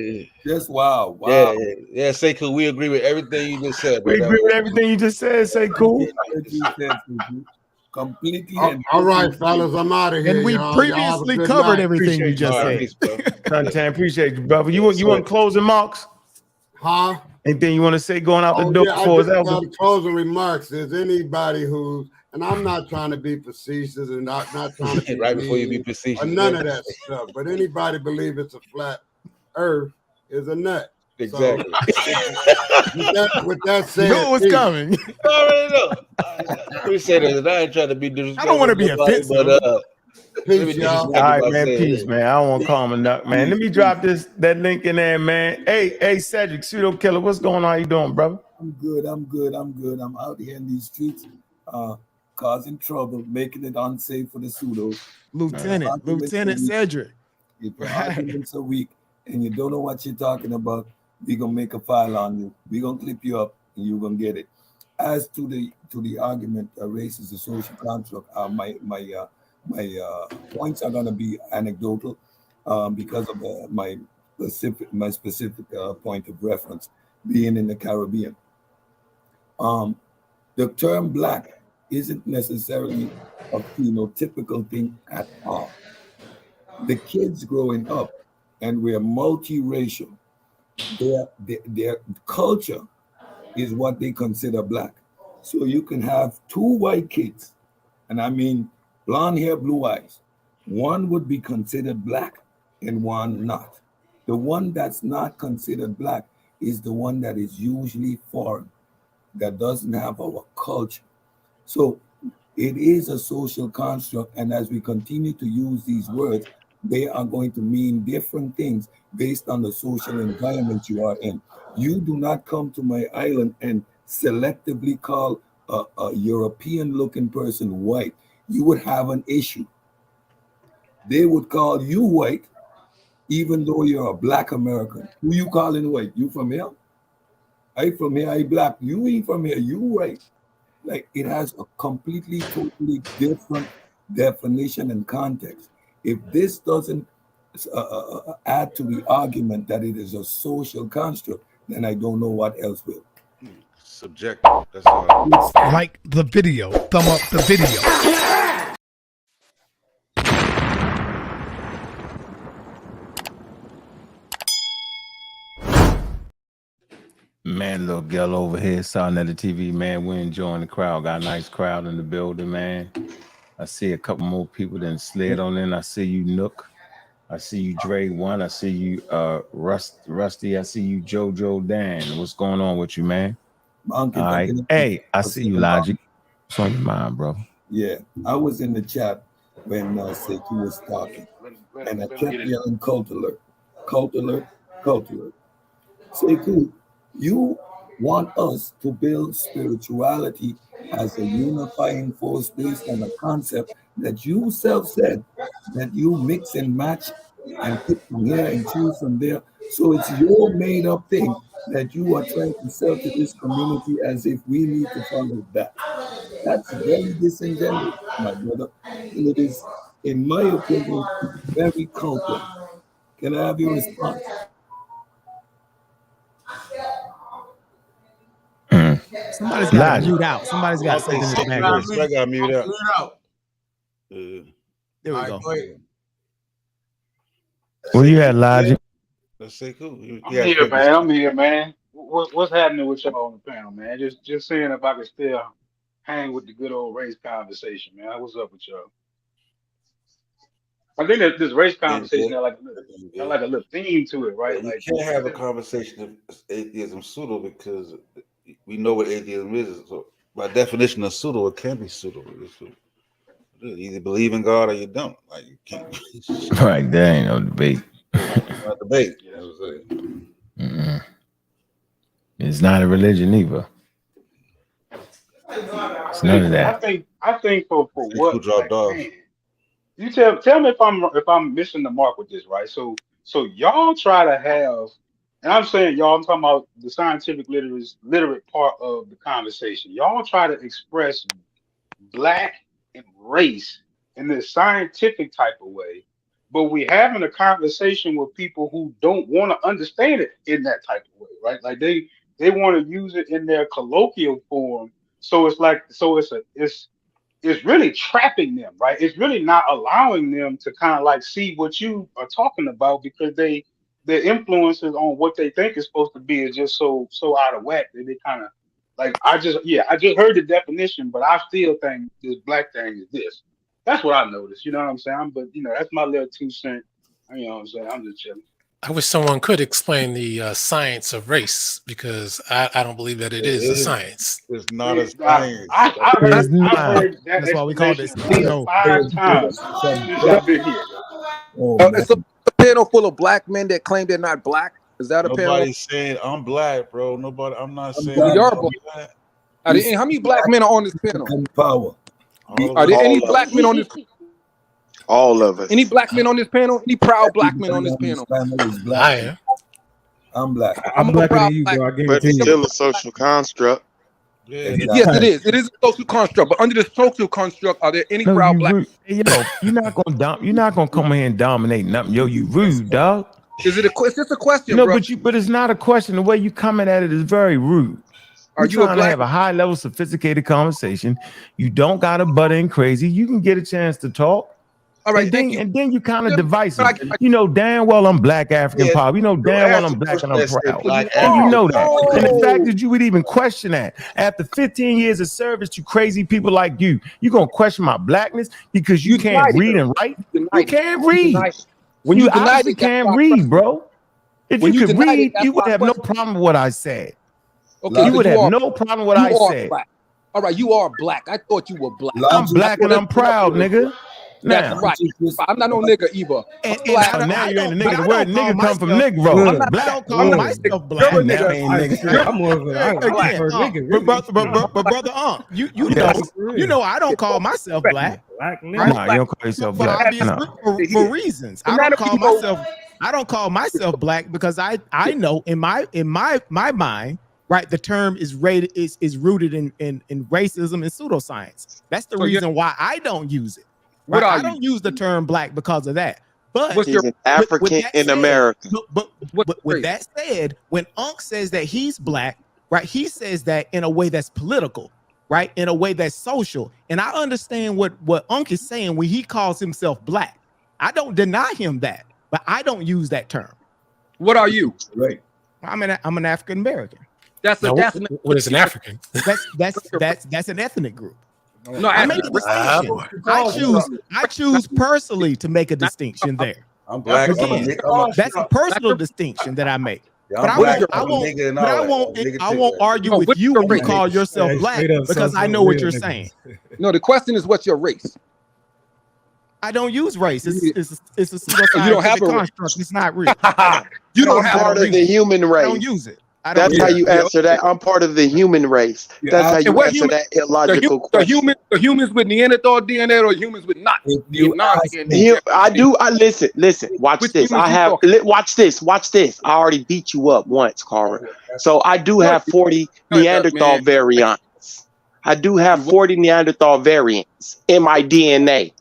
Just wow. Yeah, say cool. We agree with everything you just said. We agree with everything you just said. Say cool. Completely. All right, fellas, I'm out of here. And we previously covered everything you just said. Suntan, appreciate you, brother. You want closing remarks? Huh? Anything you want to say going out the door before I just closing remarks. Is anybody who's, and I'm not trying to be facetious and not trying to be right before you be facetious, or none of that stuff. But anybody believe it's a flat Earth is a nut. Exactly. So, with that said, you know what's coming. We say that I ain't trying to be disrespectful. I don't want to be offensive. But peace, y'all. All right, man. Peace, man. I don't want to call him a nut, man. Let me drop that link in there, man. Hey, Cedric, pseudo killer, what's going on? How you doing, brother? I'm good. I'm out here in these streets, causing trouble, making it unsafe for the pseudos. Lieutenant Cedric. If your arguments are weak and you don't know what you're talking about, we're gonna make a file on you. We're gonna clip you up and you're gonna get it. As to the argument, race is a social construct. My points are gonna be anecdotal because of my specific point of reference being in the Caribbean. The term black isn't necessarily a phenotypical thing at all. The kids growing up, and we're multiracial, their culture is what they consider black. So you can have two white kids, and I mean blonde hair, blue eyes. One would be considered black and one not. The one that's not considered black is the one that is usually foreign, that doesn't have our culture. So it is a social construct, and as we continue to use these words, they are going to mean different things based on the social environment you are in. You do not come to my island and selectively call a European-looking person white. You would have an issue. They would call you white, even though you're a black American. Who you calling white? You from here? I from here, I black. You ain't from here, you white. Like, it has a completely, totally different definition and context. If this doesn't add to the argument that it is a social construct, then I don't know what else will. Subjective, that's all. Like the video, thumb up the video. Man, little girl over here, saw another TV, man. We're enjoying the crowd. Got a nice crowd in the building, man. I see a couple more people that slid on in. I see you, Nook. I see you, Dre One. I see you, Rusty. I see you, JoJo Dan. What's going on with you, man? All right. Hey, I see you, Logic. What's on your mind, bro? Yeah, I was in the chat when Sekou was talking, and I kept yelling cult alert, cult alert, cult alert. Sekou, you want us to build spirituality as a unifying force based on a concept that you self said that you mix and match and pick from here and choose from there. So it's your made up thing that you are trying to sell to this community as if we need to follow that. That's very disingenuous, my brother. And it is, in my opinion, very cultural. Can I have your response? Somebody's got to mute out. Somebody's got something in the background. I got to mute out. There we go. Where you at, Logic? Let's say cool. I'm here, man. What's happening with y'all on the panel, man? Just seeing if I can still hang with the good old race conversation, man. What's up with y'all? I think that this race conversation got like a little theme to it, right? You Like can't have a conversation of atheism pseudo because we know what atheism is. So by definition of pseudo, it can't be pseudo. You either believe in God or you don't. Like you can't. Right, there ain't no debate. Not debate. You know what I'm saying? It's not a religion either. It's none of that. I think for what like, man, you tell me if I'm missing the mark with this, right? So y'all try to have, and I'm saying y'all, I'm talking about the scientific literate part of the conversation. Y'all try to express black and race in this scientific type of way, but we having a conversation with people who don't want to understand it in that type of way, right? Like they want to use it in their colloquial form. So it's really trapping them, right? It's really not allowing them to kind of like see what you are talking about because their influences on what they think is supposed to be is just so out of whack that they kind of like I just heard the definition, but I still think this black thing is this. That's what I noticed. You know what I'm saying? But that's my little 2 cents. You know what I'm saying? I'm just chilling. I wish someone could explain the science of race because I don't believe that it is a science. It's not a science. I heard that. That's why we call this. 5 times since I've been here. It's a panel full of black men that claim they're not black. Is that a panel? Nobody's saying I'm black, bro. Nobody. I'm not saying we are black. How many black men are on this panel? Power. Are there any black men on this? All of us. Any black men on this panel? Any proud black men on this panel? I am. I'm black. I'm blacker than you, bro. I guarantee But it's you. still a social construct. Yeah. Yes, it is. It is a social construct. But under the social construct, are there any proud black? Hey, you're not gonna come here and dominate nothing. Yo, you rude, dog. Is it it's just a question, No, bro? but it's not a question. The way you coming at it is very rude. Are you trying to have a high level, sophisticated conversation? You don't gotta butt in crazy. You can get a chance to talk. All right, and then you kind of divisive. You know damn well I'm black African pop. You know damn well I'm black and I'm proud. And you know that. And the fact that you would even question that after 15 years of service to crazy people like you gonna question my blackness because you can't read and write? You can't read. When you you obviously can't read, bro. If you could read, you would have no problem with what I said. Okay, you would have no problem with what I said. Black. All right, you are black. I thought you were black. I'm black and I'm proud, nigga. That's right. I'm not no nigga either. Now you ain't a nigga. The word nigga come from negro. I'm not, I don't call myself black. I'm more of a but brother, you know I don't call myself black. Nah, you don't call yourself black. For reasons. I don't call myself black because I know in my mind, right, the term is rooted in racism and pseudoscience. That's the reason why I don't use it. Right? I don't use the term black because of that. But He's an African in America. But with that said, when Ankh says that he's black, right, he says that in a way that's political, right, in a way that's social. And I understand what Ankh is saying when he calls himself black. I don't deny him that, but I don't use that term. What are you? Right. I'm an African American. What is an African? That's an ethnic group. No, I make a distinction. I choose personally to make a distinction there. I'm black. That's a personal distinction that I make. But I won't argue with you when you call yourself black because I know what you're saying. No, the question is, what's your race? I don't use race. It's a pseudoscientific you don't have a construct. It's not real. You don't have part of the human race. I don't use it. That's how you answer that. I'm part of the human race. That's how you answer that illogical question. The humans with Neanderthal DNA or humans with not DNA? Listen. Watch this. Watch this. I already beat you up once, Cara. So I do have 40 Neanderthal variants. I do have 40 Neanderthal variants in my DNA.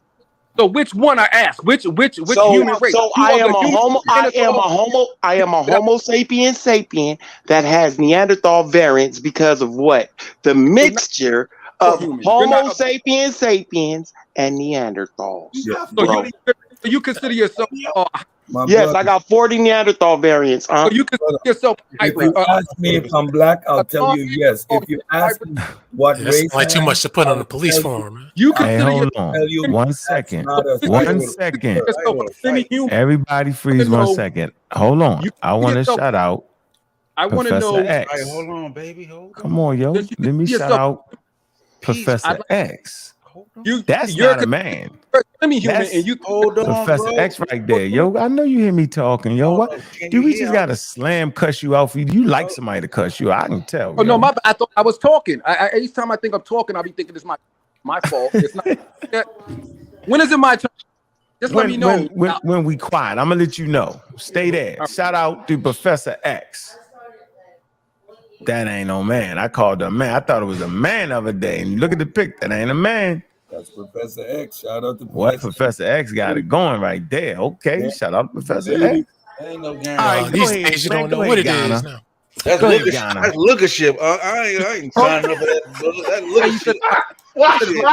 So which one I ask? Which human race? So I am a Homo sapien that has Neanderthal variants because of what? The mixture of Homo sapiens and Neanderthals. So you consider yourself Yes, I got 40 Neanderthal variants. So you can yourself. If you ask me if I'm black, I'll tell you yes. If you ask me what That's race, like too much to put on the police form. Man. You Hey, consider hold yourself on. 1 second. 1 second. a semi-human. Everybody freeze 1 second. Hold on. I want to shout out I want to Professor know. X. Hey, hold on, baby. Hold on. Come on, yo. Let me shout out Professor X. That's not a man. Semi-human, and you hold on, Professor bro. X right there, yo. I know you hear me talking, yo. What? Do we just gotta slam cuss you out for you? You like somebody to cuss you? I can tell. Oh yo. no, I thought I was talking. Each time I think I'm talking, I'll be thinking it's my fault. It's not. When is it my turn? Just let me know. When we quiet, I'm gonna let you know. Stay there. Shout out to Professor X. That ain't no man. I called him a man. I thought it was a man the other day. And look at the pic. That ain't a man. That's Professor X. Shout out to Professor X got it going right there. Okay, Yeah. Shout out to Professor X. Ain't no game. All right, These go ahead, days you man. don't know Go what ahead, it Ghana. is now. That's Go ahead, lookership. Ghana. That's lookership. I ain't signing up for that. That lookership. Shit.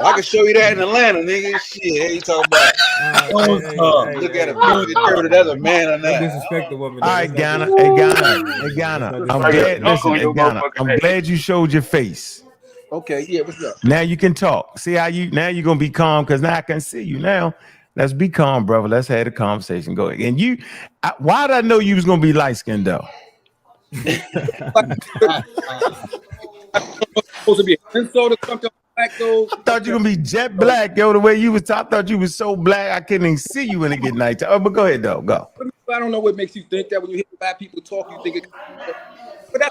I can show you that in Atlanta, nigga. Shit, hey, you talking about? Look at it. That's a man or not. Disrespect the woman. All right, Ghana. Hey, Ghana. I'm glad. Listen, hey, Ghana. I'm glad you showed your face. Okay, yeah, what's up? Now you can talk. See how you now you're gonna be calm because now I can see you. Now let's be calm, brother. Let's have a conversation. Go ahead. And why did I know you was gonna be light skinned though? Supposed to be an insult or something like those. I thought you were gonna be jet black, yo. The way you was, I thought you was so black I couldn't even see you when it get nighttime. Oh, but go ahead though. Go. I don't know what makes you think that when you hear black people talk, you think it. But that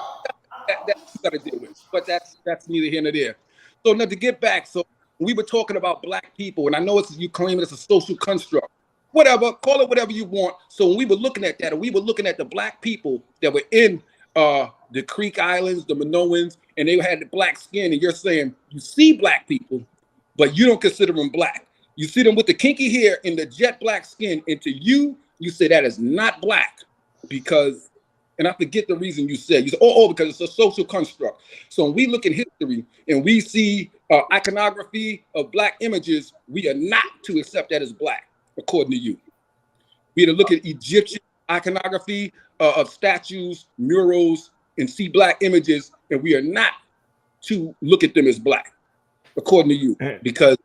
you got to deal with. But that's neither here nor there. So now to get back, so we were talking about black people, and I know you claim it's a social construct. Whatever, call it whatever you want. So when we were looking at that, and we were looking at the black people that were in the Creek Islands, the Minoans, and they had the black skin, and you're saying you see black people, but you don't consider them black. You see them with the kinky hair and the jet black skin, and to you say that is not black because, and I forget the reason you said. You said, because it's a social construct. So when we look at history and we see iconography of black images, we are not to accept that as black, according to you. We are to look at Egyptian iconography of statues, murals, and see black images, and we are not to look at them as black, according to you, because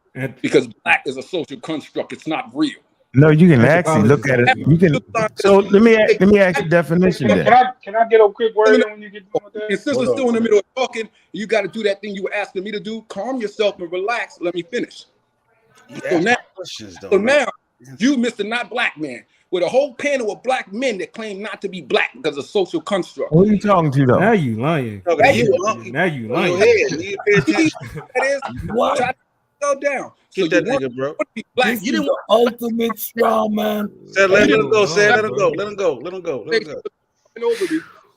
black is a social construct. It's not real. No, you can actually look at it. You can. So let me ask you definition then. Can I get a quick word in when you get done with that? And since we're still in the middle of talking, you got to do that thing you were asking me to do. Calm yourself and relax. Let me finish. So now, you, Mr. Not Black Man, with a whole panel of black men that claim not to be black because of social construct. Who are you talking to though? Now you lying. Now you lying. That is what? Try to go down. Get that nigga, bro. This is the ultimate straw man. Let him go. Let him go.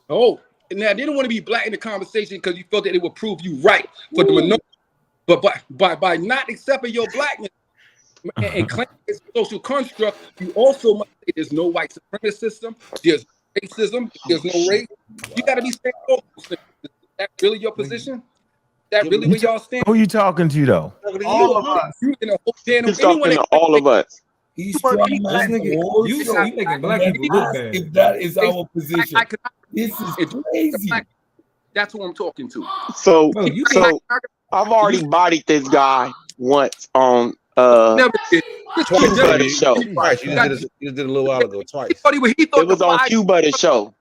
Oh, and now they didn't want to be black in the conversation because you felt that it would prove you right for the minority. But by not accepting your blackness and claiming it's a social construct, you also must say there's no white supremacist system, there's racism, there's no race. You got to be saying all those things. Is that really your position? That really where y'all stand? Who you talking to though? All of us. You in a whole panel. He's talking to all of us. He's trying you making black people look bad. If that is our position, this is crazy. That's who I'm talking to. So I've already bodied this guy once on Q-Buddy show. Twice. You just did a little while ago. Twice. It was on Q-Buddy show.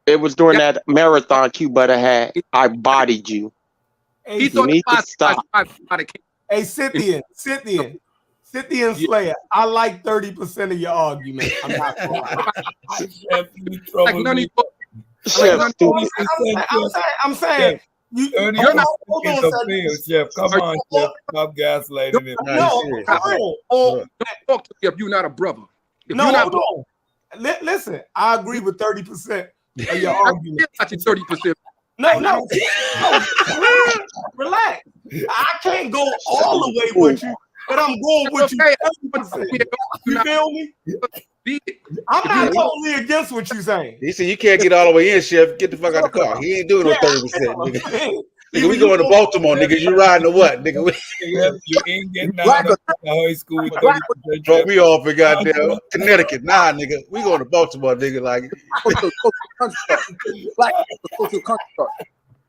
It was during that marathon Q-Buddy had. I bodied you. Hey, you need to stop. Hey, Scythian Slayer, I like 30% of your argument. I'm not gonna lie. I'm saying you're not. Hold on, Chef. Come on, Chef. Stop gaslighting him. Don't talk to me if you're not a brother. Hold on. Listen, I agree with 30% of your argument. 30%. No. Relax. I can't go all the way with you, but I'm going with you 30%. You feel me? I'm not totally against what you're saying. He said you can't get all the way in, Chef. Get the fuck out of the car. He ain't doing no 30%. Nigga, we going to Baltimore, nigga. You riding or what, nigga? You ain't getting out of high school with 30%. Drop me off in goddamn Connecticut. Nah, nigga. We going to Baltimore, nigga. Like Black social construct.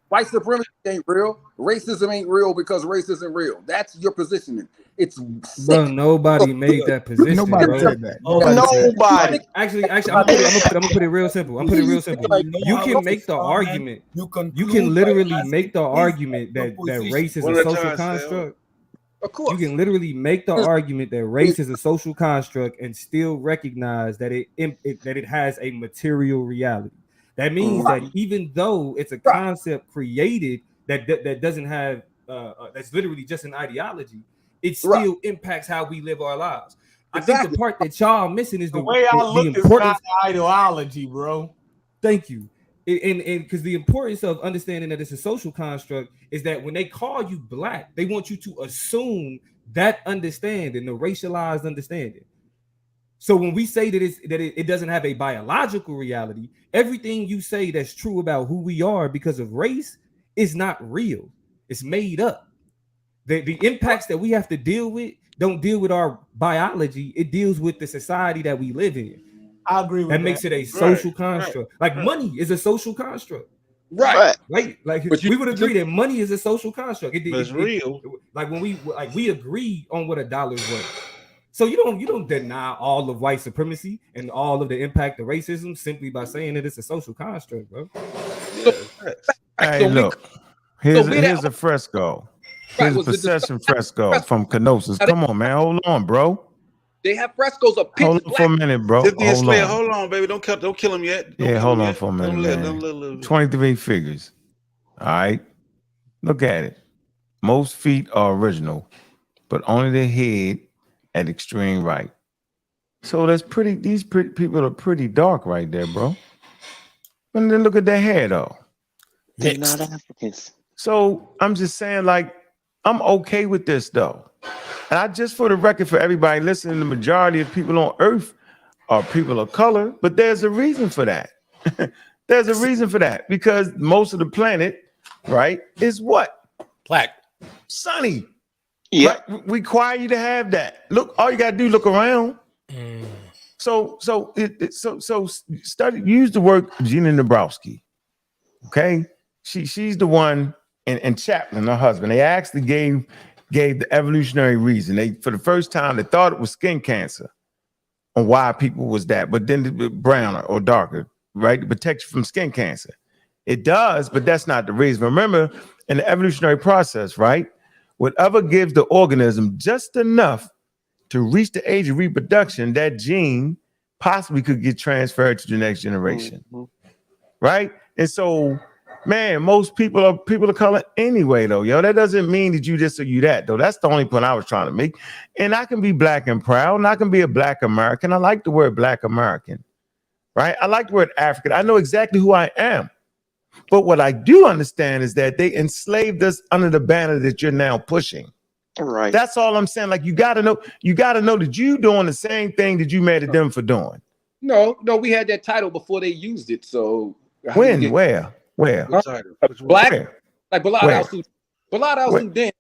White supremacy ain't real. Racism ain't real because race isn't real. That's your positioning. It's sick. Bro, nobody made that position. Nobody bro. said that. Nobody. Actually, I'm gonna put it real simple. You can make the argument. You can literally make the argument that race is a social construct. Of course. You can literally make the argument that race is a social construct and still recognize that it has a material reality. That means that even though it's a concept created that doesn't have that's literally just an ideology, it still impacts how we live our lives. I think the part that y'all missing is the way I look is not ideology, bro. Thank you. And because the importance of understanding that it's a social construct is that when they call you black, they want you to assume that understanding, the racialized understanding. So when we say that it doesn't have a biological reality, everything you say that's true about who we are because of race is not real. It's made up. The impacts that we have to deal with don't deal with our biology. It deals with the society that we live in. I agree with that. Makes it a social construct. Like money is a social construct. Right. Like we would agree that money is a social construct. It's real. Like when we agree on what a dollar is worth. So you don't deny all of white supremacy and all of the impact of racism simply by saying that it's a social construct, bro. Hey, look, here's a fresco. Here's a possession fresco from Kenosis. Come on, man. Hold on, bro. They have frescoes of pitch Hold on for a minute, bro. Hold on, baby. Don't kill him yet. Yeah, hold on for a minute, man. 23 figures. All right. Look at it. Most feet are original, but only the head at extreme right. So these people are pretty dark right there, bro. And then look at their hair, though. They're not Africans. So I'm just saying, like, I'm okay with this, though. And I just, for the record, for everybody listening, the majority of people on Earth are people of color, but there's a reason for that. There's a reason for that because most of the planet, right, is what? Black. Sunny. Yeah. Right? We require you to have that. Look, all you gotta do, look around. So study, use the word Gina Dabrowski. Okay, she's the one, and Chapman, her husband. They actually gave the evolutionary reason. They, for the first time, they thought it was skin cancer, on why people was that, but then browner or darker, right, to protect you from skin cancer. It does, but that's not the reason. Remember, in the evolutionary process, right, whatever gives the organism just enough to reach the age of reproduction, that gene possibly could get transferred to the next generation, right? And so, man, most people are people of color anyway, though, yo. That doesn't mean that you this or you that, though. That's the only point I was trying to make. And I can be black and proud, and I can be a black American. I like the word black American, right? I like the word African. I know exactly who I am. But what I do understand is that they enslaved us under the banner that you're now pushing. Right. That's all I'm saying. Like, you gotta know that you doing the same thing that you mad at them for doing. No, we had that title before they used it. So when? Where? Black? Where? Like Balad al-Sudan,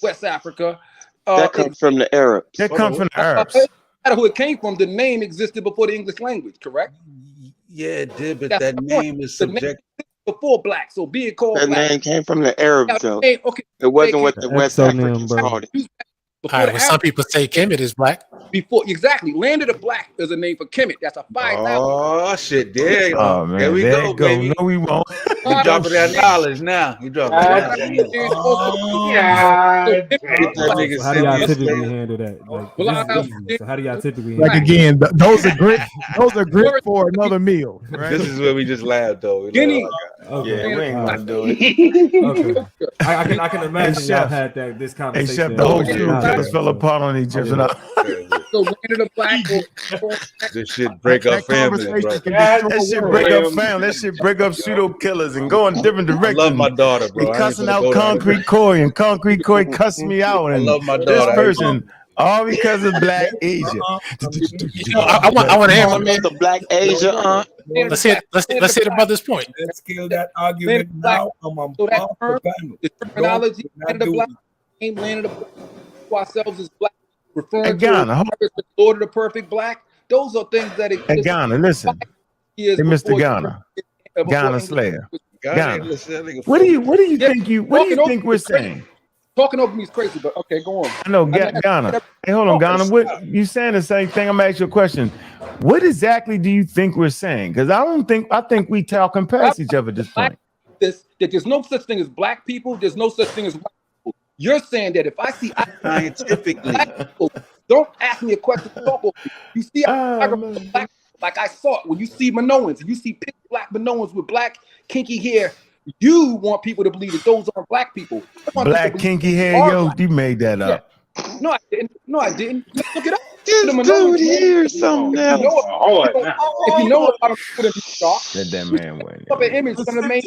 West Africa. That comes from the Arabs. That comes from the Arabs. No matter who it came from, the name existed before the English language, correct? Yeah, it did, but that name is subject before black, so being called that black. name came from the Arabs, though. Okay. It wasn't what the West Africans called it. All right, well, some people say Kemet is black. Before exactly, Land of the Black is a name for Kemet. That's a 5,000. Oh shit! There you go. Oh, man, there we go, baby. No, we won't. You dropping that knowledge now. You dropping that knowledge. How do y'all typically handle that? Like, so how do y'all typically handle like again? Those are great. Those are great for another meal. Right? This is where we just laughed though. Guinea. Yeah, we ain't gonna do it. Okay. I can imagine y'all had this conversation. Except the whole shoe killers fell apart on each other. So Land of the Black. This shit break up families, bro. That shit break up families. That shit break up pseudo killers and go in different directions. I love my daughter, bro. And cussing out Concrete Corey, and Concrete Corey cussing me out. And I love my daughter. This person, all because of Black Asia. I want to hear my man. The Black Asia, Let's hear the brother's point. Let's kill that argument now. I'm on So that off term, the panel. the terminology, Don't land of the do black, it. ain't land of the black, to ourselves as black, referring Hey, to Ghana, the Lord of the perfect black. Those are things that Hey, Ghana, listen. years Hey, Mr. before Ghana. Ghana English Slayer. God, Ghana. listen, What do you Yeah, think we're saying? Talking over me is crazy, but okay, go on. I know, Ghana. Hey, hold on, Ghana. What you saying the same thing? I'm asking you a question. What exactly do you think we're saying? Because I think we talking past each other at this point. That there's no such thing as black people. There's no such thing as white people. You're saying that if I see scientifically, people, don't ask me a question. Talk over me. You see, black, like I saw it when you see Minoans, and you see big black Minoans with black kinky hair. You want people to believe that those aren't black people. Black kinky hair, yo, you made that up. No, I didn't. No, I didn't. Look it up. This dude here is something else. If you know about them, shocked. Let that man win. Up an image from the main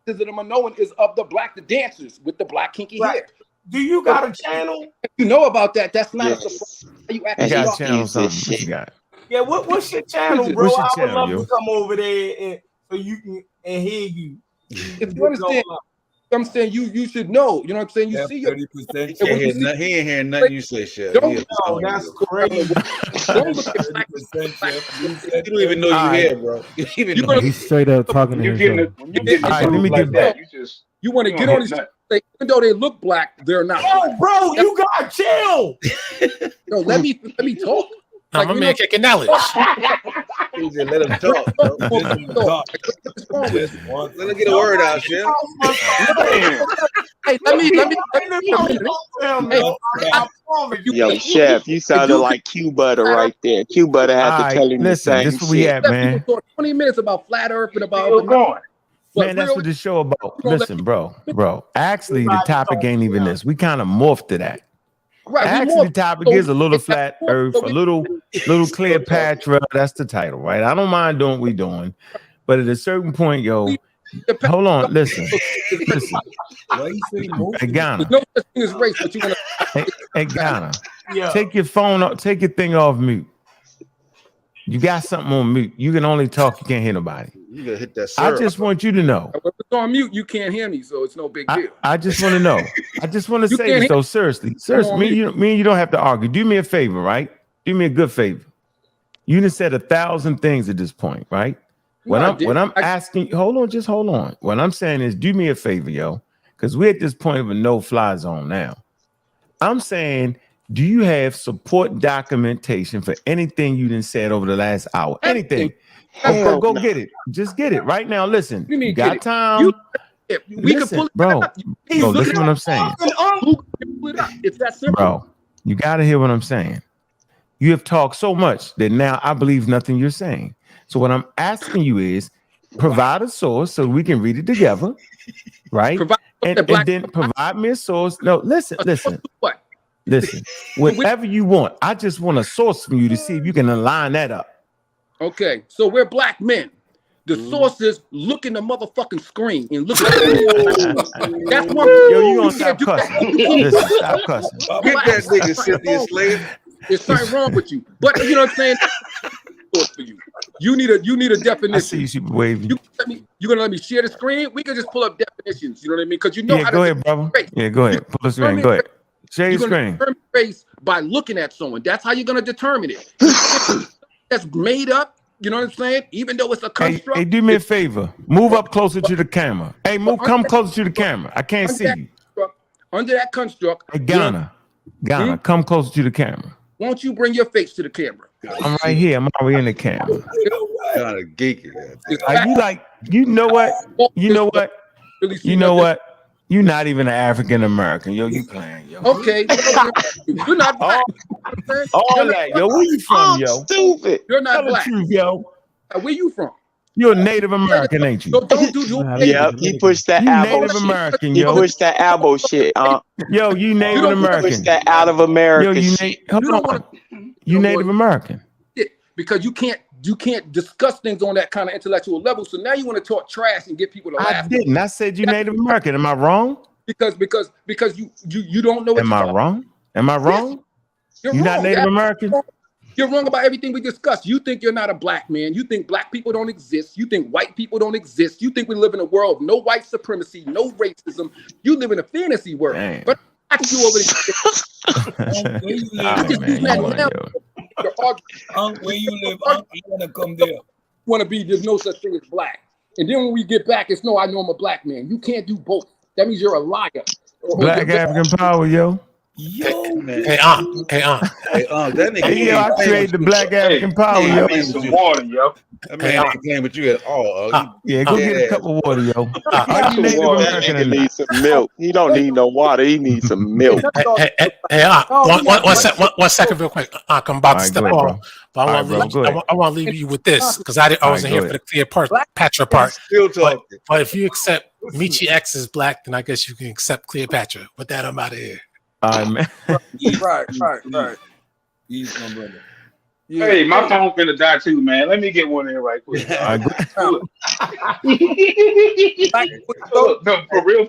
of the Minoan is of the black, the dancers with the black kinky hair. Do you got a channel? If you know about that, that's not a surprise. You got a channel something. What you got? Yeah, what's your channel, bro? What's your I would channel, love yo? to come over there and so you can and hear you. If you understand, I'm saying you should know. You know what I'm saying? You see your 30%. He ain't hearing nothing you say, Chef. No, that's crazy. Don't look at black. You don't even know you here, bro. You even know. He's straight up talking to himself. All right, let me get back. You want to get on these, even though they look black, they're not. Oh, bro, you got chill. No, let me talk. I'm a man kicking knowledge. Let him talk. Let him get a word out, Chef. Hey, let me. Yo, Chef, you sounded like Q Butter right there. Q Butter had to tell him the same this is where we shit. at, man. 20 minutes about flat Earth and about Man, that's what this show about. Listen, bro. Actually, the topic ain't even this. We kind of morphed to that. Right, actually, the topic is a little flat Earth, a little Cleopatra. That's the title, right? I don't mind doing what we're doing, but at a certain point, yo, hold on, listen. Hey, Ghana. No such thing as race, but you want to. Hey, Ghana. Take your phone off. Take your thing off mute. You got something on mute. You can only talk. You can't hear nobody. You gotta hit that. I just want you to know. If it's on mute, you can't hear me, so it's no big deal. I just want to know. I just want to say this though, seriously. Me and you don't have to argue. Do me a favor, right? Do me a good favor. You done said 1,000 things at this point, right? When I'm asking, hold on. What I'm saying is, do me a favor, yo, because we're at this point of a no-fly zone now. I'm saying, do you have support documentation for anything you done said over the last hour? Anything? Go get it. Just get it right now. Listen, you got time. We can pull it bro. up. Bro, listen what I'm saying. It's that simple. Bro, you got to hear what I'm saying. You have talked so much that now I believe nothing you're saying. So what I'm asking you is provide a source so we can read it together, right? And then provide me a source. No, listen. What? Listen, whatever you want. I just want a source from you to see if you can align that up. Okay, so we're black men. The source is look in the motherfucking screen and look at it. That's one. Yo, you gonna stop cussing. Listen, stop cussing. Get that nigga Cynthia Slade. There's something wrong with you. But you know what I'm saying? For you. You need a definition. I see you super wavy. You gonna let me share the screen? We can just pull up definitions. You know what I mean? Because you know how go to ahead, brother. Yeah, go ahead. Pull the screen. Go ahead. Share your screen. Determine race by looking at someone. That's how you're gonna determine it. That's made up. You know what I'm saying? Even though it's a construct. Hey, do me a favor. Move up closer to the camera. Hey, come closer to the camera. I can't see you. Under that construct. Hey, Ghana, come closer to the camera. Won't you bring your face to the camera? I'm right here. I'm already in the camera. Kind of geeky. You know what? You're not even an African American. Yo, you playing, yo. Okay. You're not black. All that, yo. Where you from, yo? Stupid. You're not black. Truth, yo. Where you from? You're a Native American, ain't you? Yep, he pushed that elbow Native shit. American, He yo. pushed that elbow shit. Yo, you Native American. Push that out of America. You Native American. Because you can't discuss things on that kind of intellectual level. So now you want to talk trash and get people to laugh. I didn't. I said you Native American. Am I wrong? Because you don't know. Am I wrong? Am I wrong? Yes. You're not Native American. You're wrong about everything we discussed. You think you're not a black man. You think black people don't exist. You think white people don't exist. You think we live in a world of no white supremacy, no racism. You live in a fantasy world. Damn. But I ask you over there. Where you live, you want to come there. Want to be, there's no such thing as black. And then when we get back, it's no, I know I'm a black man. You can't do both. That means you're a liar. Black African power, yo. Hey, that nigga. Yo, I created the Black African power, yo. I need some water, yo. That man ain't playing with you at all. Yeah, go get a cup of water, yo. That nigga needs some milk. He don't need no water. He needs some milk. One second, real quick. I'm about to step off. But I want to leave you with this because I wasn't here for the Cleopatra part. But if you accept Michi X is black, then I guess you can accept Cleopatra. With that, I'm out of here. Right. He's my brother. Yeah. Hey, my phone's gonna die too, man. Let me get one in right quick. No, for real.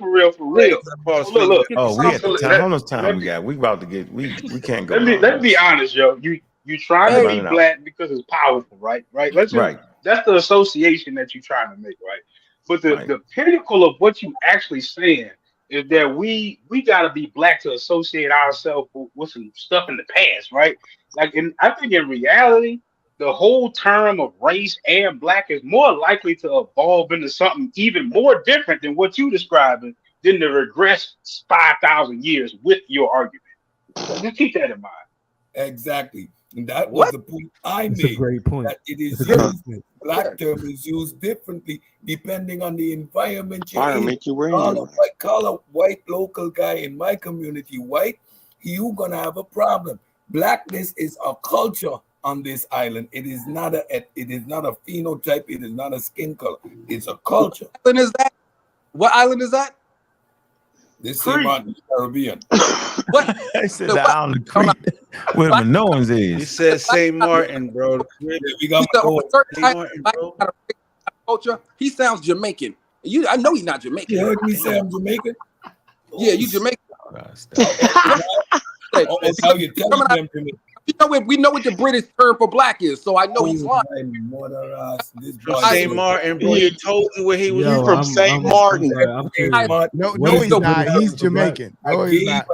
Look. Oh, we at the time. How much time we got? We about to get. We can't go. Let's be honest, yo. You trying to be black because it's powerful, right? That's the association that you're trying to make, right? But the pinnacle of what you actually saying is that we got to be black to associate ourselves with some stuff in the past, right? Like, I think in reality, the whole term of race and black is more likely to evolve into something even more different than what you describing than to regress 5,000 years with your argument. So just keep that in mind. Exactly. And that was the point I made. That's a great point. That it is used, black term is used differently depending on the environment you're in. Call a white local guy in my community white, you're gonna have a problem. Blackness is a culture on this island. It is not a phenotype. It is not a skin color. It's a culture. What island is that? What island is that? This same on the Caribbean. What? I said the island of Crete, where Minoans is. He said St. Martin, bro. We got culture. He sounds Jamaican. I know he's not Jamaican. You heard me say I'm Jamaican? Yeah, you Jamaican. We know what the British term for black is, so I know he's lying. St. Martin, bro. He told you where he was from. St. Martin. No, he's not. He's Jamaican. No, he's not.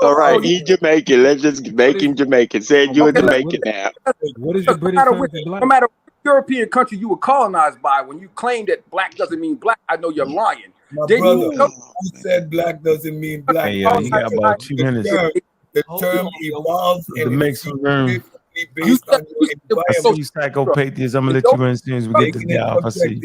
All right, he's Jamaican. Let's just make him Jamaican. Said you're Jamaican now. What is the British term for black? No matter what European country you were colonized by, when you claim that black doesn't mean black, I know you're lying. My brother, who said black doesn't mean black? Hey, you got about 2 minutes. The term evolves to make some room. Based on your environment. You psychopathies. I'm gonna let you in as soon as we get this guy off. I see.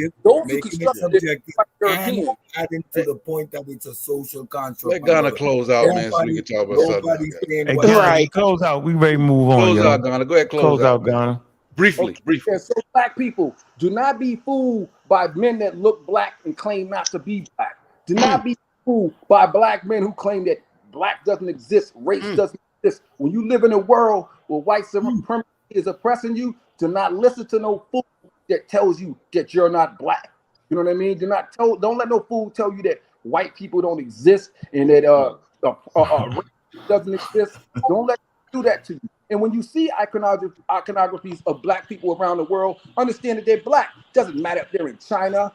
Making it subjective and adding to the point that it's a social construct. Let Ghana close out, man, so we can talk about something. Hey, right, close out. We ready to move on. Close out, Ghana. Go ahead, close out, Ghana. Briefly. So black people, do not be fooled by men that look black and claim not to be black. Do not be fooled by black men who claim that black doesn't exist, race doesn't exist. When you live in a world where white supremacy is oppressing you, do not listen to no fool that tells you that you're not black. You know what I mean? Don't let no fool tell you that white people don't exist and that race doesn't exist. Don't let them do that to you. And when you see iconographies of black people around the world, understand that they're black. Doesn't matter if they're in China,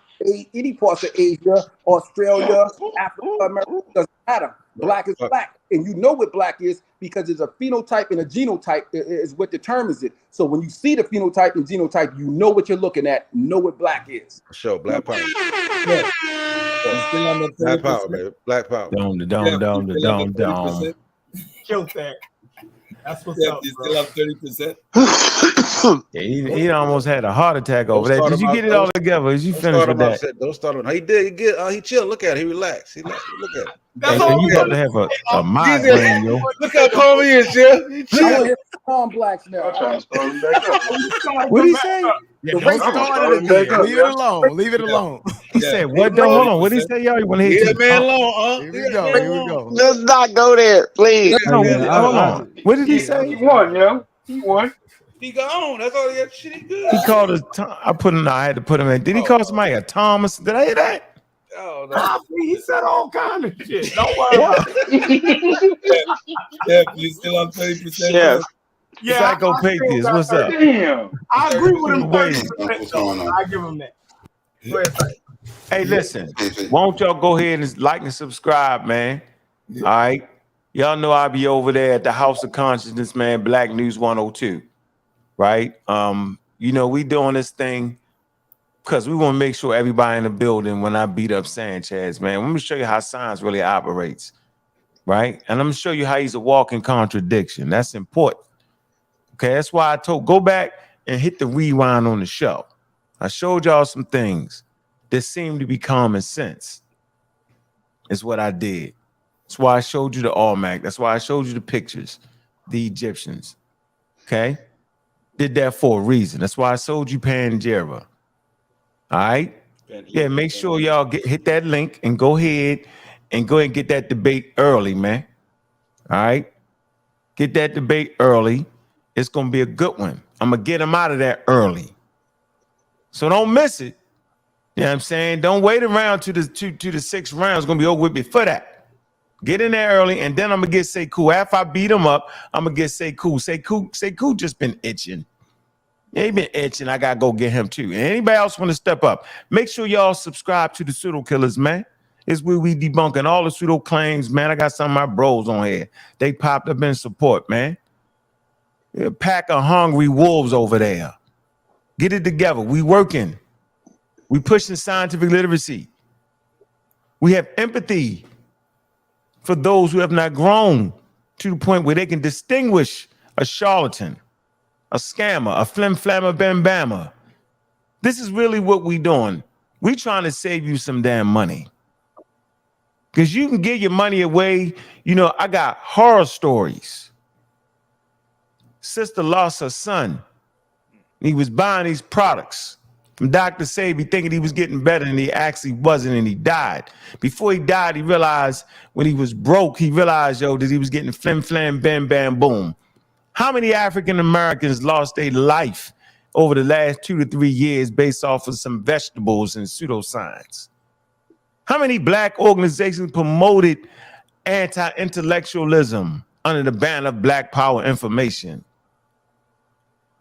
any parts of Asia, Australia, Africa, America, doesn't matter. Black is black. And you know what black is because it's a phenotype and a genotype is what determines it. So when you see the phenotype and genotype, you know what you're looking at, know what black is. Sure, black power. Yeah. Black power, baby. Black power. Down. Kill that. That's what's up. You still have 30%. Yeah, he almost had a heart attack over that. Did you get it all together? Is you finished with that? Don't start on. He did. He chilled. Look at it. He relaxed. Look at it. You got to have a migraine, yo. Look how calm he is, Jill. He chilled. Calm blacks now. I'm trying to start him back up. What did he say? Leave it alone. Leave it alone. He said, "What? Hold on. What did he say, y'all? You want to hear that man alone? Here we go. Let's not go there, please. Hold on. What did he say? He won, yo. He won. He gone. That's all he had. Shit, he good. He called us. I had to put him in. Did he call somebody a Thomas? Did I hear that? Oh, no. He said all kind of shit. Don't worry about it. Yeah, you still on 30%? Chef. Yeah, Psycho Patheist, what's up? Damn. I agree with him. What's going on? I give him that. Go ahead, Psycho. Hey, listen. Won't y'all go ahead and like and subscribe, man? All right. Y'all know I'll be over there at the House of Consciousness, man. Black News 102. Right? You know, we doing this thing because we want to make sure everybody in the building when I beat up Sanchez, man. I'm gonna show you how science really operates, right? And I'm gonna show you how he's a walking contradiction. That's important. Okay, that's why I told go back and hit the rewind on the show. I showed y'all some things that seem to be common sense. It's what I did. That's why I showed you the Almanac. That's why I showed you the pictures, the Egyptians. Okay, did that for a reason. That's why I showed you Pangera. All right. Yeah, make sure y'all hit that link and go ahead and get that debate early, man. All right. Get that debate early. It's gonna be a good one. I'm gonna get them out of there early. So don't miss it. You know what I'm saying? Don't wait around to the 6th round. It's gonna be over with before that. Get in there early, and then I'm gonna get Sekou. After I beat him up, I'm gonna get Sekou. Sekou just been itching. Yeah, he been itching. I gotta go get him too. And anybody else want to step up? Make sure y'all subscribe to the Pseudo Killers, man. It's where we debunking all the pseudo claims, man. I got some of my bros on here. They popped up in support, man. A pack of hungry wolves over there. Get it together. We working. We pushing scientific literacy. We have empathy for those who have not grown to the point where they can distinguish a charlatan, a scammer, a flim-flammer, bam-bammer. This is really what we doing. We trying to save you some damn money. Because you can give your money away. You know, I got horror stories. Sister lost her son. He was buying these products from Dr. Sabi thinking he was getting better, and he actually wasn't, and he died. Before he died, he realized when he was broke, he realized, that he was getting flim-flam, bam-bam-boom. How many African Americans lost their life over the last 2 to 3 years based off of some vegetables and pseudoscience? How many black organizations promoted anti-intellectualism under the banner of Black Power Information?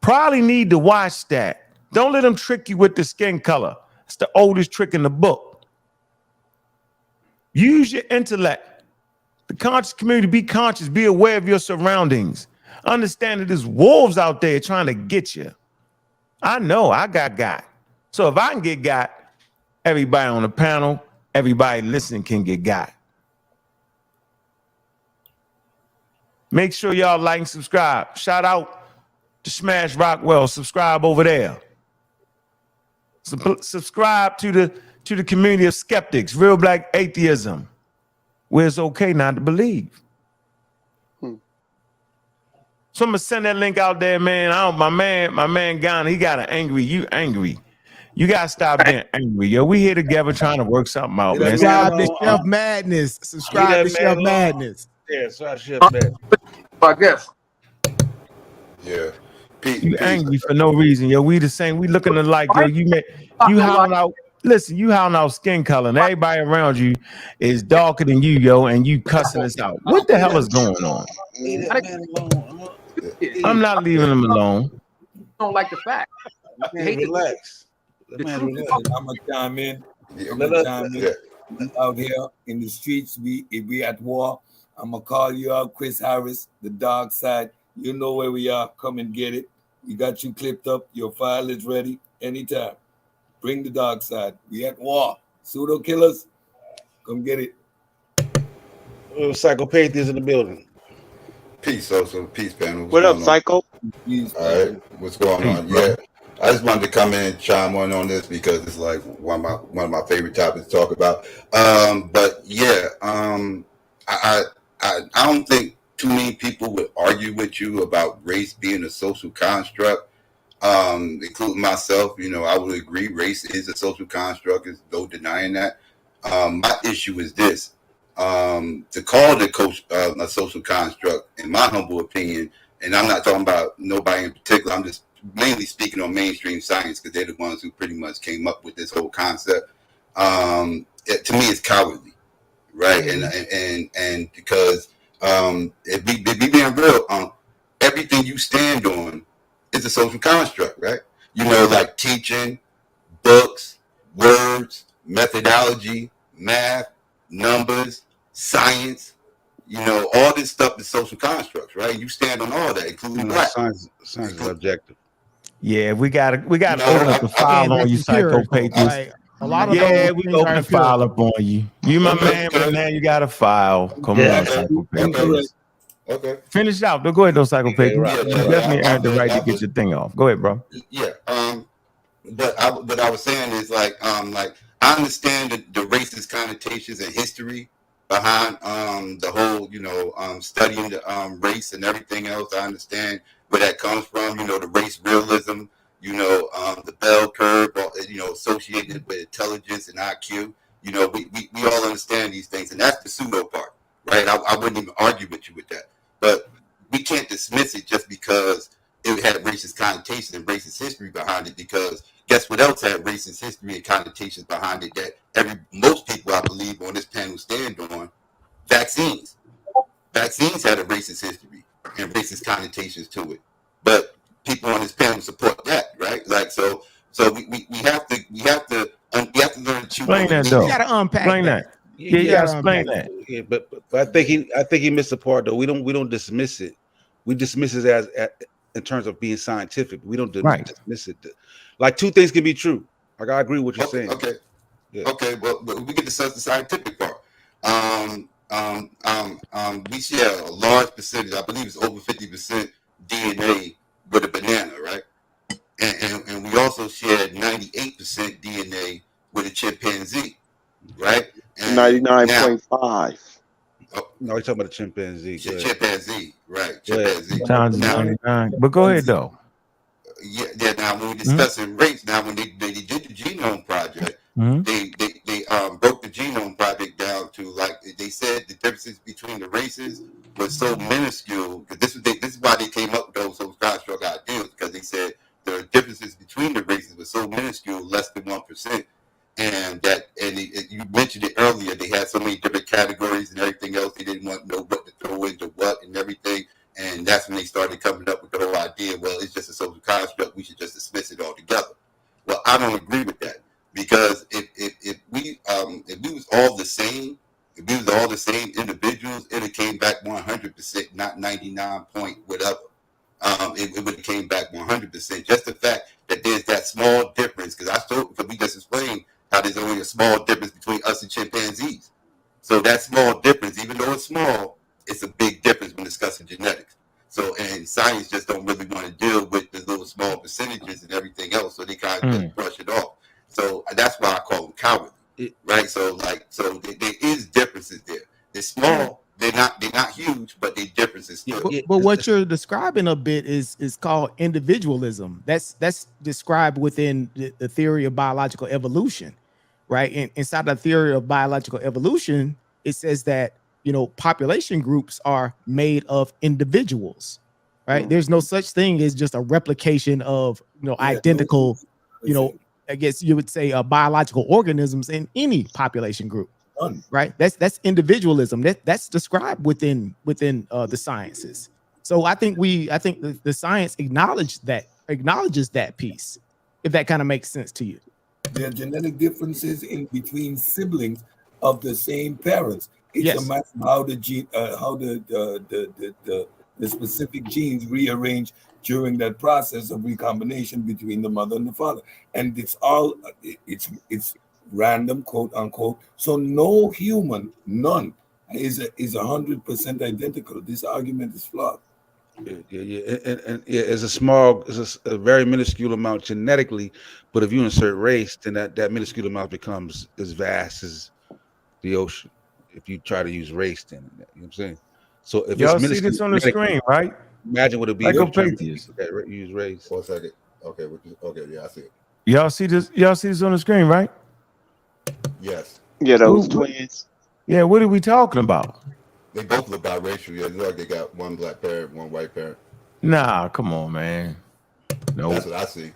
Probably need to watch that. Don't let them trick you with the skin color. It's the oldest trick in the book. Use your intellect. The conscious community, be conscious, be aware of your surroundings. Understand that there's wolves out there trying to get you. I know I got. So if I can get got, everybody on the panel, everybody listening can get got. Make sure y'all like and subscribe. Shout out to Smash Rockwell. Subscribe over there. Subscribe to the community of skeptics, real black atheism, where it's okay not to believe. So I'm gonna send that link out there, man. My man Ghana, he got an angry. You angry. You gotta stop being angry, yo. We here together trying to work something out, man. Subscribe to Chef Madness. Subscribe to Chef Madness. Yeah, subscribe to Chef Madness. I guess. Yeah. You angry for no reason, yo. We the same. We looking alike, yo. You howling out. Listen, you howling out skin color, and everybody around you is darker than you, yo, and you cussing us out. What the hell is going on? I'm not leaving him alone. Don't like the fact. Relax. I'm gonna chime in. Out here in the streets, we at war. I'm gonna call you out, Chris Harris, the dark side. You know where we are. Come and get it. We got you clipped up. Your file is ready anytime. Bring the dark side. We at war. Pseudo killers, come get it. Psychopaths in the building. Peace, also. Peace, panel. What up, Psycho? Peace, all right. What's going on? Yeah. I just wanted to come in and chime on this because it's like one of my favorite topics to talk about. But yeah, I don't think too many people would argue with you about race being a social construct, including myself. You know, I would agree race is a social construct. There's no denying that. My issue is this. To call the a social construct, in my humble opinion, and I'm not talking about nobody in particular, I'm just mainly speaking on mainstream science because they're the ones who pretty much came up with this whole concept. to me, it's cowardly, right? And because if we being real, everything you stand on is a social construct, right? You know, like teaching, books, words, methodology, math, numbers, science. You know, all this stuff is social constructs, right? You stand on all that, including black. Science is objective. Yeah, we gotta open up the file on you, psychopathist. A lot of yeah, those we things open are the file empirical. up on you. You my man, but now you got a file. Come on, psychopathist. Okay. Finish out. Go ahead, though, psychopathist. right. You definitely earned the right to get your thing off. Go ahead, bro. Yeah. But I was saying is like I understand the racist connotations and history behind the whole, you know, studying the race and everything else. I understand where that comes from. You know, the race realism. You know, the bell curve. You know, associated with intelligence and IQ. You know, we all understand these things, and that's the pseudo part, right? I wouldn't even argue with you with that, but we can't dismiss it just because it had racist connotations and racist history behind it, because guess what else had racist history and connotations behind it that most people, I believe, on this panel stand on? Vaccines. Vaccines had a racist history and racist connotations to it, but people on this panel support that, right? Like so we have to learn to explain that though. You gotta unpack explain that. Yeah, you gotta explain that. Yeah, but I think he missed the part though. We don't dismiss it. We dismiss it as in terms of being scientific. We don't dismiss it. Like two things can be true. Like I agree with what you're saying. Okay. Yeah. Okay. Well, we get the scientific part. We share a large percentage. I believe it's over 50% DNA with a banana, right? And we also share 98% DNA with a chimpanzee, right? 99.5. No, we're talking about a chimpanzee. Chimpanzee, right? Chimpanzee. Sounds 99. But go ahead though. Yeah. Now, when we're discussing race, now when they did the Genome Project, they broke the Genome Project down to, like, they said the differences between the races was so minuscule. Because this is why they came up with those construct ideas, because they said the differences between the races was so minuscule, less than 1%. And you mentioned it earlier, they had so many different categories and everything else. They didn't want to know what to throw into what and everything. And that's when they started coming up with the whole idea, well, it's just a social construct, we should just dismiss it altogether. Well, I don't agree with that, because if we was all the same, if we was all the same individuals, it have came back 100%, not 99 point whatever. It would have came back 100%. Just the fact that there's that small difference, because we just explained how there's only a small difference between us and chimpanzees. So that small difference, even though it's small, it's a big difference when discussing genetics. So, and science just don't really want to deal with the little small percentages and everything else, so they kind of just brush it off. So that's why I call them cowardly, right? So there is differences there. They're small, they're not huge, but they differences still. But what you're describing a bit is called individualism. That's described within the theory of biological evolution, right? Inside the theory of biological evolution, it says that, you know, population groups are made of individuals, right? There's no such thing as just a replication of, you know, identical, you know, I guess you would say biological organisms in any population group, right? That's individualism. That's described within the sciences. So I think the science acknowledges that piece, if that kind of makes sense to you. There are genetic differences in between siblings of the same parents. It's a matter of how the specific genes rearrange during that process of recombination between the mother and the father, and it's random, quote unquote. So no human, none, is 100% identical. This argument is flawed. And it's a very minuscule amount genetically, but if you insert race, then that minuscule amount becomes as vast as the ocean. If you try to use race, then you know what I'm saying. So if y'all see this on the screen, right? Imagine what it'd be that use race. 1 second. Okay, yeah, I see it. Y'all see this? Y'all see this on the screen, right? Yes. Yeah, those twins. Yeah, what are we talking about? They both look biracial. Yeah, it's like they got one black parent, one white parent. Nah, come on, man. No, that's what I see.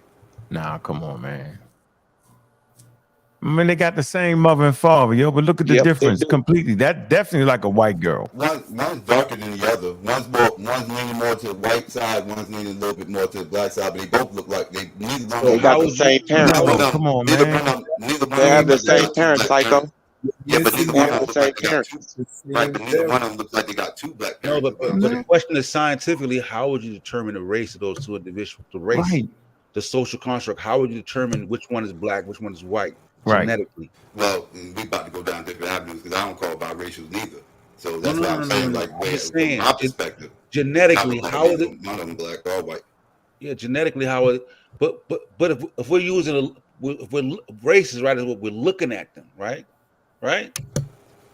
Nah, come on, man. I mean, they got the same mother and father, yo, but look at the difference completely. That definitely like a white girl. One's darker than the other. One's leaning more to the white side. One's leaning a little bit more to the black side. But they both look like they got the same parents. No, come on, man. They have the same parents, Psycho. Yeah, but neither one of them look like they got parents. two. Right, but neither one of them looks like they got two black No, parents. but the question is scientifically, how would you determine the race of those two individuals? The race, Right. the social construct. How would you determine which one is black, which one is white, Right. genetically? Well, we about to go down different avenues because I don't call biracial neither. So that's why I'm saying, like, from my perspective, genetically, how is it? None of them black or white. Yeah, genetically, how is it? But if we're using if we're races, right, is what we're looking at them, right? Right.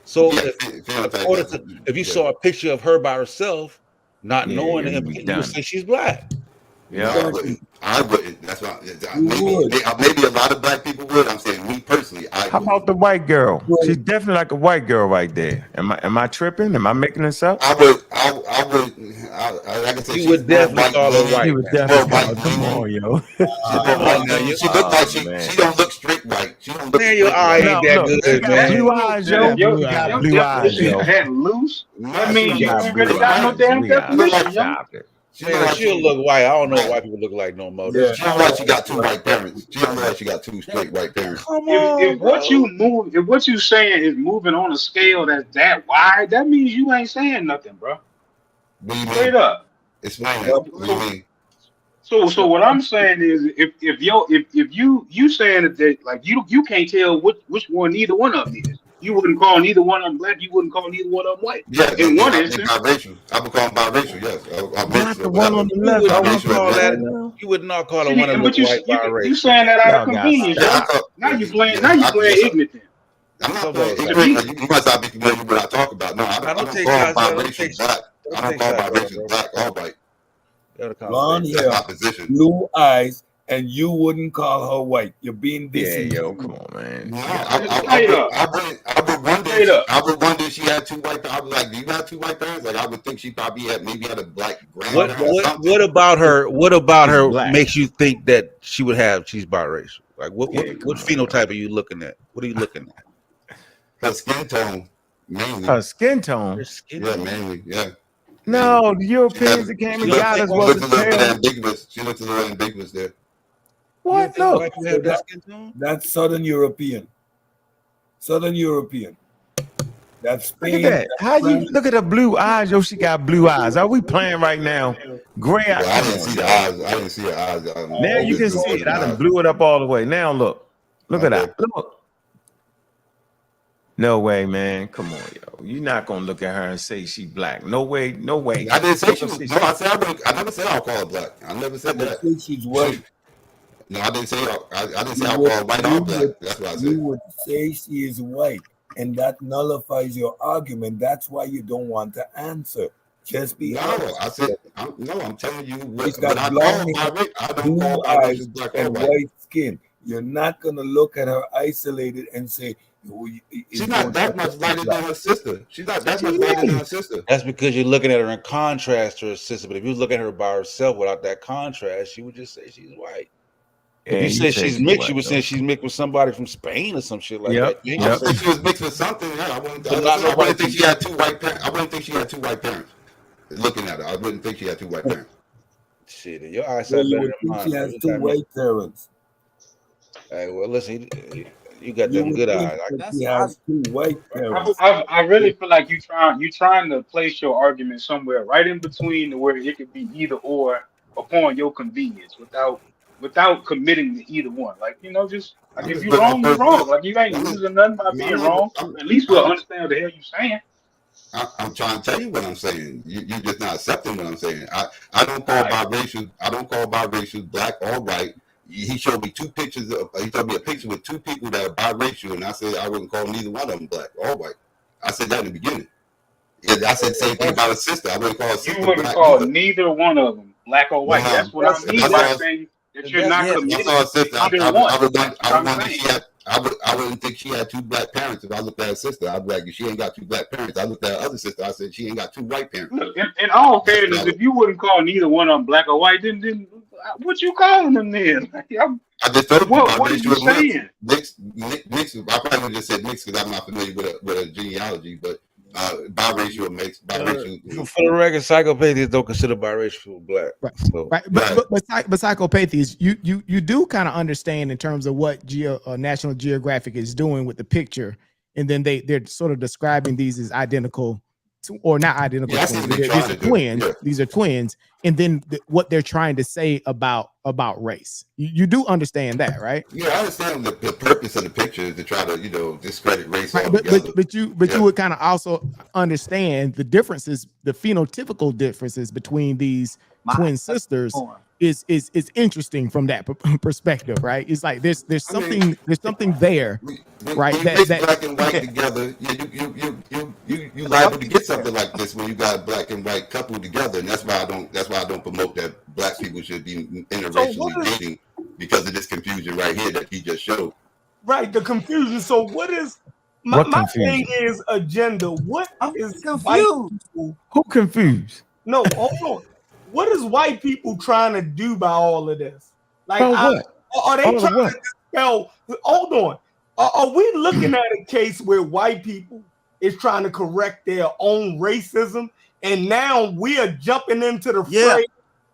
So if you saw a picture of her by herself, not knowing the implication, you would say she's black. Yeah, no, I wouldn't. That's why. Maybe a lot of black people would. I'm saying, me personally, How about the white girl? She's definitely like a white girl right there. Am I tripping? Am I making this up? I would. Like I said, you would definitely call her white. You would definitely call her. Come on, yo. She look like she don't look straight white. She don't look. Man, your eye ain't that good, man. Blue eyes, yo. Your Blue eyes, definition yo. of head loose. That means you ain't really blue got no eyes. damn We got definition. stop it. She'll look white. I don't know what white people look like no more. Yeah. She don't like she got two white parents. She don't like she got two straight white parents. If what you saying is moving on a scale that's that wide, that means you ain't saying nothing, bro. Straight up. Explain that. What do you mean? So what I'm saying is, if you saying that like you can't tell which one neither one of them is. You wouldn't call neither one of them black. You wouldn't call neither one of them white. Yeah, in one instance, biracial. I would call them biracial. Yes, Not the one on the left. You would not call the one that looks white biracial. You saying that out of convenience? Now you playing ignorant. I'm not playing ignorant. You must not be familiar with what I talk about. No, I don't call biracial black. I don't call biracial black or white. Blonde hair, blue eyes, and you wouldn't call her white. You're being decent. Yeah, yo, come on, man. I would wonder if she had two white parents. I was like, do you have two white parents? Like, I would think she probably had a black grandmother. What about her? What about her makes you think that she's biracial? Like, what phenotype are you looking at? What are you looking at? Her skin tone, mainly. Her skin tone. Yeah, mainly. Yeah. No, the Europeans that came and got us was the tail. She looks a little ambiguous there. What? Look. That's Southern European. Southern European. That's Spain. Look at that. How you look at her blue eyes? Yo, she got blue eyes. Are we playing right now? Gray eyes. I didn't see the eyes. I didn't see her eyes. Now you can see it. I done blew it up all the way. Now look. Look at that. Look. No way, man. Come on, yo. You're not gonna look at her and say she black. No way. No way. I didn't say she was. No, I never said I'll call her black. I never said that. I think she's white. No, I didn't say I didn't say I'll call her white or black. That's what I said. You would say she is white, and that nullifies your argument. That's why you don't want to answer. Just be honest. I said I'm telling you what I don't call eyes black and white skin. You're not gonna look at her isolated and say she's not that much lighter than her sister. She's not that much lighter than her sister. That's because you're looking at her in contrast to her sister. But if you look at her by herself without that contrast, you would just say she's white. If you say she's mixed, you would say she's mixed with somebody from Spain or some shit like that. I think she was mixed with something. Yeah, I wouldn't think she had two white parents. I wouldn't think she had two white parents. Looking at her, I wouldn't think she had two white parents. Shit, your eyesight better than mine. She has two white parents. Hey, well, listen, you got them good eyes. She has two white parents. I really feel like you trying to place your argument somewhere right in between where it could be either or upon your convenience without committing to either one. Like, just like if you're wrong, you're wrong. Like you ain't losing nothing by being wrong. At least we'll understand what the hell you're saying. I'm trying to tell you what I'm saying. You're just not accepting what I'm saying. I don't call biracial black or white. He showed me two pictures. He showed me a picture with two people that are biracial, and I said I wouldn't call neither one of them black or white. I said that in the beginning. Yeah, I said the same thing about a sister. I wouldn't call her sister. You wouldn't call neither one of them black or white. That's what I mean by saying that you're not committing to either one. I wouldn't think she had two black parents if I looked at her sister. I'd be like, if she ain't got two black parents. I looked at her other sister. I said she ain't got two white parents. Look, in all fairness, if you wouldn't call neither one of them black or white, then what you calling them then? I just told you. What are you saying? Mixed. I probably would have just said mixed because I'm not familiar with a genealogy, but biracial makes biracial. For the record, psychopathies don't consider biracial black. Right. So, Right. But psychopathies, you do kind of understand in terms of what National Geographic is doing with the picture, and then they're sort of describing these as identical or not identical twins. These are twins. Yeah. These are twins, and then what they're trying to say about race. You do understand that, right? Yeah, I understand the purpose of the picture is to try to discredit race. Right, but you would kind of also understand the differences, the phenotypical differences between these twin sisters is interesting from that perspective, right? It's like there's something there, right? That black and white together, you liable to get something like this when you got black and white coupled together, and that's why I don't promote that black people should be interracially dating because of this confusion right here that he just showed. Right, the confusion. So what is my thing is agenda? What is confused? Who confused? No, hold on. What is white people trying to do by all of this? Like, what? Are they trying to dispel? Hold on. Are we looking at a case where white people is trying to correct their own racism, and now we are jumping into the fray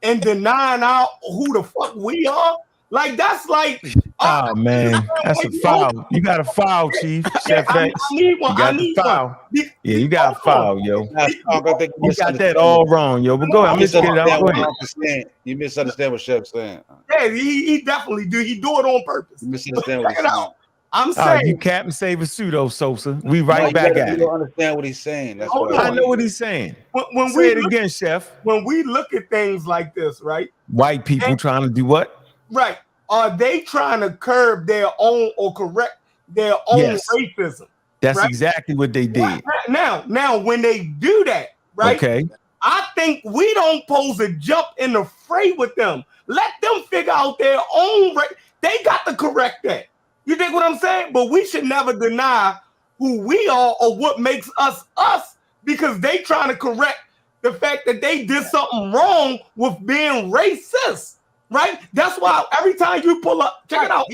and denying out who the fuck we are? Like that's like, oh man, that's a foul. You got a foul, Chief. Chef I need one. You got the foul. Yeah, you got a foul, yo. You got that all wrong, yo. But go ahead. I'm just kidding. Go ahead. You misunderstand what Chef's saying. Yeah, he definitely do. He do it on purpose. You misunderstand what he's saying. I'm saying you Captain Save a Pseudo Sosa. We right back at it. You don't understand what he's saying. That's I know what he's saying. When Say it again, Chef. When we look at things like this, right? White people trying to do what? Right. Are they trying to curb their own or correct their own racism? That's exactly what they did. Now, when they do that, right? Okay. I think we don't pose a jump in the fray with them. Let them figure out their own race. They got to correct that. You think what I'm saying? But we should never deny who we are or what makes us us, because they trying to correct the fact that they did something wrong with being racist. Right? That's why every time you pull up, check it out.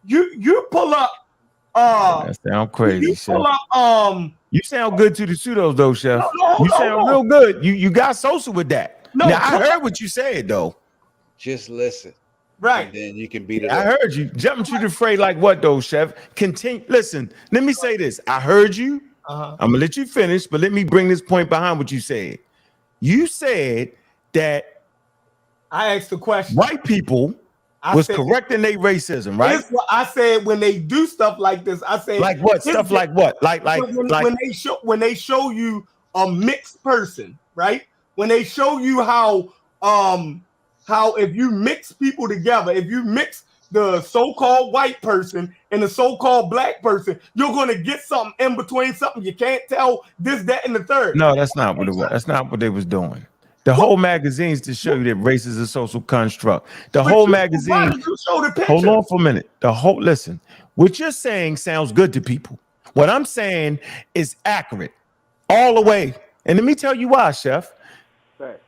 You pull up. That sound crazy. You pull up. You sound good to the pseudos though, Chef. No, you sound real good. You got Sosa with that. No, now I heard what you said though. Just listen. Right. And then you can beat it. I heard you jumping to the fray like what though, Chef? Continue. Listen. Let me say this. I heard you. I'm gonna let you finish, but let me bring this point behind what you said. You said that. I asked the question. White people was correcting their racism, right? That's what I said when they do stuff like this. I say like what stuff like what? Like when they show you a mixed person, right? When they show you how if you mix people together, if you mix the so-called white person and the so-called black person, you're gonna get something in between, something you can't tell this, that, and the third. No, that's not what it was. That's not what they was doing. The whole magazine's to show you that race is a social construct. The whole magazine. Hold on for a minute. Listen. What you're saying sounds good to people. What I'm saying is accurate all the way. And let me tell you why, Chef. Right.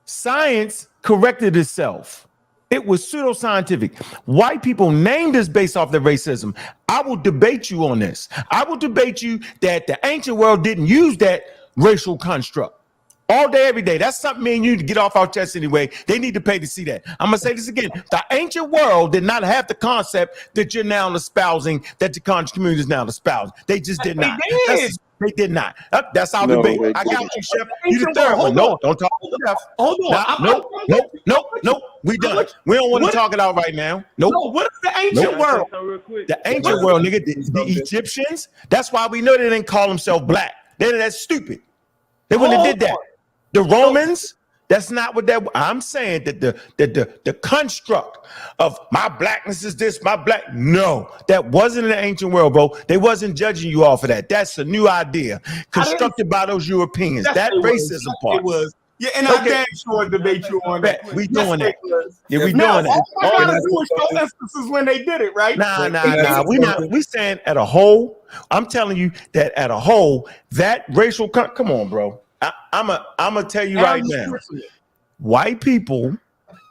Science corrected itself. It was pseudoscientific. White people named this based off their racism. I will debate you on this. I will debate you that the ancient world didn't use that racial construct. All day, every day. That's something me and you to get off our chest anyway. They need to pay to see that. I'm going to say this again. The ancient world did not have the concept that you're now espousing, that the conscious community is now espousing. They just did not. They did not. That's our debate. I got you, Chef. You the third one. No, don't talk to Chef. Hold on. No. We done. We don't want to talk it out right now. Nope. No, what is the ancient world? The ancient world, nigga. The Egyptians. That's why we know they didn't call themselves black. That's stupid. They wouldn't have did that. The Romans, that's not what that. I'm saying that the construct of my blackness is this, my black. No, that wasn't in the ancient world, bro. They wasn't judging you off of that. That's a new idea constructed by those Europeans. That racism part. It was. Yeah, and I damn sure debate you on that. We doing that. Yeah, we doing that. All I gotta do is show instances when they did it, right? Nah. We saying at a whole. I'm telling you that at a whole, that racial. Come on, bro. I'm gonna tell you right now. White people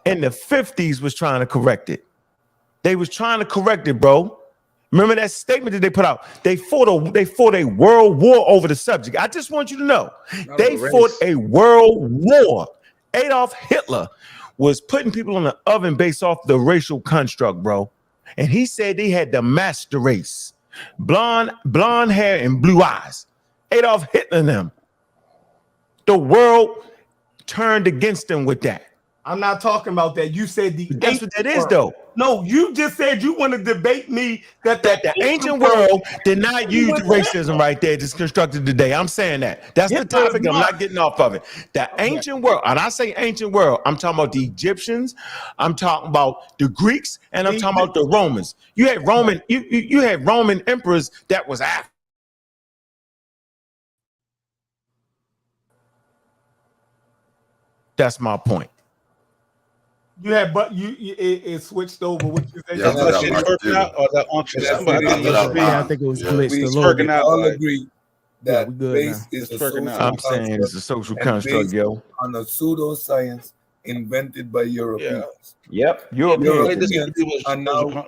in the 50s was trying to correct it. They was trying to correct it, bro. Remember that statement that they put out? They fought a world war over the subject. I just want you to know they fought a world war. Adolf Hitler was putting people on the oven based off the racial construct, bro. And he said they had the master race. Blonde hair and blue eyes. Adolf Hitler and them. The world turned against them with that. I'm not talking about that. You said that's what that is, though. No, you just said you want to debate me that the ancient world did not use racism right there to construct it today. I'm saying that. That's the topic. I'm not getting off of it. The ancient world, and I say ancient world, I'm talking about the Egyptians, I'm talking about the Greeks, and I'm talking about the Romans. You had Roman, you had Roman emperors that was African. That's my point. You had, but it switched over. What you say? Yeah, that shit working out, or that unction. I think it was glitched a little bit. All agree that race is a social I'm saying it's a social construct, yo. On a pseudoscience invented by Europeans. Yep, Europeans are now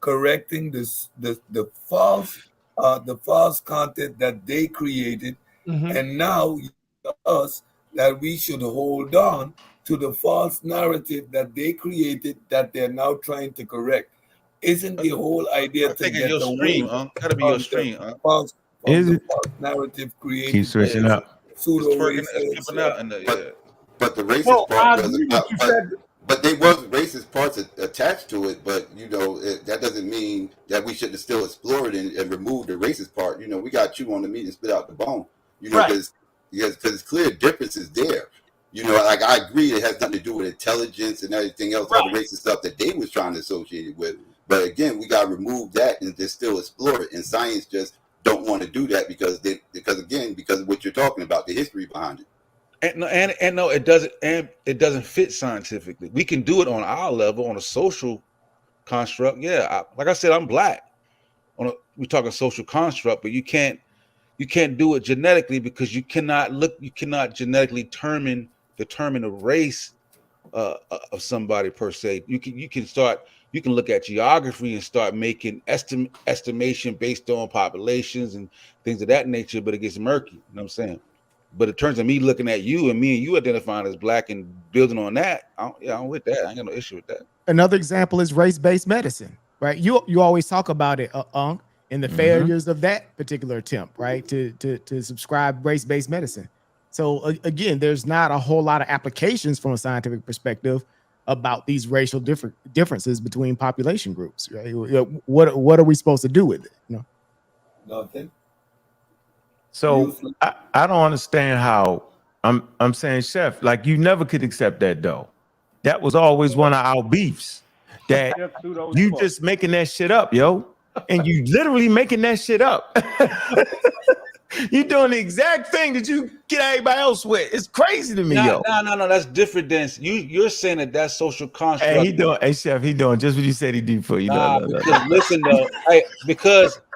correcting this the false content that they created, and now us that we should hold on to the false narrative that they created that they're now trying to correct. Isn't the whole idea to get away gotta be your stream, false narrative created? Keep switching up. Pseudo but the racist part doesn't. But they was racist parts attached to it. But you know that doesn't mean that we shouldn't still explore it and remove the racist part. You know, we got chew on the meat and spit out the bone. You know, because it's clear difference is there. You know, like I agree, it has nothing to do with intelligence and everything else, all the racist stuff that they was trying to associate it with. But again, we got to remove that and just still explore it. And science just don't want to do that because of what you're talking about, the history behind it. And no, it doesn't fit scientifically. We can do it on our level, on a social construct. Yeah, like I said, I'm black. We're talking social construct, but you can't do it genetically because you cannot genetically determine a race of somebody per se. You can look at geography and start making estimation based on populations and things of that nature, but it gets murky. You know what I'm saying? But in terms of me looking at you and me and you identifying as black and building on that, I'm with that. I ain't got no issue with that. Another example is race-based medicine, right? You always talk about it, and the failures of that particular attempt, right? To subscribe race-based medicine. So again, there's not a whole lot of applications from a scientific perspective about these racial differences between population groups, right? What are we supposed to do with it? You know? Nothing. So I don't understand how I'm saying, Chef, like you never could accept that though. That was always one of our beefs. That you just making that shit up, yo. And you literally making that shit up. You doing the exact thing that you get everybody else with. It's crazy to me, yo. No. That's different than you're saying that social construct. Hey, Chef, he doing just what you said he do for you. Because listen though,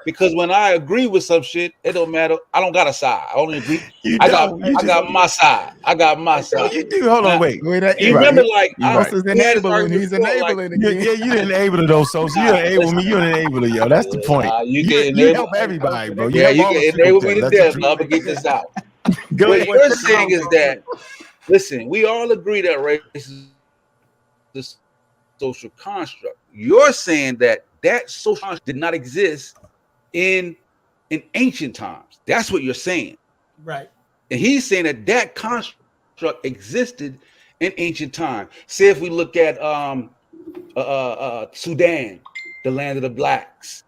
because when I agree with some shit, it don't matter. I don't got a side. I only agree. I got my side. I got my side. You do. Hold on, wait. You remember, like he's enabling again. Yeah, you didn't enable those, so you enable me. You an enabler, yo. That's the point. You help everybody, bro. Yeah, you can enable me to death. I'm gonna get this out. What you're saying is that, listen, we all agree that race is the social construct. You're saying that social construct did not exist in ancient times. That's what you're saying, right? And he's saying that construct existed in ancient time. Say if we look at Sudan, the land of the blacks,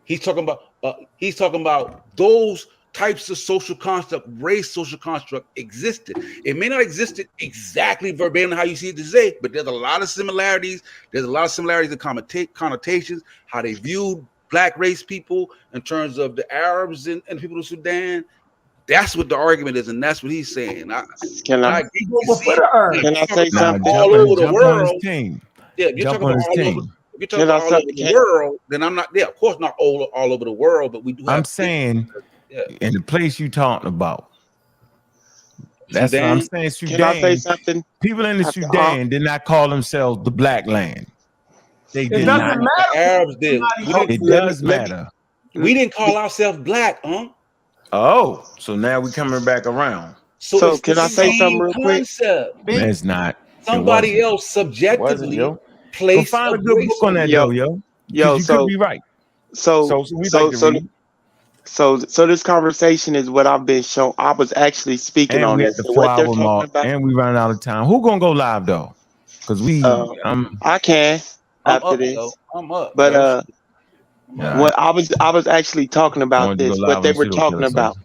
he's talking about those types of social construct, race social construct existed. It may not exist exactly verbatim how you see it today, but there's a lot of similarities. There's a lot of similarities and connotations, how they viewed black race people in terms of the Arabs and people of Sudan. That's what the argument is, and that's what he's saying. Can I say something? All over the world. Yeah, you're talking about all over. If you're talking about all over the world, then I'm not. Yeah, of course not all over the world, but we do. I'm saying in the place you talking about. That's what I'm saying. Sudan. Can I say something? People in the Sudan did not call themselves the Black Land. They It did doesn't not. matter. Arabs did. It does matter. We didn't call ourselves black, Oh, so now we coming back around. So it's can the I say something same real quick? concept. It's not. Somebody else subjectively Go placed find a a good race book on that, Yo, though, yo. yo, Because you could be right. So we like to read. So this conversation is what I've been shown. I was actually speaking And on we at this. the So what they're 4 hour talking mark, about. and we running out of time. Who gonna go live though? Because I can I'm after up, this. though. I'm up. But Nah. what I was actually talking about wanted to go this. live What they on were Pseudo talking Killer about.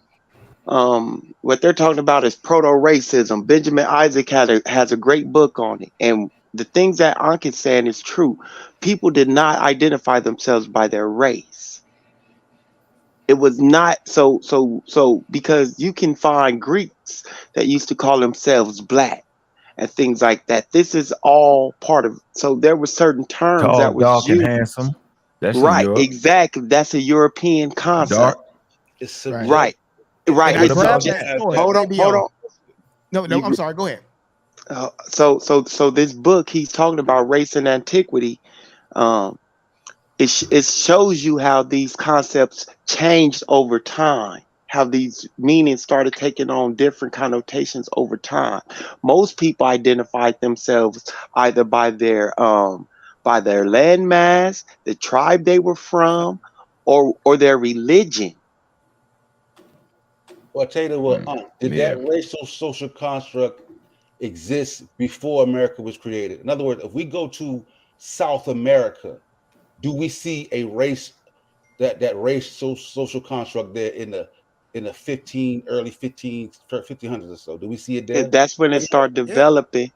Social. What they're talking about is proto-racism. Benjamin Isaac has a great book on it, and the things that Ankh is saying is true. People did not identify themselves by their race. It was not so because you can find Greeks that used to call themselves black and things like that. This is all part of. So there were certain terms Tall, that was dark, and used. handsome. That's in Right, Europe. exactly. That's a European concept. Dark. It's subjective. Right. And I It's grabbed subjective. that source. Hold on. No, I'm sorry. Go ahead. So this book he's talking about race and antiquity. It shows you how these concepts changed over time, how these meanings started taking on different connotations over time. Most people identified themselves either by their landmass, the tribe they were from, or their religion. Well, I tell you what, did that racial social construct exist before America was created? In other words, if we go to South America, do we see a race that race social construct there in the early 1500s or so? Do we see it there? That's when it started developing.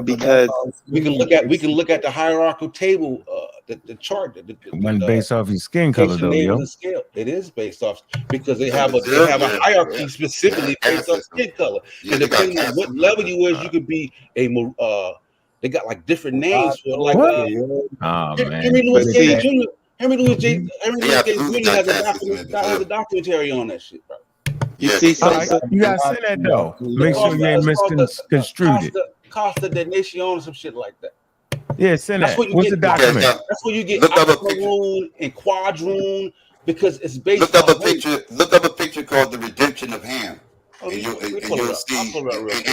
Because we can look at the hierarchical table, the chart. One based off your skin color, though, yo. And scale. It is based off because they have a hierarchy specifically based off skin color, and depending on what level you is, you could be a. They got like different names for it, like Henry Louis Gates Jr. Henry Louis Gates Jr. has a documentary on that shit, bro. You see, you gotta say that though. Make sure you ain't misconstrued it. Costa de Nation or some shit like that. Yeah, send that. What's the document? That's where you get octoroon and quadroon because it's based. Look up a picture called "The Redemption of Ham." And you'll see.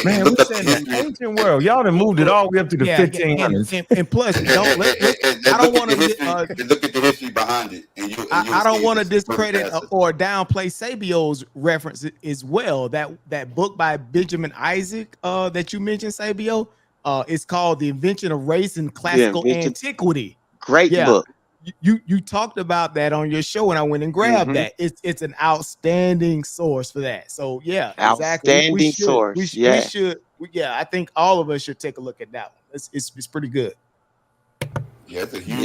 Man, we said the ancient world. Y'all done moved it all the way up to the 1500s. And plus, I don't want to look at the history behind it. I don't want to discredit or downplay Sabio's reference as well. That book by Benjamin Isaac that you mentioned, Sabio, it's called "The Invention of Race and Classical Antiquity." Great book. You talked about that on your show, and I went and grabbed that. It's an outstanding source for that. So yeah, outstanding source. We should. I think all of us should take a look at that one. It's pretty good. Yeah, it's a huge.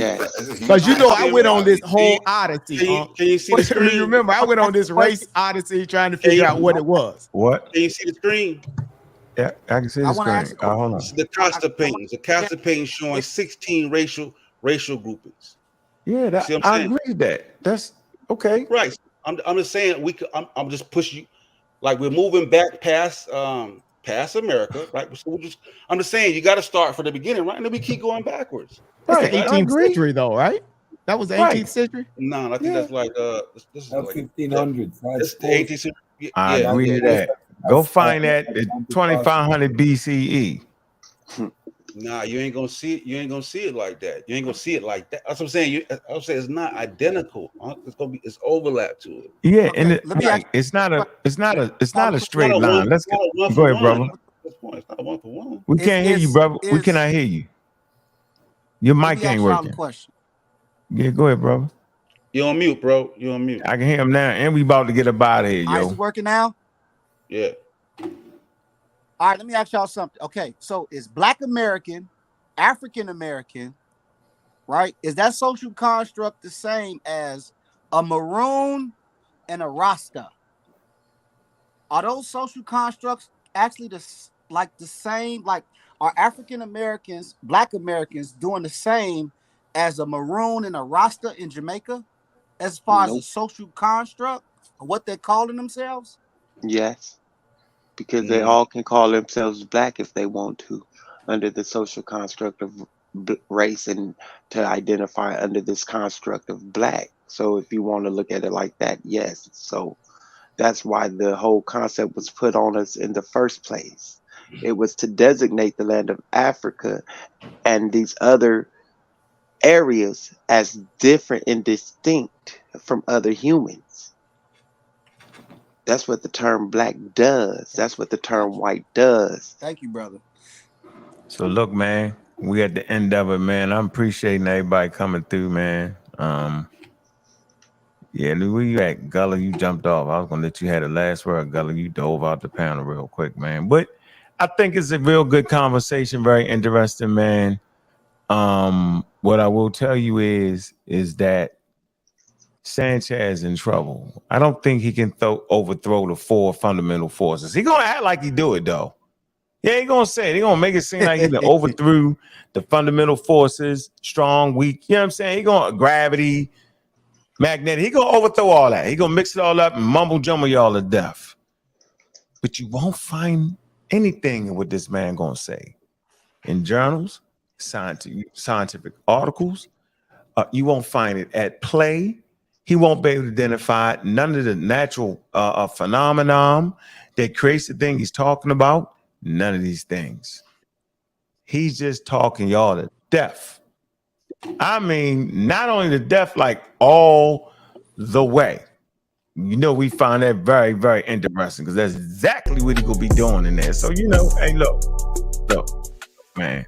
Because I went on this whole odyssey. Can you see the screen? You remember, I went on this race odyssey trying to figure out what it was. What? Can you see the screen? Yeah, I can see the screen. Hold on. This is the Costa paintings. The Costa painting showing 16 racial groupings. Yeah, I agree with that. That's okay. Right. I'm just saying I'm just pushing, like we're moving back past America, right? So I'm just saying you got to start from the beginning, right? And then we keep going backwards. Right. It's the 18th century, though, right? That was the 18th century. No, I think that's like this is like 1500s. This is the 18th century. I agree with that. Go find that at 2500 BCE. Nah, you ain't gonna see it. You ain't gonna see it like that. You ain't gonna see it like that. That's what I'm saying. I'm saying it's not identical. It's overlap to it. Yeah, and it's not a straight line. Let's go ahead, brother. It's not one for one. We can't hear you, brother. We cannot hear you. Your mic ain't working. Yeah, go ahead, brother. You're on mute, bro. You're on mute. I can hear him now, and we about to get up out of here, yo. Is it working now? Yeah. All right, let me ask y'all something. Okay, so is Black American, African American, right? Is that social construct the same as a maroon and a Rasta? Are those social constructs actually the same? Like, are African Americans, Black Americans doing the same as a maroon and a Rasta in Jamaica, as far as a social construct, or what they're calling themselves? Yes. Because they all can call themselves black if they want to, under the social construct of race and to identify under this construct of black. So if you want to look at it like that, yes. So that's why the whole concept was put on us in the first place. It was to designate the land of Africa and these other areas as different and distinct from other humans. That's what the term black does. That's what the term white does. Thank you, brother. So look, man, we at the end of it, man. I'm appreciating everybody coming through, man. Yeah, where you at, Gullah? You jumped off. I was gonna let you have the last word, Gullah. You dove out the panel real quick, man. But I think it's a real good conversation, very interesting, man. What I will tell you is that Sanchez in trouble. I don't think he can overthrow the 4 fundamental forces. He gonna act like he do it though. Yeah, he gonna say it. He gonna make it seem like he overthrew the fundamental forces, strong, weak. You know what I'm saying? He gonna gravity, magnetic. He gonna overthrow all that. He gonna mix it all up and mumble jumble y'all to death. But you won't find anything in what this man gonna say in journals, scientific articles. You won't find it at play. He won't be able to identify none of the natural phenomenon that creates the thing he's talking about. None of these things. He's just talking y'all to death. I mean, not only to death, like all the way. You know, we find that very, very interesting because that's exactly what he gonna be doing in there. So, you know, hey, look, man.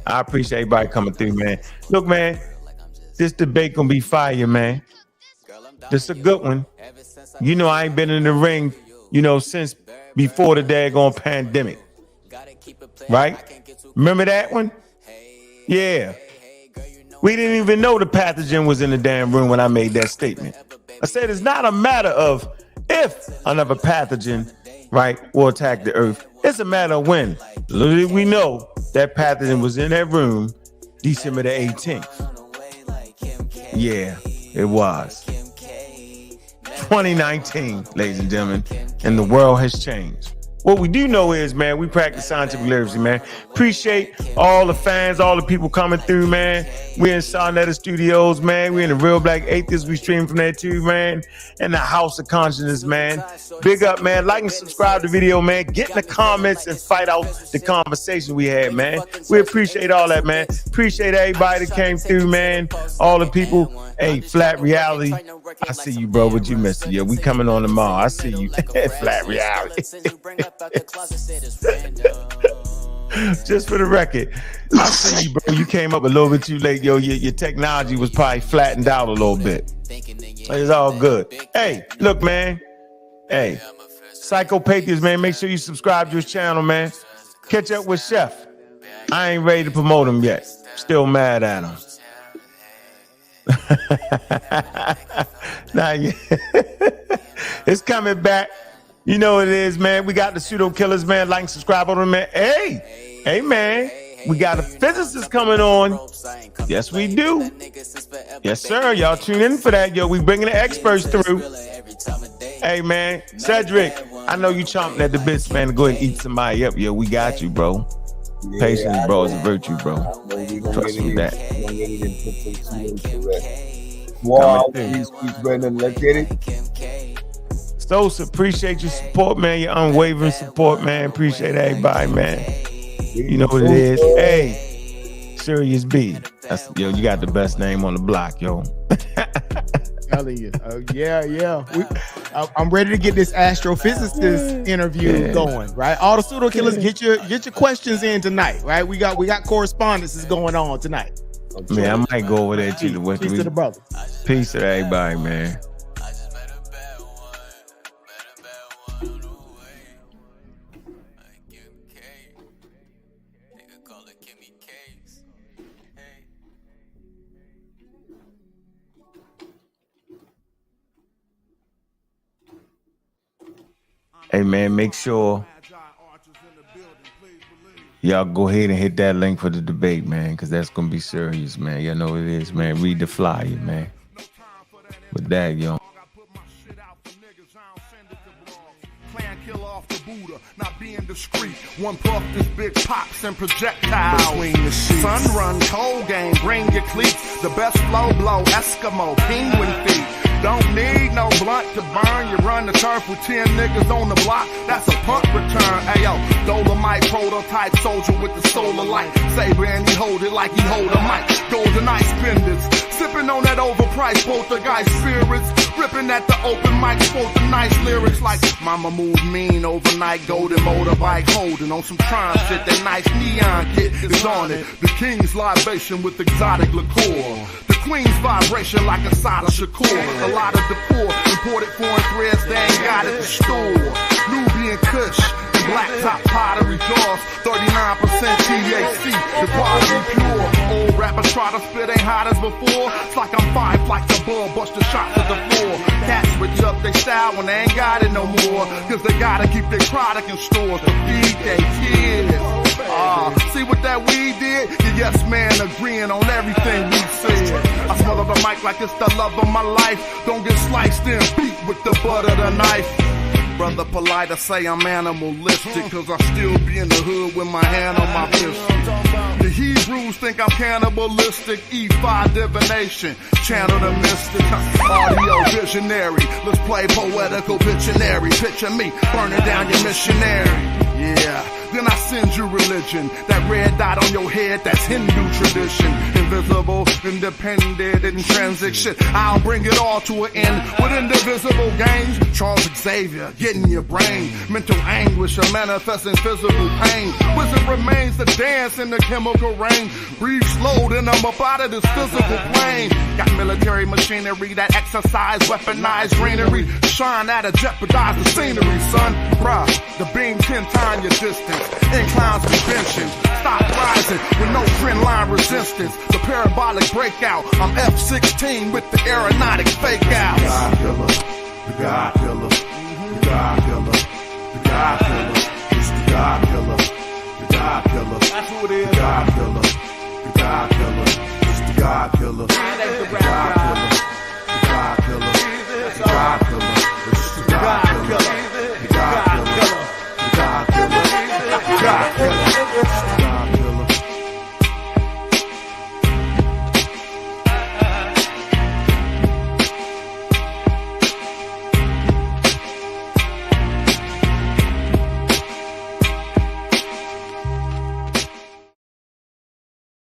I appreciate everybody coming through, man. Look, man, this debate gonna be fire, man. This is a good one. You know, I ain't been in the ring, you know, since before the daggone pandemic. Right? Remember that one? Yeah. We didn't even know the pathogen was in the damn room when I made that statement. I said it's not a matter of if another pathogen, right, will attack the earth. It's a matter of when. Little did we know that pathogen was in that room December the 18th. Yeah, it was. 2019, ladies and gentlemen, and the world has changed. What we do know is, man, we practice scientific literacy, man. Appreciate all the fans, all the people coming through, man. We're in Sarnetta Studios, man. We're in the Real Black Atheists. We stream from there too, man. And the House of Consciousness, man. Big up, man. Like and subscribe to the video, man. Get in the comments and fight out the conversation we had, man. We appreciate all that, man. Appreciate everybody that came through, man. All the people. Hey, Flat Reality. I see you, bro, but you missed it. Yeah, we coming on tomorrow. I see you. Flat Reality. Just for the record, I see you, bro. You came up a little bit too late, yo. Your technology was probably flattened out a little bit. It's all good. Hey, look, man. Hey, Psychopathia, man. Make sure you subscribe to his channel, man. Catch up with Chef. I ain't ready to promote him yet. Still mad at him. Nah, yeah. It's coming back. You know what it is, man. We got the pseudo killers, man. Like and subscribe on them, man. Hey, man. We got a physicist coming on. Yes, we do. Yes, sir. Y'all tune in for that, yo. We bringing the experts through. Hey, man. Cedric, I know you chomping at the bits, man. Go ahead and eat somebody up, yo. We got you, bro. Yeah, patience, bro, is a virtue, bro. Trust me that. Wow, please, Brandon, let's get it. Sosa, appreciate your support, man. Your unwavering support, man. Appreciate everybody, man. You know what it is. Hey, Serious B. Yo, you got the best name on the block, yo. Telling you. Yeah. I'm ready to get this astrophysicist interview going, right? All the pseudo killers, get your questions in tonight, right? We got correspondences going on tonight. Man, I might go over there to the Peace to the brother. Peace to everybody, man. Hey, man, make sure y'all go ahead and hit that link for the debate, man, because that's going to be serious, man. Y'all know what it is, man. Read the flyer, man. With that, yo. killer off the Buddha, not being discreet. One puff, this bitch pops and projectiles between the sheets. Sun run, cold game, bring your cleats. The best flow blow, Eskimo, penguin feet. Don't need no blunt to burn. You run the turf with 10 niggas on the block. That's a punt return. Ayo, Dolomite prototype soldier with the solar light. Saber and he hold it like he hold a mic. Golden ice benders. Sipping on that overpriced poltergeist spirits. Ripping at the open mic, spoke the nice lyrics like Mama moved mean overnight. Golden motorbike holding on some crime shit. That nice neon kit is on it. The king's libation with exotic liqueur. Queen's vibration like a Sada Shakur. A lot of the poor imported foreign threads they ain't got at the store. Nubian Kush and black top pottery jars. 39% THC, the quality pure. Old rappers try to spit ain't hot as before. It's like I'm five like the ball, bust the shot to the floor. Cats switch up their style when they ain't got it no more. Cause they gotta keep their product in stores to feed their kids. See what that weed did? The yes man agreeing on everything we said. I smother the mic like it's the love of my life. Don't get sliced and beat with the butt of the knife. Brother polite, I say I'm animalistic, cause I still be in the hood with my hand on my pistol. The Hebrews think I'm cannibalistic, E5 divination, channel the mystic, audio visionary. Let's play poetical dictionary. Picture me burning down your missionary. Yeah, then I send you religion. That red dot on your head, that's Hindu tradition. Invisible, independent, intrinsic shit. I'll bring it all to an end with indivisible games. Charles Xavier, getting your brain. Mental anguish, a manifesting physical pain. Wizard remains to dance in the chemical rain. Breathe slow, then I'm up out of this physical plane. Got military machinery that exercise, weaponized greenery. Shine at a jeopardize the scenery, son. Bruh, the beam 10 times your distance. Inclines convention. Stop rising with no trend line resistance. The parabolic breakout. I'm F-16 with the aeronautic fake out. The God killer. The God killer. The God killer. It's the God killer. The God killer. That's who it is. The God killer. The God killer. It's the God killer. The God killer.